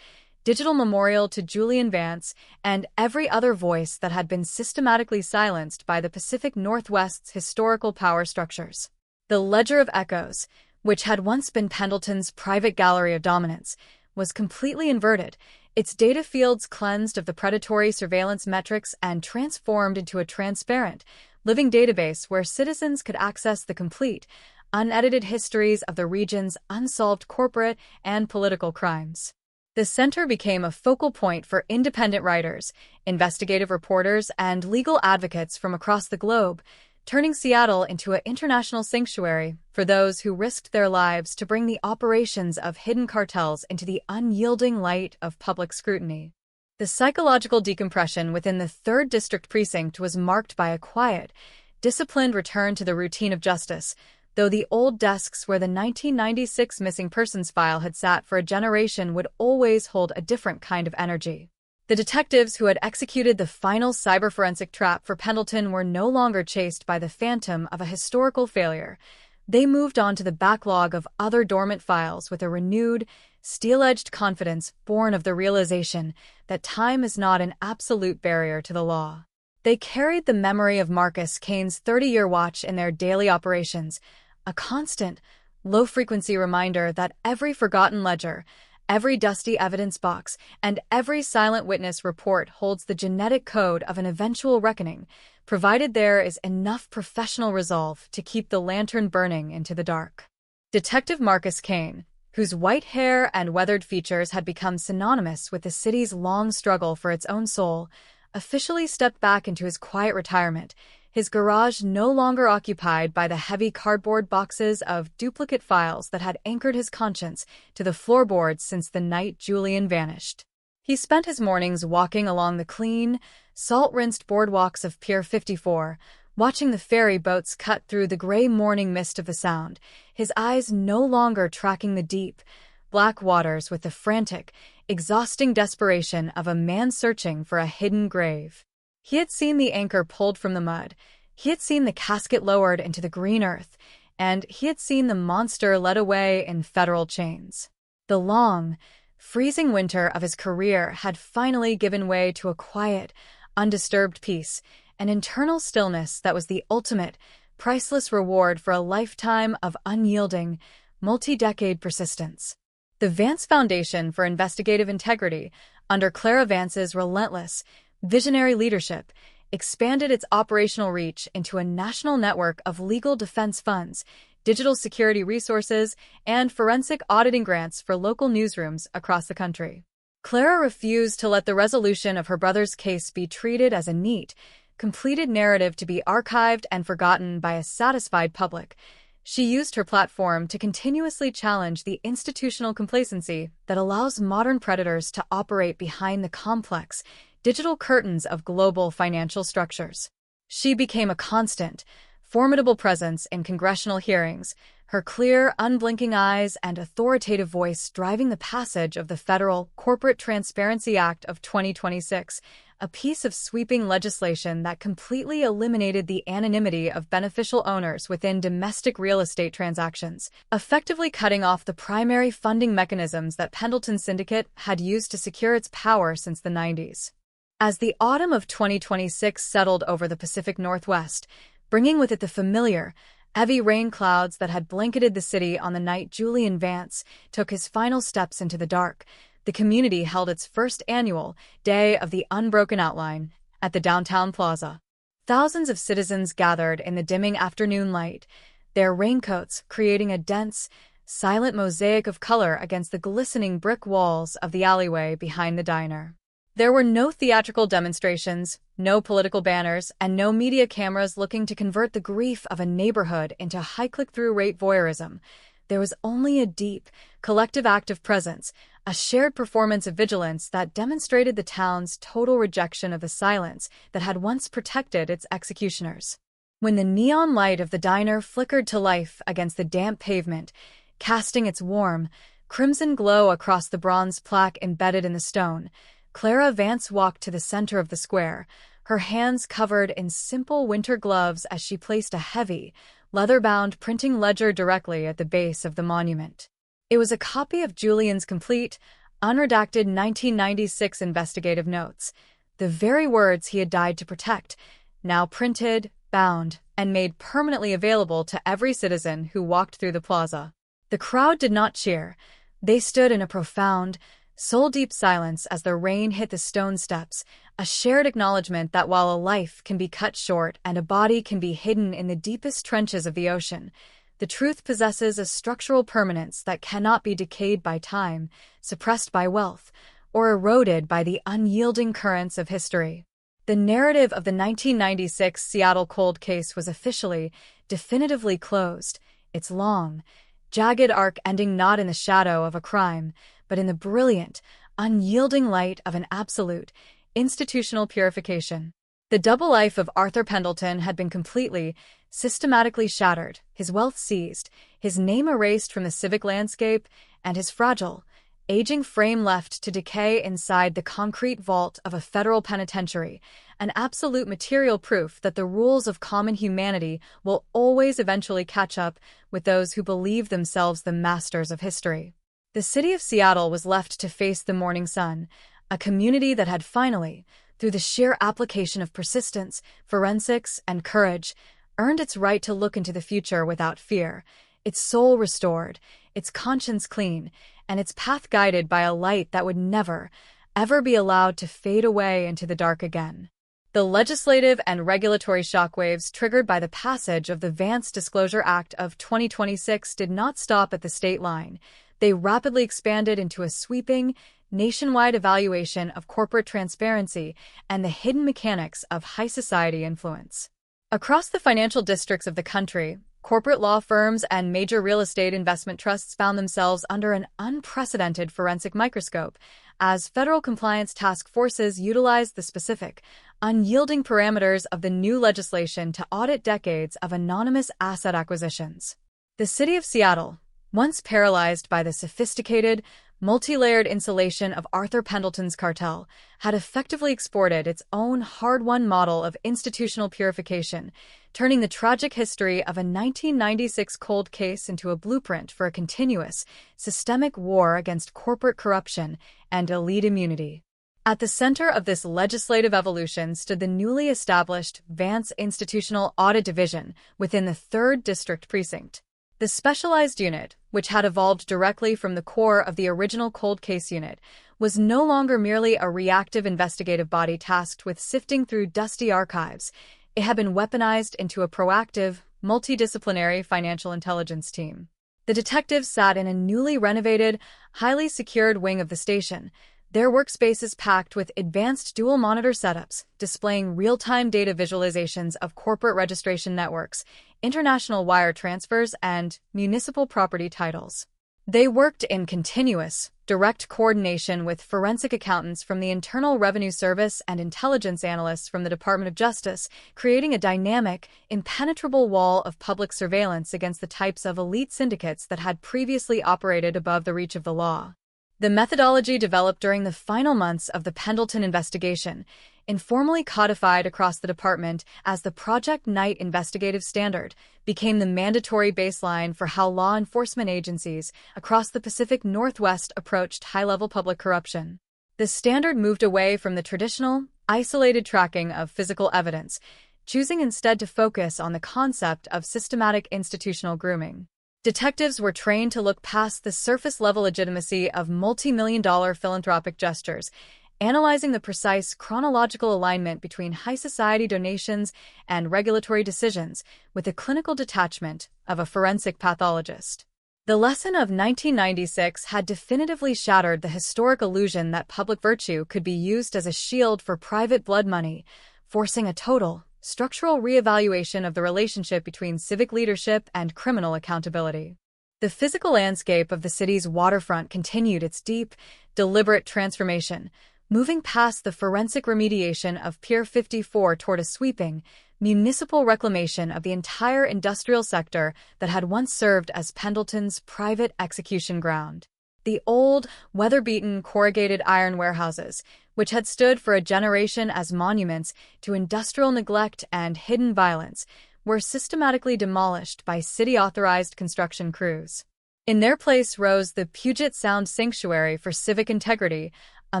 digital memorial to Julian Vance and every other voice that had been systematically silenced by the Pacific Northwest's historical power structures. The Ledger of Echoes, which had once been Pendleton's private gallery of dominance, was completely inverted, its data fields cleansed of the predatory surveillance metrics and transformed into a transparent, living database where citizens could access the complete, unedited histories of the region's unsolved corporate and political crimes. The center became a focal point for independent writers, investigative reporters, and legal advocates from across the globe, turning Seattle into an international sanctuary for those who risked their lives to bring the operations of hidden cartels into the unyielding light of public scrutiny. The psychological decompression within the 3rd District Precinct was marked by a quiet, disciplined return to the routine of justice, though the old desks where the 1996 missing persons file had sat for a generation would always hold a different kind of energy. The detectives who had executed the final cyber-forensic trap for Pendleton were no longer chased by the phantom of a historical failure. They moved on to the backlog of other dormant files with a renewed, steel-edged confidence born of the realization that time is not an absolute barrier to the law. They carried the memory of Marcus Kane's 30-year watch in their daily operations, a constant, low-frequency reminder that every forgotten ledger, every dusty evidence box, and every silent witness report holds the genetic code of an eventual reckoning, provided there is enough professional resolve to keep the lantern burning into the dark. Detective Marcus Kane, whose white hair and weathered features had become synonymous with the city's long struggle for its own soul, officially stepped back into his quiet retirement, his garage no longer occupied by the heavy cardboard boxes of duplicate files that had anchored his conscience to the floorboards since the night Julian vanished. He spent his mornings walking along the clean, salt-rinsed boardwalks of Pier 54, watching the ferry boats cut through the gray morning mist of the Sound, his eyes no longer tracking the deep, black waters with the frantic, exhausting desperation of a man searching for a hidden grave. He had seen the anchor pulled from the mud, he had seen the casket lowered into the green earth, and he had seen the monster led away in federal chains. The long, freezing winter of his career had finally given way to a quiet, undisturbed peace, an internal stillness that was the ultimate, priceless reward for a lifetime of unyielding, multi-decade persistence. The Vance Foundation for Investigative Integrity, under Clara Vance's relentless, visionary leadership, expanded its operational reach into a national network of legal defense funds, digital security resources, and forensic auditing grants for local newsrooms across the country. Clara refused to let the resolution of her brother's case be treated as a neat, completed narrative to be archived and forgotten by a satisfied public. She used her platform to continuously challenge the institutional complacency that allows modern predators to operate behind the complex, digital curtains of global financial structures. She became a constant, formidable presence in congressional hearings, her clear, unblinking eyes and authoritative voice driving the passage of the federal Corporate Transparency Act of 2026, a piece of sweeping legislation that completely eliminated the anonymity of beneficial owners within domestic real estate transactions, effectively cutting off the primary funding mechanisms that Pendleton Syndicate had used to secure its power since the 90s. As the autumn of 2026 settled over the Pacific Northwest, bringing with it the familiar, heavy rain clouds that had blanketed the city on the night Julian Vance took his final steps into the dark, the community held its first annual Day of the Unbroken Outline at the downtown plaza. Thousands of citizens gathered in the dimming afternoon light, their raincoats creating a dense, silent mosaic of color against the glistening brick walls of the alleyway behind the diner. There were no theatrical demonstrations, no political banners, and no media cameras looking to convert the grief of a neighborhood into high click-through rate voyeurism. There was only a deep, collective act of presence, a shared performance of vigilance that demonstrated the town's total rejection of the silence that had once protected its executioners. When the neon light of the diner flickered to life against the damp pavement, casting its warm, crimson glow across the bronze plaque embedded in the stone, Clara Vance walked to the center of the square, her hands covered in simple winter gloves as she placed a heavy, leather-bound printing ledger directly at the base of the monument. It was a copy of Julian's complete, unredacted 1996 investigative notes, the very words he had died to protect, now printed, bound, and made permanently available to every citizen who walked through the plaza. The crowd did not cheer. They stood in a profound, soul-deep silence as the rain hit the stone steps, a shared acknowledgement that while a life can be cut short and a body can be hidden in the deepest trenches of the ocean, the truth possesses a structural permanence that cannot be decayed by time, suppressed by wealth, or eroded by the unyielding currents of history. The narrative of the 1996 Seattle cold case was officially, definitively closed, its long, jagged arc ending not in the shadow of a crime, but in the brilliant, unyielding light of an absolute, institutional purification. The double life of Arthur Pendleton had been completely, systematically shattered, his wealth seized, his name erased from the civic landscape, and his fragile, aging frame left to decay inside the concrete vault of a federal penitentiary, an absolute material proof that the rules of common humanity will always eventually catch up with those who believe themselves the masters of history. The city of Seattle was left to face the morning sun, a community that had finally, through the sheer application of persistence, forensics, and courage, earned its right to look into the future without fear, its soul restored, its conscience clean, and its path guided by a light that would never, ever be allowed to fade away into the dark again. The legislative and regulatory shockwaves triggered by the passage of the Vance Disclosure Act of 2026 did not stop at the state line. They rapidly expanded into a sweeping, nationwide evaluation of corporate transparency and the hidden mechanics of high society influence. Across the financial districts of the country, corporate law firms and major real estate investment trusts found themselves under an unprecedented forensic microscope as federal compliance task forces utilized the specific, unyielding parameters of the new legislation to audit decades of anonymous asset acquisitions. The city of Seattle, once paralyzed by the sophisticated, multi-layered insulation of Arthur Pendleton's cartel, had effectively exported its own hard-won model of institutional purification, turning the tragic history of a 1996 cold case into a blueprint for a continuous, systemic war against corporate corruption and elite immunity. At the center of this legislative evolution stood the newly established Vance Institutional Audit Division within the 3rd District Precinct. The specialized unit, which had evolved directly from the core of the original cold case unit, was no longer merely a reactive investigative body tasked with sifting through dusty archives. It had been weaponized into a proactive, multidisciplinary financial intelligence team. The detectives sat in a newly renovated, highly secured wing of the station, their workspaces packed with advanced dual-monitor setups, displaying real-time data visualizations of corporate registration networks, international wire transfers, and municipal property titles. They worked in continuous, direct coordination with forensic accountants from the Internal Revenue Service and intelligence analysts from the Department of Justice, creating a dynamic, impenetrable wall of public surveillance against the types of elite syndicates that had previously operated above the reach of the law. The methodology developed during the final months of the Pendleton investigation, informally codified across the department as the Project Knight Investigative Standard, became the mandatory baseline for how law enforcement agencies across the Pacific Northwest approached high-level public corruption. The standard moved away from the traditional, isolated tracking of physical evidence, choosing instead to focus on the concept of systematic institutional grooming. Detectives were trained to look past the surface-level legitimacy of multi-million-dollar philanthropic gestures, analyzing the precise chronological alignment between high society donations and regulatory decisions with the clinical detachment of a forensic pathologist. The lesson of 1996 had definitively shattered the historic illusion that public virtue could be used as a shield for private blood money, forcing a total, structural reevaluation of the relationship between civic leadership and criminal accountability. The physical landscape of the city's waterfront continued its deep, deliberate transformation, moving past the forensic remediation of Pier 54 toward a sweeping, municipal reclamation of the entire industrial sector that had once served as Pendleton's private execution ground. The old, weather-beaten corrugated iron warehouses, which had stood for a generation as monuments to industrial neglect and hidden violence, were systematically demolished by city-authorized construction crews. In their place rose the Puget Sound Sanctuary for Civic Integrity, a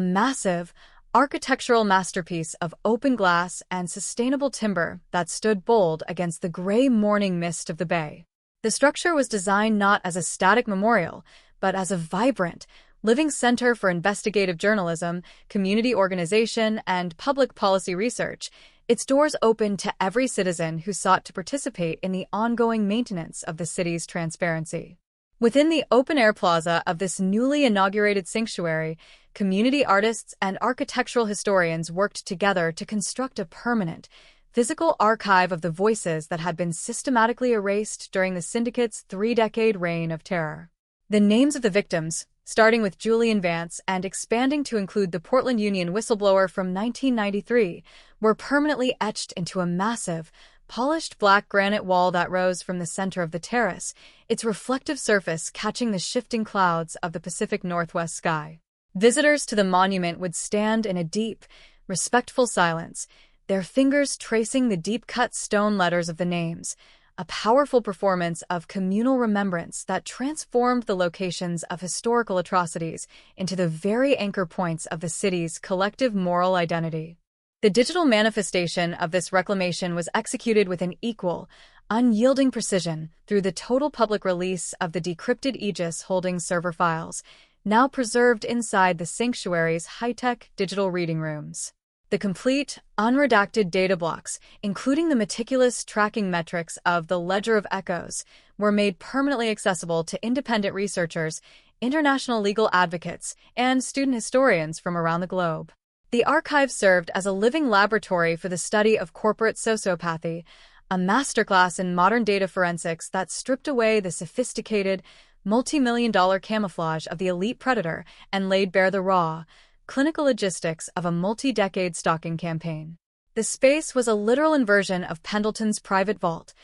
massive, architectural masterpiece of open glass and sustainable timber that stood bold against the gray morning mist of the bay. The structure was designed not as a static memorial, but as a vibrant, living center for investigative journalism, community organization, and public policy research. Its doors opened to every citizen who sought to participate in the ongoing maintenance of the city's transparency. Within the open-air plaza of this newly inaugurated sanctuary, community artists and architectural historians worked together to construct a permanent, physical archive of the voices that had been systematically erased during the syndicate's 3-decade reign of terror. The names of the victims, starting with Julian Vance and expanding to include the Portland Union whistleblower from 1993, were permanently etched into a massive, polished black granite wall that rose from the center of the terrace, its reflective surface catching the shifting clouds of the Pacific Northwest sky. Visitors to the monument would stand in a deep, respectful silence, their fingers tracing the deep-cut stone letters of the names, a powerful performance of communal remembrance that transformed the locations of historical atrocities into the very anchor points of the city's collective moral identity. The digital manifestation of this reclamation was executed with an equal, unyielding precision through the total public release of the decrypted Aegis holding server files, now preserved inside the sanctuary's high-tech digital reading rooms. The complete, unredacted data blocks, including the meticulous tracking metrics of the Ledger of Echoes, were made permanently accessible to independent researchers, international legal advocates, and student historians from around the globe. The archive served as a living laboratory for the study of corporate sociopathy, a masterclass in modern data forensics that stripped away the sophisticated, multi-million-dollar camouflage of the elite predator and laid bare the raw, clinical logistics of a multi-decade stalking campaign. The space was a literal inversion of Pendleton's private vault.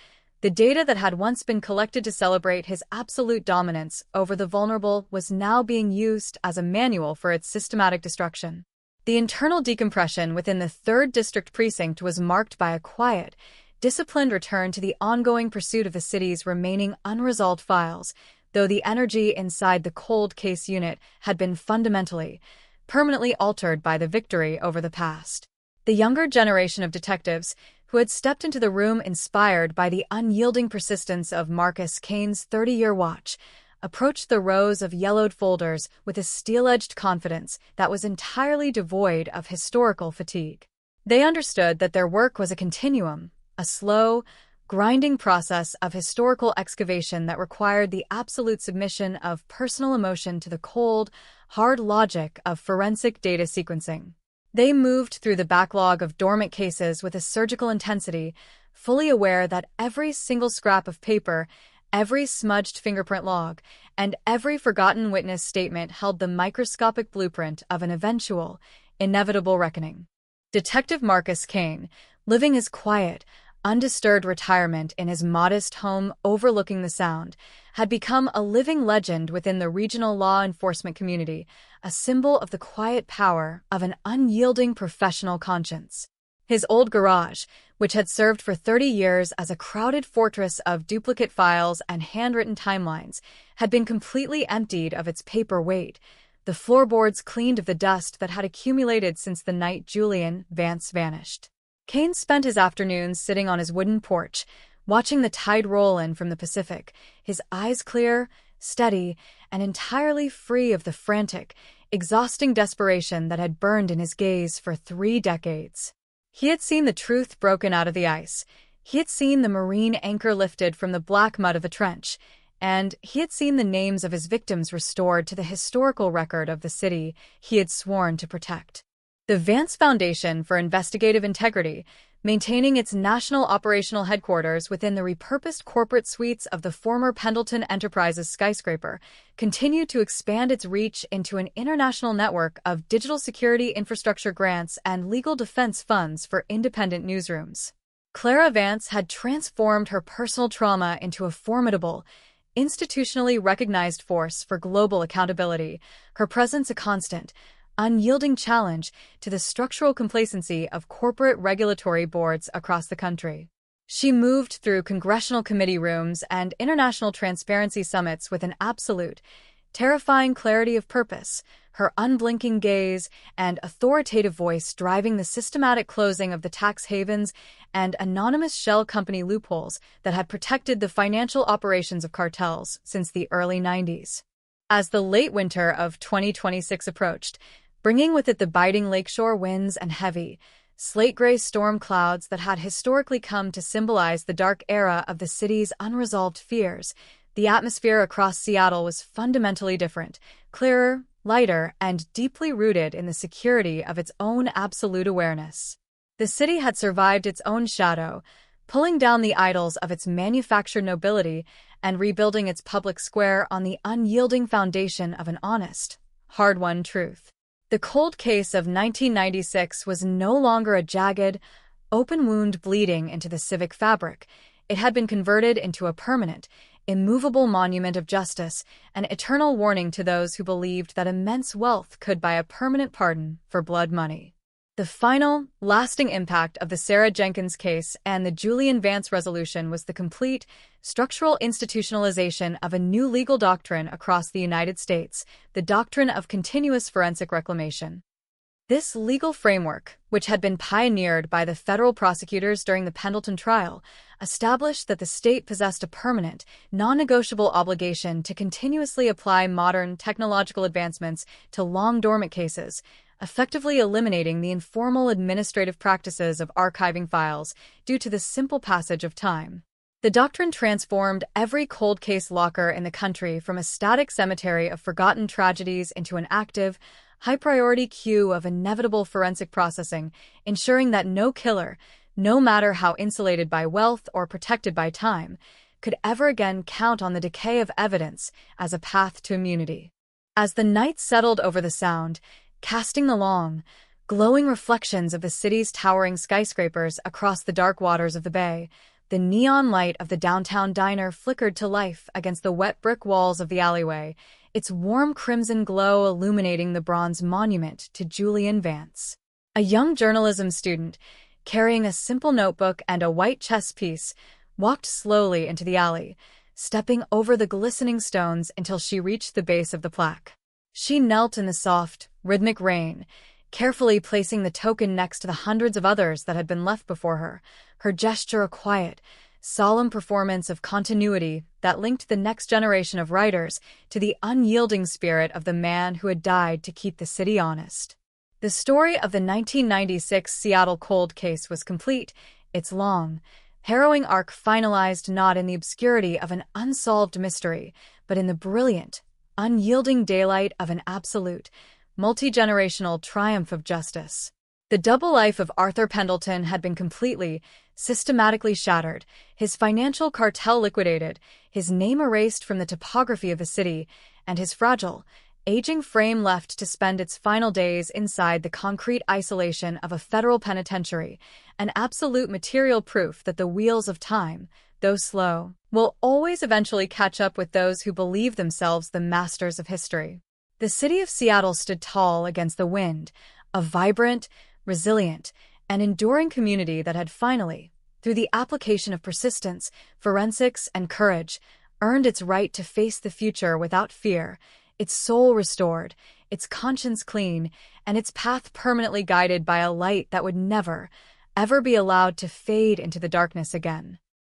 The data that had once been collected to celebrate his absolute dominance over the vulnerable was now being used as a manual for its systematic destruction. The internal decompression within the 3rd District Precinct was marked by a quiet, disciplined return to the ongoing pursuit of the city's remaining unresolved files, though the energy inside the cold case unit had been fundamentally, permanently altered by the victory over the past. The younger generation of detectives, who had stepped into the room inspired by the unyielding persistence of Marcus Kane's 30-year watch, approached the rows of yellowed folders with a steel-edged confidence that was entirely devoid of historical fatigue. They understood that their work was a continuum, a slow, grinding process of historical excavation that required the absolute submission of personal emotion to the cold, hard logic of forensic data sequencing. They moved through the backlog of dormant cases with a surgical intensity, fully aware that every single scrap of paper, every smudged fingerprint log, and every forgotten witness statement held the microscopic blueprint of an eventual, inevitable reckoning. Detective Marcus Kane, living his quiet, undisturbed retirement in his modest home overlooking the Sound, had become a living legend within the regional law enforcement community, a symbol of the quiet power of an unyielding professional conscience. His old garage, which had served for 30 years as a crowded fortress of duplicate files and handwritten timelines, had been completely emptied of its paper weight, the floorboards cleaned of the dust that had accumulated since the night Julian Vance vanished. Kane spent his afternoons sitting on his wooden porch, watching the tide roll in from the Pacific, his eyes clear, steady, and entirely free of the frantic, exhausting desperation that had burned in his gaze for 3 decades. He had seen the truth broken out of the ice, he had seen the marine anchor lifted from the black mud of the trench, and he had seen the names of his victims restored to the historical record of the city he had sworn to protect. The Vance Foundation for Investigative Integrity, maintaining its national operational headquarters within the repurposed corporate suites of the former Pendleton Enterprises skyscraper, continued to expand its reach into an international network of digital security infrastructure grants and legal defense funds for independent newsrooms. Clara Vance had transformed her personal trauma into a formidable, institutionally recognized force for global accountability, her presence a constant, unyielding challenge to the structural complacency of corporate regulatory boards across the country. She moved through congressional committee rooms and international transparency summits with an absolute, terrifying clarity of purpose, her unblinking gaze and authoritative voice driving the systematic closing of the tax havens and anonymous shell company loopholes that had protected the financial operations of cartels since the early 90s. As the late winter of 2026 approached, bringing with it the biting lakeshore winds and heavy, slate-gray storm clouds that had historically come to symbolize the dark era of the city's unresolved fears, the atmosphere across Seattle was fundamentally different, clearer, lighter, and deeply rooted in the security of its own absolute awareness. The city had survived its own shadow, pulling down the idols of its manufactured nobility and rebuilding its public square on the unyielding foundation of an honest, hard-won truth. The cold case of 1996 was no longer a jagged, open wound bleeding into the civic fabric. It had been converted into a permanent, immovable monument of justice, an eternal warning to those who believed that immense wealth could buy a permanent pardon for blood money. The final, lasting impact of the Sarah Jenkins case and the Julian Vance resolution was the complete, structural institutionalization of a new legal doctrine across the United States, the doctrine of continuous forensic reclamation. This legal framework, which had been pioneered by the federal prosecutors during the Pendleton trial, established that the state possessed a permanent, non-negotiable obligation to continuously apply modern technological advancements to long-dormant cases, effectively eliminating the informal administrative practices of archiving files due to the simple passage of time. The doctrine transformed every cold case locker in the country from a static cemetery of forgotten tragedies into an active, high-priority queue of inevitable forensic processing, ensuring that no killer, no matter how insulated by wealth or protected by time, could ever again count on the decay of evidence as a path to immunity. As the night settled over the Sound, casting the long, glowing reflections of the city's towering skyscrapers across the dark waters of the bay, the neon light of the downtown diner flickered to life against the wet brick walls of the alleyway, its warm crimson glow illuminating the bronze monument to Julian Vance. A young journalism student, carrying a simple notebook and a white chess piece, walked slowly into the alley, stepping over the glistening stones until she reached the base of the plaque. She knelt in the soft, rhythmic rain, carefully placing the token next to the hundreds of others that had been left before her, her gesture a quiet, solemn performance of continuity that linked the next generation of writers to the unyielding spirit of the man who had died to keep the city honest. The story of the 1996 Seattle cold case was complete, its long, harrowing arc finalized not in the obscurity of an unsolved mystery, but in the brilliant, unyielding daylight of an absolute, multi-generational triumph of justice. The double life of Arthur Pendleton had been completely, systematically shattered, his financial cartel liquidated, his name erased from the topography of the city, and his fragile, aging frame left to spend its final days inside the concrete isolation of a federal penitentiary, an absolute material proof that the wheels of time, though slow, will always eventually catch up with those who believe themselves the masters of history. The city of Seattle stood tall against the wind, a vibrant, resilient, and enduring community that had finally, through the application of persistence, forensics, and courage, earned its right to face the future without fear, its soul restored, its conscience clean, and its path permanently guided by a light that would never, ever be allowed to fade into the darkness again.